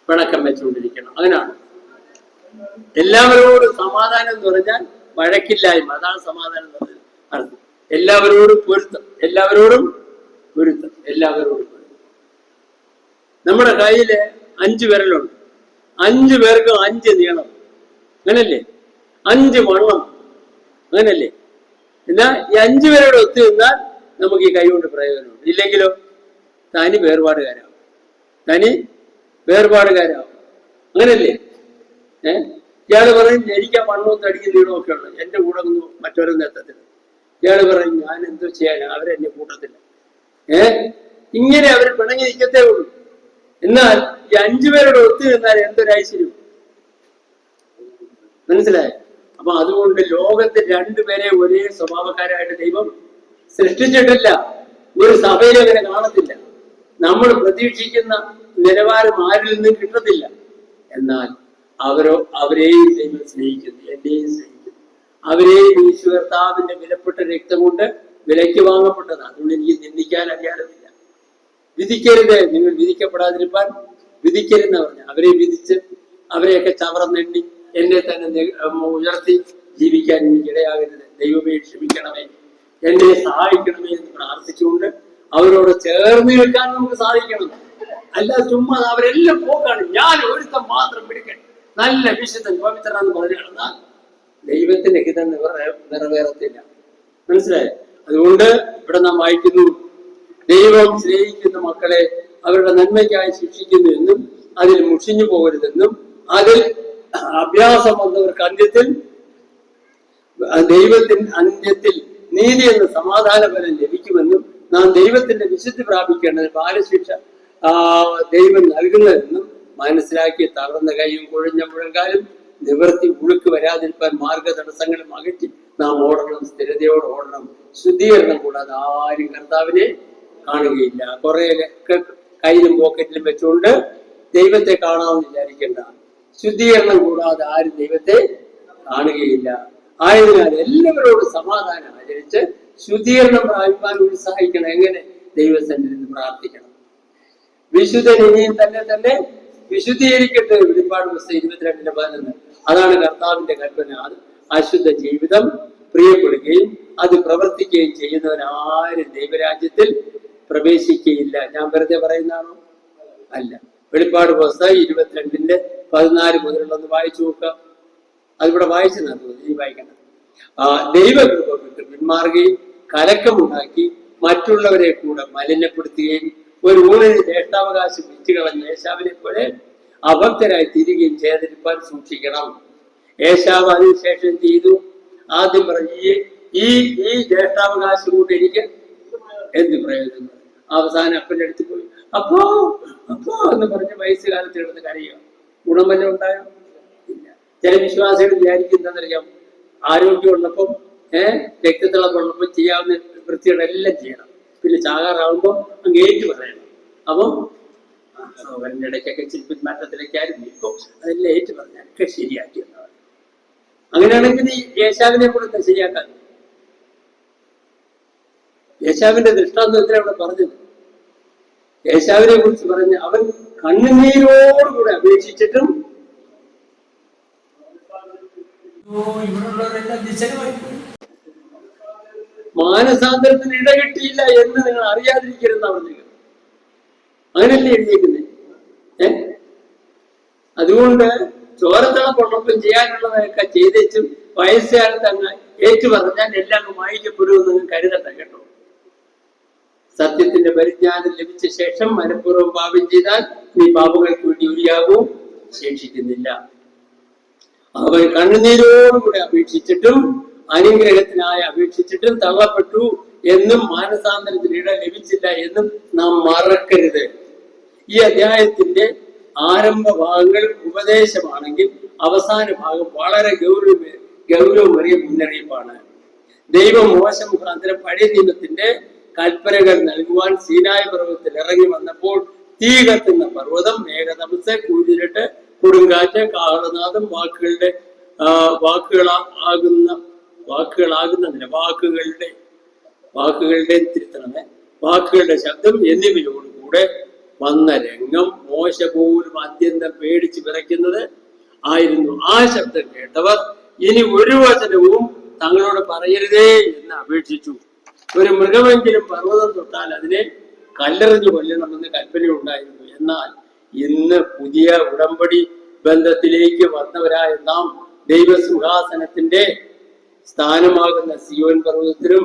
പിണക്കം വെച്ചുകൊണ്ടിരിക്കണം. അങ്ങനെയാണ്. എല്ലാവരോടും സമാധാനം എന്ന് പറഞ്ഞാൽ വഴക്കില്ലായ്മ, അതാണ് സമാധാനം എന്ന് പറഞ്ഞാൽ അർത്ഥം. എല്ലാവരോടും പൊരുത്തം. നമ്മുടെ കയ്യില് 5 വിരലുണ്ട്. 5 പേർക്കും 5 നീളം, അങ്ങനല്ലേ? 5 വണ്ണം, അങ്ങനല്ലേ? എന്നാൽ ഈ 5 പേരോട് ഒത്തു നിന്നാൽ നമുക്ക് ഈ കൈ കൊണ്ട് പ്രയോജനമുണ്ട്. ഇല്ലെങ്കിലോ തനി വേർപാടുകാരാവും. അങ്ങനല്ലേ? ഇയാള് പറയും എനിക്ക് ആ വണ്ണവും തടിക്കും നീളവും ഒക്കെ ഉള്ളത്, എന്റെ കൂടെ ഒന്നും മറ്റവരൊന്നും എത്തത്തില്ല. ഇയാള് പറയും ഞാൻ എന്തോ ചെയ്യാനാ, അവരെന്നെ കൂട്ടത്തില്ല. ഇങ്ങനെ അവർ പിണങ്ങി നിൽക്കത്തേ ഉള്ളൂ. എന്നാൽ ഈ 5 പേരോട് ഒത്തു നിന്നാൽ എന്തൊരു ഐശ്വര്യം. മനസ്സിലായോ? അപ്പൊ അതുകൊണ്ട് ലോകത്തിൽ 2 പേരെ ഒരേ സ്വഭാവക്കാരായിട്ട് ദൈവം സൃഷ്ടിച്ചിട്ടില്ല. ഒരു സഭയിൽ അങ്ങനെ കാണത്തില്ല. നമ്മൾ പ്രതീക്ഷിക്കുന്ന നിലവാരം ആരിൽ നിന്നും കിട്ടത്തില്ല. എന്നാൽ അവരെയും ദൈവം സ്നേഹിക്കുന്നു, എന്നെയും സ്നേഹിക്കുന്നു. അവരെയും യേശു കർത്താവിന്റെ വിലപ്പെട്ട രക്തം കൊണ്ട് വിലയ്ക്ക് വാങ്ങപ്പെട്ടതാണ്. അതുകൊണ്ട് എനിക്ക് നിന്ദിക്കാൻ അധികാരമില്ല. വിധിക്കരുത്, നിങ്ങൾ വിധിക്കപ്പെടാതിരിക്കാൻ വിധിക്കരുതെന്ന് പറഞ്ഞു. അവരെ വിധിച്ച് അവരെയൊക്കെ ചവറന്നെണ്ണി എന്നെ തന്നെ ഉയർത്തി ജീവിക്കാൻ എനിക്ക് ഇടയാകരുത്. ദൈവമേ ക്ഷമിക്കണമേ, എന്നെ സഹായിക്കണമേ എന്ന് പ്രാർത്ഥിച്ചുകൊണ്ട് അവരോട് ചേർന്ന് നിൽക്കാൻ നമുക്ക് സാധിക്കണം. അല്ല ചുമ്മാ അവരെല്ലാം പോക്കാണ്, ഞാൻ ഒരുത്തം മാത്രം പിടിക്കണം, നല്ല വിശുദ്ധൻ പവിത്രനാന്ന് പറഞ്ഞു നടന്നാൽ ദൈവത്തിന്റെ ഹിതം നിറവേറത്തില്ല. മനസ്സിലായോ? അതുകൊണ്ട് ഇവിടെ നാം വായിക്കുന്നു, ദൈവം സ്നേഹിക്കുന്ന മക്കളെ അവരുടെ നന്മയ്ക്കായി ശിക്ഷിക്കുന്നു എന്നും അതിൽ മുഷിഞ്ഞു പോകരുതെന്നും അതിൽ അഭ്യാസം വന്നവർക്ക് അന്ത്യത്തിൽ നീതി എന്ന സമാധാന ഫലം ലഭിക്കുമെന്നും നാം ദൈവത്തിന്റെ വിശുദ്ധി പ്രാപിക്കേണ്ടത് ബാലശിക്ഷ ദൈവം നൽകുന്നതെന്നും മനസ്സിലാക്കി തളർന്ന കൈയും കുഴഞ്ഞ മുഴങ്കാലും നിവർത്തി ഉളുക്ക് വരാതിരിക്കാൻ മാർഗതടസ്സങ്ങളും അകറ്റി നാം ഓടണം, സ്ഥിരതയോടെ ഓടണം. ശുദ്ധീകരണം കൂടാതെ ആരും കർത്താവിനെ കാണുകയില്ല. കുറെ കയ്യിലും പോക്കറ്റിലും വെച്ചുകൊണ്ട് ദൈവത്തെ കാണാമെന്ന് വിചാരിക്കേണ്ട. ശുദ്ധീകരണം കൂടാതെ ആരും ദൈവത്തെ കാണുകയില്ല. ആയതിനാൽ എല്ലാവരോടും സമാധാനം ആചരിച്ച് ശുദ്ധീകരണം പ്രാപിക്കാൻ ഉത്സാഹിക്കണം. എങ്ങനെ? ദൈവസന്നിധിയിൽ പ്രാർത്ഥിക്കണം. വിശുദ്ധൻ ഇനിയും തന്നെ വിശുദ്ധീകരിക്കട്ടെ. വെളിപ്പാട് പുസ്തകം 22:11. അതാണ് കർത്താവിന്റെ കൽപ്പന. അശുദ്ധ ജീവിതം പ്രിയപ്പെടുകയും അത് പ്രവർത്തിക്കുകയും ചെയ്യുന്നവരാരും ദൈവരാജ്യത്തിൽ പ്രവേശിക്കുകയില്ല. ഞാൻ വെറുതെ പറയുന്നതാണോ? അല്ല. വെളിപ്പാട് പുസ്തകം 22:14 മുതലുള്ളൊന്ന് വായിച്ചു നോക്കുക. അതിവിടെ വായിച്ചു നടന്നു. ഇനി വായിക്കണം. ദൈവകൃപ വിട്ട് പിന്മാറുകയും കലക്കമുണ്ടാക്കി മറ്റുള്ളവരെ കൂടെ മലിനപ്പെടുത്തുകയും ഒരു ഊണിന് ജ്യേഷ്ഠാവകാശം വിറ്റുകളഞ്ഞ ഏശാവിനെ പോലെ അഭക്തരായി തിരികെയും ചെയ്തിരിക്കാൻ സൂക്ഷിക്കണം. ഏശാവ് അതിനുശേഷം ചെയ്തു. ആദ്യം പറഞ്ഞു, ഈ ജ്യേഷ്ഠാവകാശം കൊണ്ട് എനിക്ക് എന്ത് പ്രയോജനം? അവസാനം അപ്പൻ്റെ അടുത്ത് പോയി അപ്പോ എന്ന് പറഞ്ഞ് വയസ്സുകാലത്ത് എടുത്ത് കരയുക. ഗുണം വല്ലതും ഉണ്ടായോ? ഇല്ല. ചില വിശ്വാസികൾ വിചാരിക്കുന്നറിയാം, ആരോഗ്യമുള്ളപ്പം രക്തത്തിളപ്പുള്ളപ്പം ചെയ്യാവുന്ന വൃത്തികളെല്ലാം ചെയ്യണം, പിന്നെ ചാകാറാവുമ്പോൾ അങ്ങ് ഏറ്റു പറയണം. അപ്പം അവരുടെ ഇടയ്ക്കൊക്കെ ചിരിപ്പിൻ മാറ്റത്തിലേക്കായിരുന്നു. ഇപ്പം അതെല്ലാം ഏറ്റു പറഞ്ഞാൽ ശരിയാക്കി എന്നാണ്. അങ്ങനെയാണെങ്കിൽ ഈ യേശാവിനെ കൂടെ ശരിയാക്കാൻ യേശാവിന്റെ ദൃഷ്ടാന്തത്തിൽ അവിടെ പറഞ്ഞത്, യേശാവിനെ കുറിച്ച് പറഞ്ഞ് അവൻ കണ്ണുനീരോടുകൂടെ അപേക്ഷിച്ചിട്ടും മാനസാന്തരത്തിന് ഇടകിട്ടിയില്ല എന്ന് നിങ്ങൾ അറിയാതിരിക്കരുതെന്ന് പറഞ്ഞത്. അങ്ങനെയല്ലേ എഴുതിയിരിക്കുന്നത്? അതുകൊണ്ട് ചോരത്തിളപ്പൊള്ളപ്പം ചെയ്യാനുള്ളതൊക്കെ ചെയ്തേച്ചും വയസ്സുകാലത്ത് അങ്ങ് ഏറ്റു പറഞ്ഞാൽ എല്ലാം അങ്ങ് വായിക്കപ്പെടുമെന്ന് നിങ്ങൾ കരുതണ്ട കേട്ടോ. സത്യത്തിന്റെ പരിജ്ഞാനം ലഭിച്ച ശേഷം മനഃപൂർവ്വം പാപം ചെയ്താൽ നീ പാപങ്ങൾക്ക് വേണ്ടി ഉരിയാകും ശേഷിക്കുന്നില്ല. അവൻ കണ്ണുനീരോടുകൂടെ അപേക്ഷിച്ചിട്ടും അനുഗ്രഹത്തിനായി അപേക്ഷിച്ചിട്ടും തള്ളപ്പെട്ടു എന്നും മാനസാന്തരത്തിന് ഇട ലഭിച്ചില്ല എന്നും നാം മറക്കരുത്. ഈ അധ്യായത്തിന്റെ ആരംഭ ഭാഗങ്ങൾ ഉപദേശമാണെങ്കിൽ അവസാന ഭാഗം വളരെ ഗൗരവമേറിയ മുന്നറിയിപ്പാണ്. ദൈവം മോശ മുഖാന്തരം പഴയ നിയമത്തിന്റെ കൽപ്പനകൾ നൽകുവാൻ സീനായ് പർവ്വതത്തിൽ ഇറങ്ങി വന്നപ്പോൾ തീ കത്തുന്ന പർവ്വതം, മേഘതമസ്, കൂരിരുട്ട്, കൊടുങ്കാറ്റ്, കാഹളനാദം, വാക്കുകളുടെ ശബ്ദം എന്നിവയോടുകൂടെ വന്ന രംഗം മോശ പോലും അത്യന്തം പേടിച്ച് വിറയ്ക്കുന്നത് ആയിരുന്നു. ആ ശബ്ദം കേട്ടവർ ഇനി ഒരു വചനവും തങ്ങളോട് പറയരുതേ എന്ന് അപേക്ഷിച്ചു. ഒരു മൃഗമെങ്കിലും പർവ്വതം തൊട്ടാൽ അതിനെ കല്ലെറിഞ്ഞു കൊല്ലണമെന്ന് കൽപ്പനയുണ്ടായിരുന്നു. എന്നാൽ ഇന്ന് പുതിയ ഉടമ്പടി ബന്ധത്തിലേക്ക് വന്നവരായ നാം ദൈവസിംഹാസനത്തിന്റെ സ്ഥാനമാകുന്ന സിയോൻ പർവ്വതത്തിനും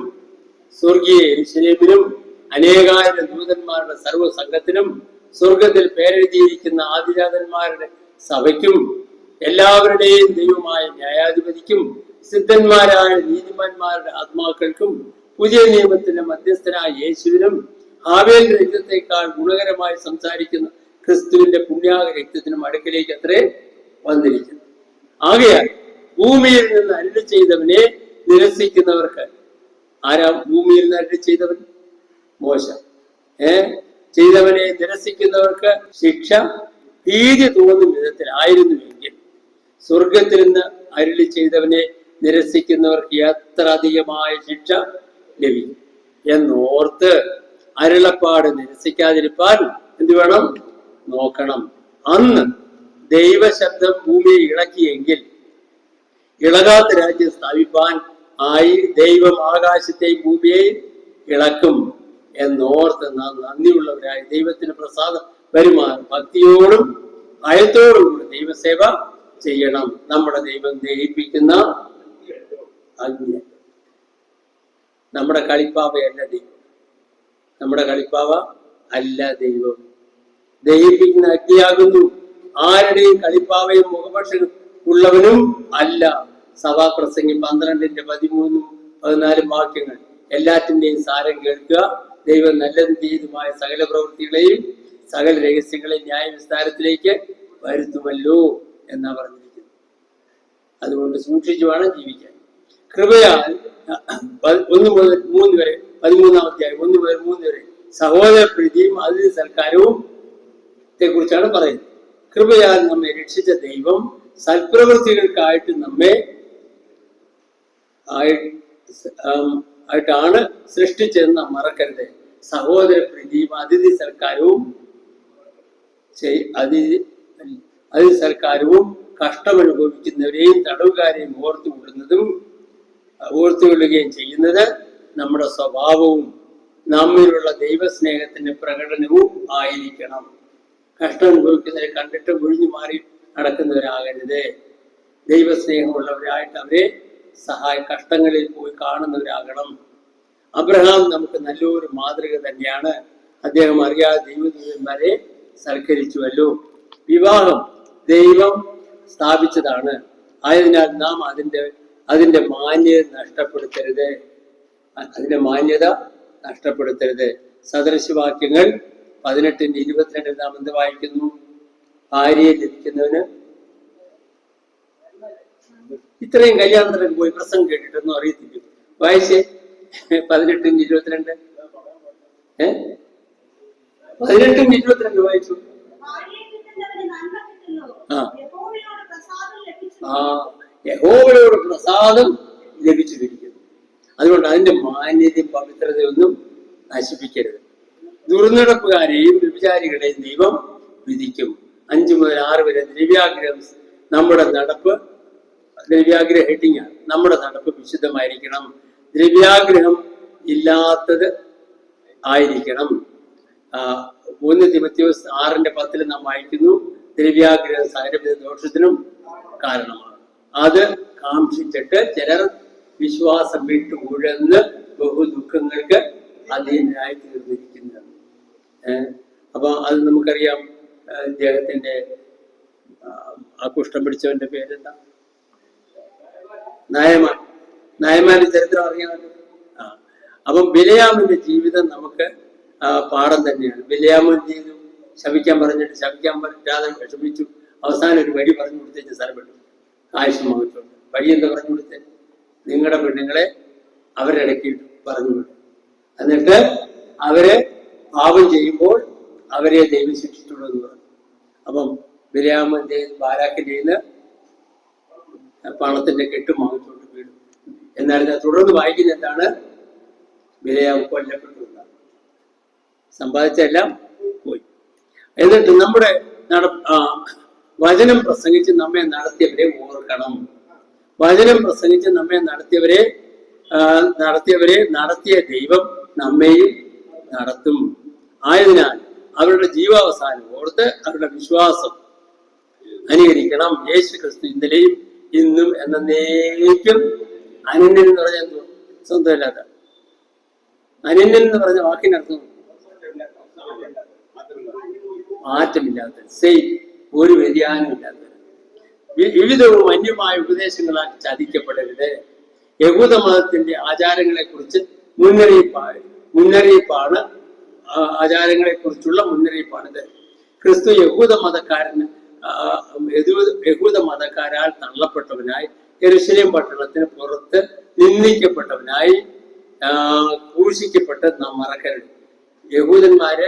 സ്വർഗീയ യെരൂശലേമിനും അനേകായിരം ദൂതന്മാരുടെ സർവ്വസംഘത്തിനും സ്വർഗത്തിൽ പേരെഴുതിയിരിക്കുന്ന ആദിജാതന്മാരുടെ സഭയ്ക്കും എല്ലാവരുടെയും ദൈവമായ ന്യായാധിപതിക്കും സിദ്ധന്മാരായ നീതിമാന്മാരുടെ ആത്മാക്കൾക്കും പുതിയ നിയമത്തിന്റെ മധ്യസ്ഥനായ യേശുവിനും ഹാബേൽ രക്തത്തെക്കാൾ ഗുണകരമായി സംസാരിക്കുന്ന ക്രിസ്തുവിന്റെ പുണ്യാക രക്തത്തിനും അടുക്കലേക്ക് അത്രേ വന്നിരിക്കുന്നു. ആകയാൽ ഭൂമിയിൽ നിന്ന് അരുളി ചെയ്തവനെ നിരസിക്കുന്നവർക്ക്, ആരാ ഭൂമിയിൽ നിന്ന് അരുളി ചെയ്തവൻ? മോശ. ചെയ്തവനെ നിരസിക്കുന്നവർക്ക് ശിക്ഷ ഭീതി തോന്നും വിധത്തിലായിരുന്നുവെങ്കിൽ സ്വർഗത്തിൽ നിന്ന് അരുളി ചെയ്തവനെ നിരസിക്കുന്നവർക്ക് എത്ര അധികമായ ശിക്ഷ ലഭിക്കും എന്നോർത്ത് അരുളപ്പാട് നിരസിക്കാതിരിപ്പാൻ എന്ത് വേണം? നോക്കണം. അന്ന് ദൈവശബ്ദം ഭൂമിയെ ഇളക്കിയെങ്കിൽ ഇളകാത്ത രാജ്യം സ്ഥാപിപ്പാൻ ആയി ദൈവം ആകാശത്തെയും ഭൂമിയെയും ഇളക്കും എന്നോർത്ത് നാം നന്ദിയുള്ളവരായി ദൈവത്തിന് പ്രസാദം വരുമാനം ഭക്തിയോടും ഭയത്തോടും കൂടി ദൈവസേവ ചെയ്യണം. നമ്മുടെ ദൈവം ദഹിപ്പിക്കുന്ന അഗ്നി. നമ്മുടെ കളിപ്പാവയല്ല ദൈവം. നമ്മുടെ കളിപ്പാവ അല്ല ദൈവം. ദഹിപ്പിക്കുന്ന അഗ്നിയാകുന്നു. ആരുടെയും കളിപ്പാവയും മുഖപക്ഷം ഉള്ളവനും അല്ല. സഭാപ്രസംഗി 12:13-14 വാക്യങ്ങൾ. എല്ലാറ്റിന്റെയും സാരം കേൾക്കുക. ദൈവം നല്ലതും തീയതുമായ സകല പ്രവൃത്തികളെയും സകല രഹസ്യങ്ങളെയും ന്യായവിസ്താരത്തിലേക്ക് വരുത്തുമല്ലോ എന്നാ പറഞ്ഞിരിക്കുന്നത്. അതുകൊണ്ട് സൂക്ഷിച്ചു വേണം ജീവിക്കാൻ. കൃപയാൽ 1 മുതൽ 3 വരെ 13-ാം അധ്യായം 1 മുതൽ 3 വരെ സഹോദര പ്രീതിയും അതിഥി സൽക്കാരവും കുറിച്ചാണ് പറയുന്നത്. കൃപയാൽ നമ്മെ രക്ഷിച്ച ദൈവം സൽപ്രവൃത്തികൾക്കായിട്ട് നമ്മെ ആയിട്ടാണ് സൃഷ്ടിച്ചതെന്ന് മറക്കരുത്. സഹോദര പ്രീതിയും അതിഥി സൽക്കാരവും അതിഥി സൽക്കാരവും കഷ്ടമനുഭവിക്കുന്നവരെയും തടവുകാരെയും ഓർത്തുകൊള്ളുകയും ചെയ്യുന്നത് നമ്മുടെ സ്വഭാവവും നമ്മിലുള്ള ദൈവസ്നേഹത്തിന്റെ പ്രകടനവും ആയിരിക്കണം. കഷ്ടം അനുഭവിക്കുന്നവരെ കണ്ടിട്ട് ഒഴിഞ്ഞു മാറി നടക്കുന്നവരാകരുത്. ദൈവസ്നേഹമുള്ളവരായിട്ട് അവരെ കഷ്ടങ്ങളിൽ പോയി കാണുന്നവരാകണം. അബ്രഹാം നമുക്ക് നല്ലൊരു മാതൃക തന്നെയാണ്. അദ്ദേഹം അറിയാതെ ദൈവദൂതന്മാരെ സൽക്കരിച്ചുവല്ലോ. വിവാഹം ദൈവം സ്ഥാപിച്ചതാണ്. ആയതിനാൽ നാം അതിന്റെ മാന്യത നഷ്ടപ്പെടുത്തരുത്. സദൃശവാക്യങ്ങൾ 18:22 നാം എന്ത് വായിക്കുന്നു? ഭാര്യയെ ലഭിക്കുന്നവന് ഇത്രയും കല്യാണത്തിനൊക്കെ പോയി പ്രസംഗം കേട്ടിട്ടൊന്നും അറിയത്തില്ല. വായിച്ചേ 18:22. 18:22 വായിച്ചു. യഹോവയോട് പ്രസാദം ലഭിച്ചിരിക്കുന്നു. അതുകൊണ്ട് അതിന്റെ മാന്യതയും പവിത്രതയൊന്നും നശിപ്പിക്കരുത്. ദുർനടപ്പുകാരെയും വ്യഭിചാരികളെയും ദൈവം വിധിക്കും. 5 മുതൽ 6 വരെ ദ്രവ്യാഗ്രഹം. നമ്മുടെ നടപ്പ് ദ്രവ്യാഗ്രഹ ഹെഡിങ്ങാണ്. നമ്മുടെ നടപ്പ് വിശുദ്ധമായിരിക്കണം. ദ്രവ്യാഗ്രഹം ഇല്ലാത്തത് ആയിരിക്കണം. 1 തിമോഥെയോസ് 6:10 നാം വായിക്കുന്നു, ദ്രവ്യാഗ്രഹം സകലവിധ ദോഷത്തിനും കാരണമാണ്. അത് കാക്ഷിച്ചിട്ട് ചിലർ വിശ്വാസം വിട്ടു ഉഴന്ന് ബഹുദുഃഖങ്ങൾക്ക് അധീനരായി തീർന്നിരിക്കുന്നത്. അപ്പൊ അത് നമുക്കറിയാം. ഇദ്ദേഹത്തിന്റെ ആ കുഷ്ഠം പിടിച്ചവന്റെ പേരെന്താ? നായമാന്റെ ചരിത്രം അറിയാമല്ലോ. അപ്പം ബിലയാമിന്റെ ജീവിതം നമുക്ക് പാഠം തന്നെയാണ്. ബിലയാമൻ ചെയ്തു, ശപിക്കാൻ പറഞ്ഞിട്ട് ശപിക്കാൻ പറ്റാതെ വിഷമിച്ചു. അവസാനം ഒരു വഴി പറഞ്ഞു കൊടുത്തേച്ച് സ്ഥലപ്പെട്ടു. ആയുഷം വഹിച്ചുകൊണ്ട് വഴി എന്താ പറഞ്ഞു കൊടുത്തേ? നിങ്ങളുടെ പെണ്ണുങ്ങളെ അവരിടയ്ക്കിട്ട് പറഞ്ഞു വിട്ടു. എന്നിട്ട് അവരെ പാപം ചെയ്യുമ്പോൾ അവരെ ദൈവം ശിക്ഷിച്ചുള്ളൂ എന്ന് പറഞ്ഞു. അപ്പം ബിലയാമന്റെ ബാരാക്കിന്റെ നിന്ന് പണത്തിന്റെ കെട്ട് വാങ്ങിച്ചുകൊണ്ട് വീടും. എന്നാൽ തുടർന്ന് വായിക്കുന്ന എന്താണ്? ബിലയാം കൊല്ലപ്പെട്ടു. സമ്പാദിച്ചെല്ലാം പോയി. എന്നിട്ട് നമ്മുടെ വചനം പ്രസംഗിച്ച് നമ്മെ നടത്തിയവരെ ഓർക്കണം. വചനം പ്രസംഗിച്ച് നമ്മെ നടത്തിയ ദൈവം നമ്മെയും നടത്തും. ആയതിനാൽ അവരുടെ ജീവാവസാനം ഓർത്ത് അവരുടെ വിശ്വാസം അനുകരിക്കണം. യേശു ക്രിസ്തു ഇന്നലെയും ഇന്നും എന്നേക്കും അനന്യൻ എന്ന് പറഞ്ഞ എന്തോ സ്വന്തമില്ലാത്ത. അനന്യൻ എന്ന് പറഞ്ഞ വാക്കിനർത്ഥം മാറ്റമില്ലാത്ത, സെയിം, ഒരു വ്യതിയാനമില്ലാത്ത. വിവിധവും അന്യമായ ഉപദേശങ്ങളാൽ ചതിക്കപ്പെടരുത്. യഹൂദ മതത്തിന്റെ ആചാരങ്ങളെ കുറിച്ച് മുന്നറിയിപ്പാണ് ആചാരങ്ങളെ കുറിച്ചുള്ള മുന്നറിയിപ്പാണിത്. ക്രിസ്തു യഹൂദ മതക്കാരാൽ തള്ളപ്പെട്ടവനായി യെരൂശലേം പട്ടണത്തിന് പുറത്ത് നിന്ദിക്കപ്പെട്ടവനായി ക്രൂശിക്കപ്പെട്ട് നാം മറക്കരുത്. യഹൂദന്മാര്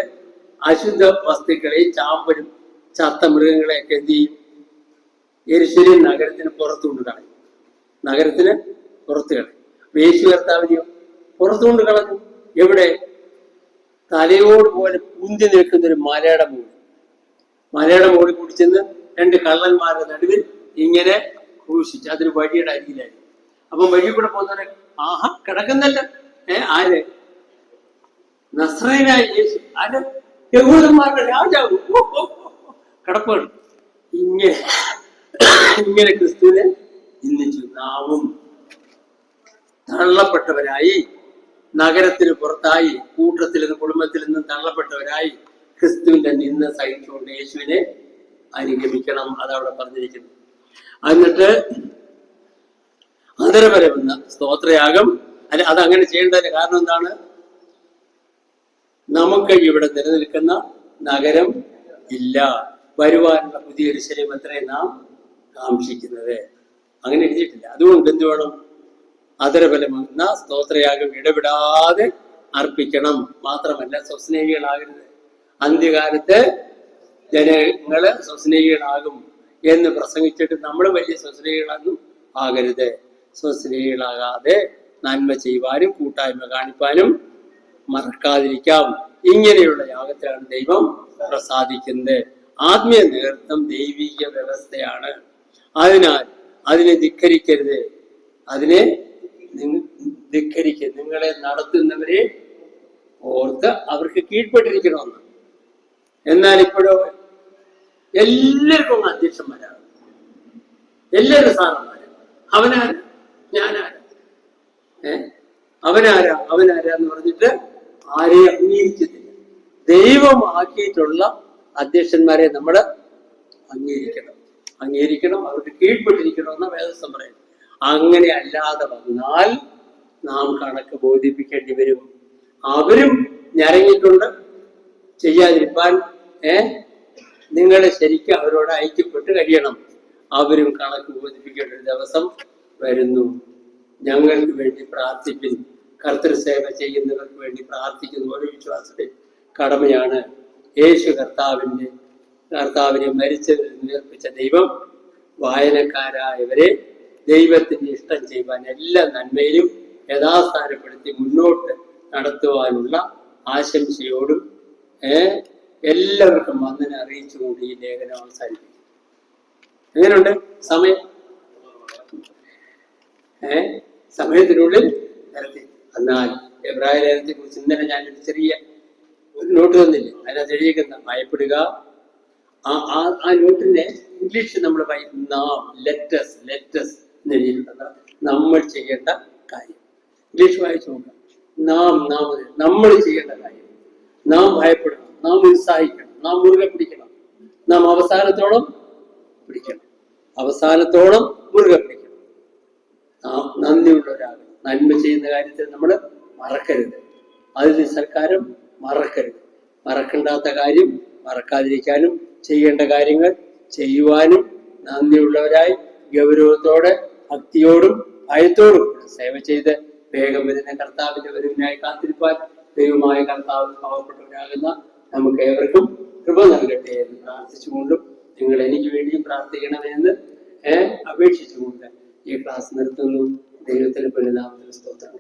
അശുദ്ധ വസ്തുക്കളെയും ചാമ്പലും ചത്ത മൃഗങ്ങളെയൊക്കെ എന്ത് ചെയ്യും? യെരൂശലേം നഗരത്തിന് പുറത്തുകൊണ്ട് കളയും. നഗരത്തിന് പുറത്ത് കളയും. യേശു കർത്താവിനെയോ പുറത്തുകൊണ്ട് കളഞ്ഞു. എവിടെ? തലയോട് പോലെ കുന്തി നിൽക്കുന്ന ഒരു മലയുടെ മുകളിൽ കൂടി ചെന്ന് 2 കള്ളന്മാരുടെ നടുവിൽ ഇങ്ങനെ ക്രൂശിച്ചു. അതൊരു വഴിയുടെ അരികിലായിരുന്നു. അപ്പൊ വഴി കൂടെ പോകുന്നവരെ ആഹാ കിടക്കുന്നല്ല. ആര്? നസ്രയനായ യേശു. ആര്? യഹൂദന്മാരുടെ രാജാവ് കിടപ്പാണ്. ഇങ്ങനെ ഇങ്ങനെ ക്രിസ്തുവിനെ നിന്ദിച്ചു. നാമും തള്ളപ്പെട്ടവരായി, നഗരത്തിന് പുറത്തായി, കൂട്ടത്തിൽ നിന്ന് കുടുംബത്തിൽ നിന്നും തള്ളപ്പെട്ടവരായി ക്രിസ്തുവിന്റെ നിന്ന സഹിച്ചുകൊണ്ട് യേശുവിനെ അനുഗമിക്കണം. അതവിടെ പറഞ്ഞിരിക്കുന്നു. എന്നിട്ട് ആദരപരമെന്ന സ്തോത്രയാഗം, അതങ്ങനെ ചെയ്യേണ്ടതിന് കാരണം എന്താണ്? നമുക്ക് ഇവിടെ നിലനിൽക്കുന്ന നഗരം ഇല്ല, വരുവാനുള്ള പുതിയ യെരൂശലേം അത്രേ നാം കാക്ഷിക്കുന്നത്. അങ്ങനെ എഴുതിയിട്ടില്ല. അതുകൊണ്ട് എന്ത് വേണം? ആദരബലമെന്ന സ്തോത്രയാഗം ഇടപെടാതെ അർപ്പിക്കണം. മാത്രമല്ല സ്വസ്നേഹികളാകരുത്. അന്ത്യകാലത്ത് ജനങ്ങള് സ്വസ്നേഹികളാകും എന്ന് പ്രസംഗിച്ചിട്ട് നമ്മൾ വലിയ സ്വസ്നേഹികളൊന്നും ആകരുത്. സ്വസ്നേഹികളാകാതെ നന്മ ചെയ്യുവാനും കൂട്ടായ്മ കാണിപ്പാനും മറക്കാതിരിക്കാം. ഇങ്ങനെയുള്ള യാഗത്തിലാണ് ദൈവം പ്രസാദിക്കുന്നത്. ആത്മീയ നേതൃത്വം ദൈവിക വ്യവസ്ഥയാണ്. അതിനാൽ അതിനെ ധിക്കരിക്കരുത്. അതിനെ ധിക്കരിക്കരുത്. നിങ്ങളെ നടത്തുന്നവരെ ഓർത്ത് അവർക്ക് കീഴ്പ്പെട്ടിരിക്കണമെന്ന്. എന്നാൽ ഇപ്പോഴോ എല്ലാവർക്കും അധ്യക്ഷന്മാരാണ്, എല്ലാവരും സാറന്മാര്. അവനാരാ, ഞാനാരാ, അവനാരാ എന്ന് പറഞ്ഞിട്ട് ആരെയും അംഗീകരിക്കുന്നില്ല. ദൈവമാക്കിയിട്ടുള്ള അധ്യക്ഷന്മാരെ നമ്മൾ അംഗീകരിക്കണം, അവർക്ക് കീഴ്പ്പെട്ടിരിക്കണമെന്ന് വേദപുസ്തകം പറയും. അങ്ങനെ അല്ലാതെ വന്നാൽ നാം കണക്ക് ബോധിപ്പിക്കേണ്ടി വരും. അവരും ഞരങ്ങിക്കൊണ്ട് ചെയ്യാതിരിക്കാൻ നിങ്ങളെ ശരിക്കും അവരോട് ഐക്യപ്പെട്ട് കഴിയണം. അവരും കണക്ക് ബോധിപ്പിക്കേണ്ട ഒരു ദിവസം വരുന്നു. ഞങ്ങൾക്ക് വേണ്ടി പ്രാർത്ഥിപ്പിൻ. കർത്തൃസേവ ചെയ്യുന്നവർക്ക് വേണ്ടി പ്രാർത്ഥിക്കുന്ന ഓരോ വിശ്വാസത്തെ കടമയാണ്. യേശു കർത്താവിനെ മരിച്ചവരിൽ ഉയർപ്പിച്ച ദൈവം വായനക്കാരായവരെ ദൈവത്തിന്റെ ഇഷ്ടം ചെയ്യുവാൻ എല്ലാ നന്മയിലും യഥാസ്ഥാനപ്പെടുത്തി മുന്നോട്ട് നടത്തുവാനുള്ള ആശംസയോടും എല്ലാവർക്കും വന്ദനം അറിയിച്ചുകൊണ്ട് ഈ ലേഖനം അവസാനിപ്പിക്കും. എങ്ങനെയുണ്ട് സമയം? സമയത്തിനുള്ളിൽ നിർത്തി. എന്നാൽ എബ്രായ ലേഖനത്തെ കുറിച്ച് ഇന്നലെ ഞാനൊരു ചെറിയ നോട്ട് തന്നില്ലേ, അതിനകത്ത് എഴുതിയിരിക്കുന്ന ഭയപ്പെടുക. ആ നോട്ടിന്റെ ഇംഗ്ലീഷ് നമ്മൾ ലെറ്റസ് എന്ന് എഴുതിയിട്ടുണ്ട്. നമ്മൾ ചെയ്യേണ്ട കാര്യം ഇംഗ്ലീഷ് വായിച്ചു നോക്കാം. നമ്മൾ ചെയ്യേണ്ട കാര്യം. നാം ഭയപ്പെടണം, നാം ഉത്സാഹിക്കണം, നാം മുറുകെ പിടിക്കണം, നാം അവസാനത്തോളം മുറുകെ പിടിക്കണം. നാം നന്ദിയുള്ളവരാകണം. നന്മ ചെയ്യുന്ന കാര്യത്തിൽ നമ്മൾ മറക്കരുത്. അതിന് സർക്കാരും മറക്കരുത്. മറക്കണ്ടാത്ത കാര്യം മറക്കാതിരിക്കാനും ചെയ്യേണ്ട കാര്യങ്ങൾ ചെയ്യുവാനും നന്ദിയുള്ളവരായി ഗൗരവത്തോടെ ഭക്തിയോടും ഭയത്തോടും സേവ ചെയ്ത് വേഗം വരുന്ന കർത്താവിന്റെ വരവിനായി കാത്തിരിപ്പാൻ ദൈവമായ കർത്താവ് പാവപ്പെട്ടവരാകുന്ന നമുക്ക് ഏവർക്കും കൃപ നൽകട്ടെ എന്ന് പ്രാർത്ഥിച്ചുകൊണ്ടും നിങ്ങൾ എനിക്ക് വേണ്ടിയും പ്രാർത്ഥിക്കണമെന്ന് അപേക്ഷിച്ചുകൊണ്ട് ഈ ക്ലാസ് നിർത്തുന്നു. ദൈവത്തിന് പരിണാമത്തിന് സ്തോത്രം.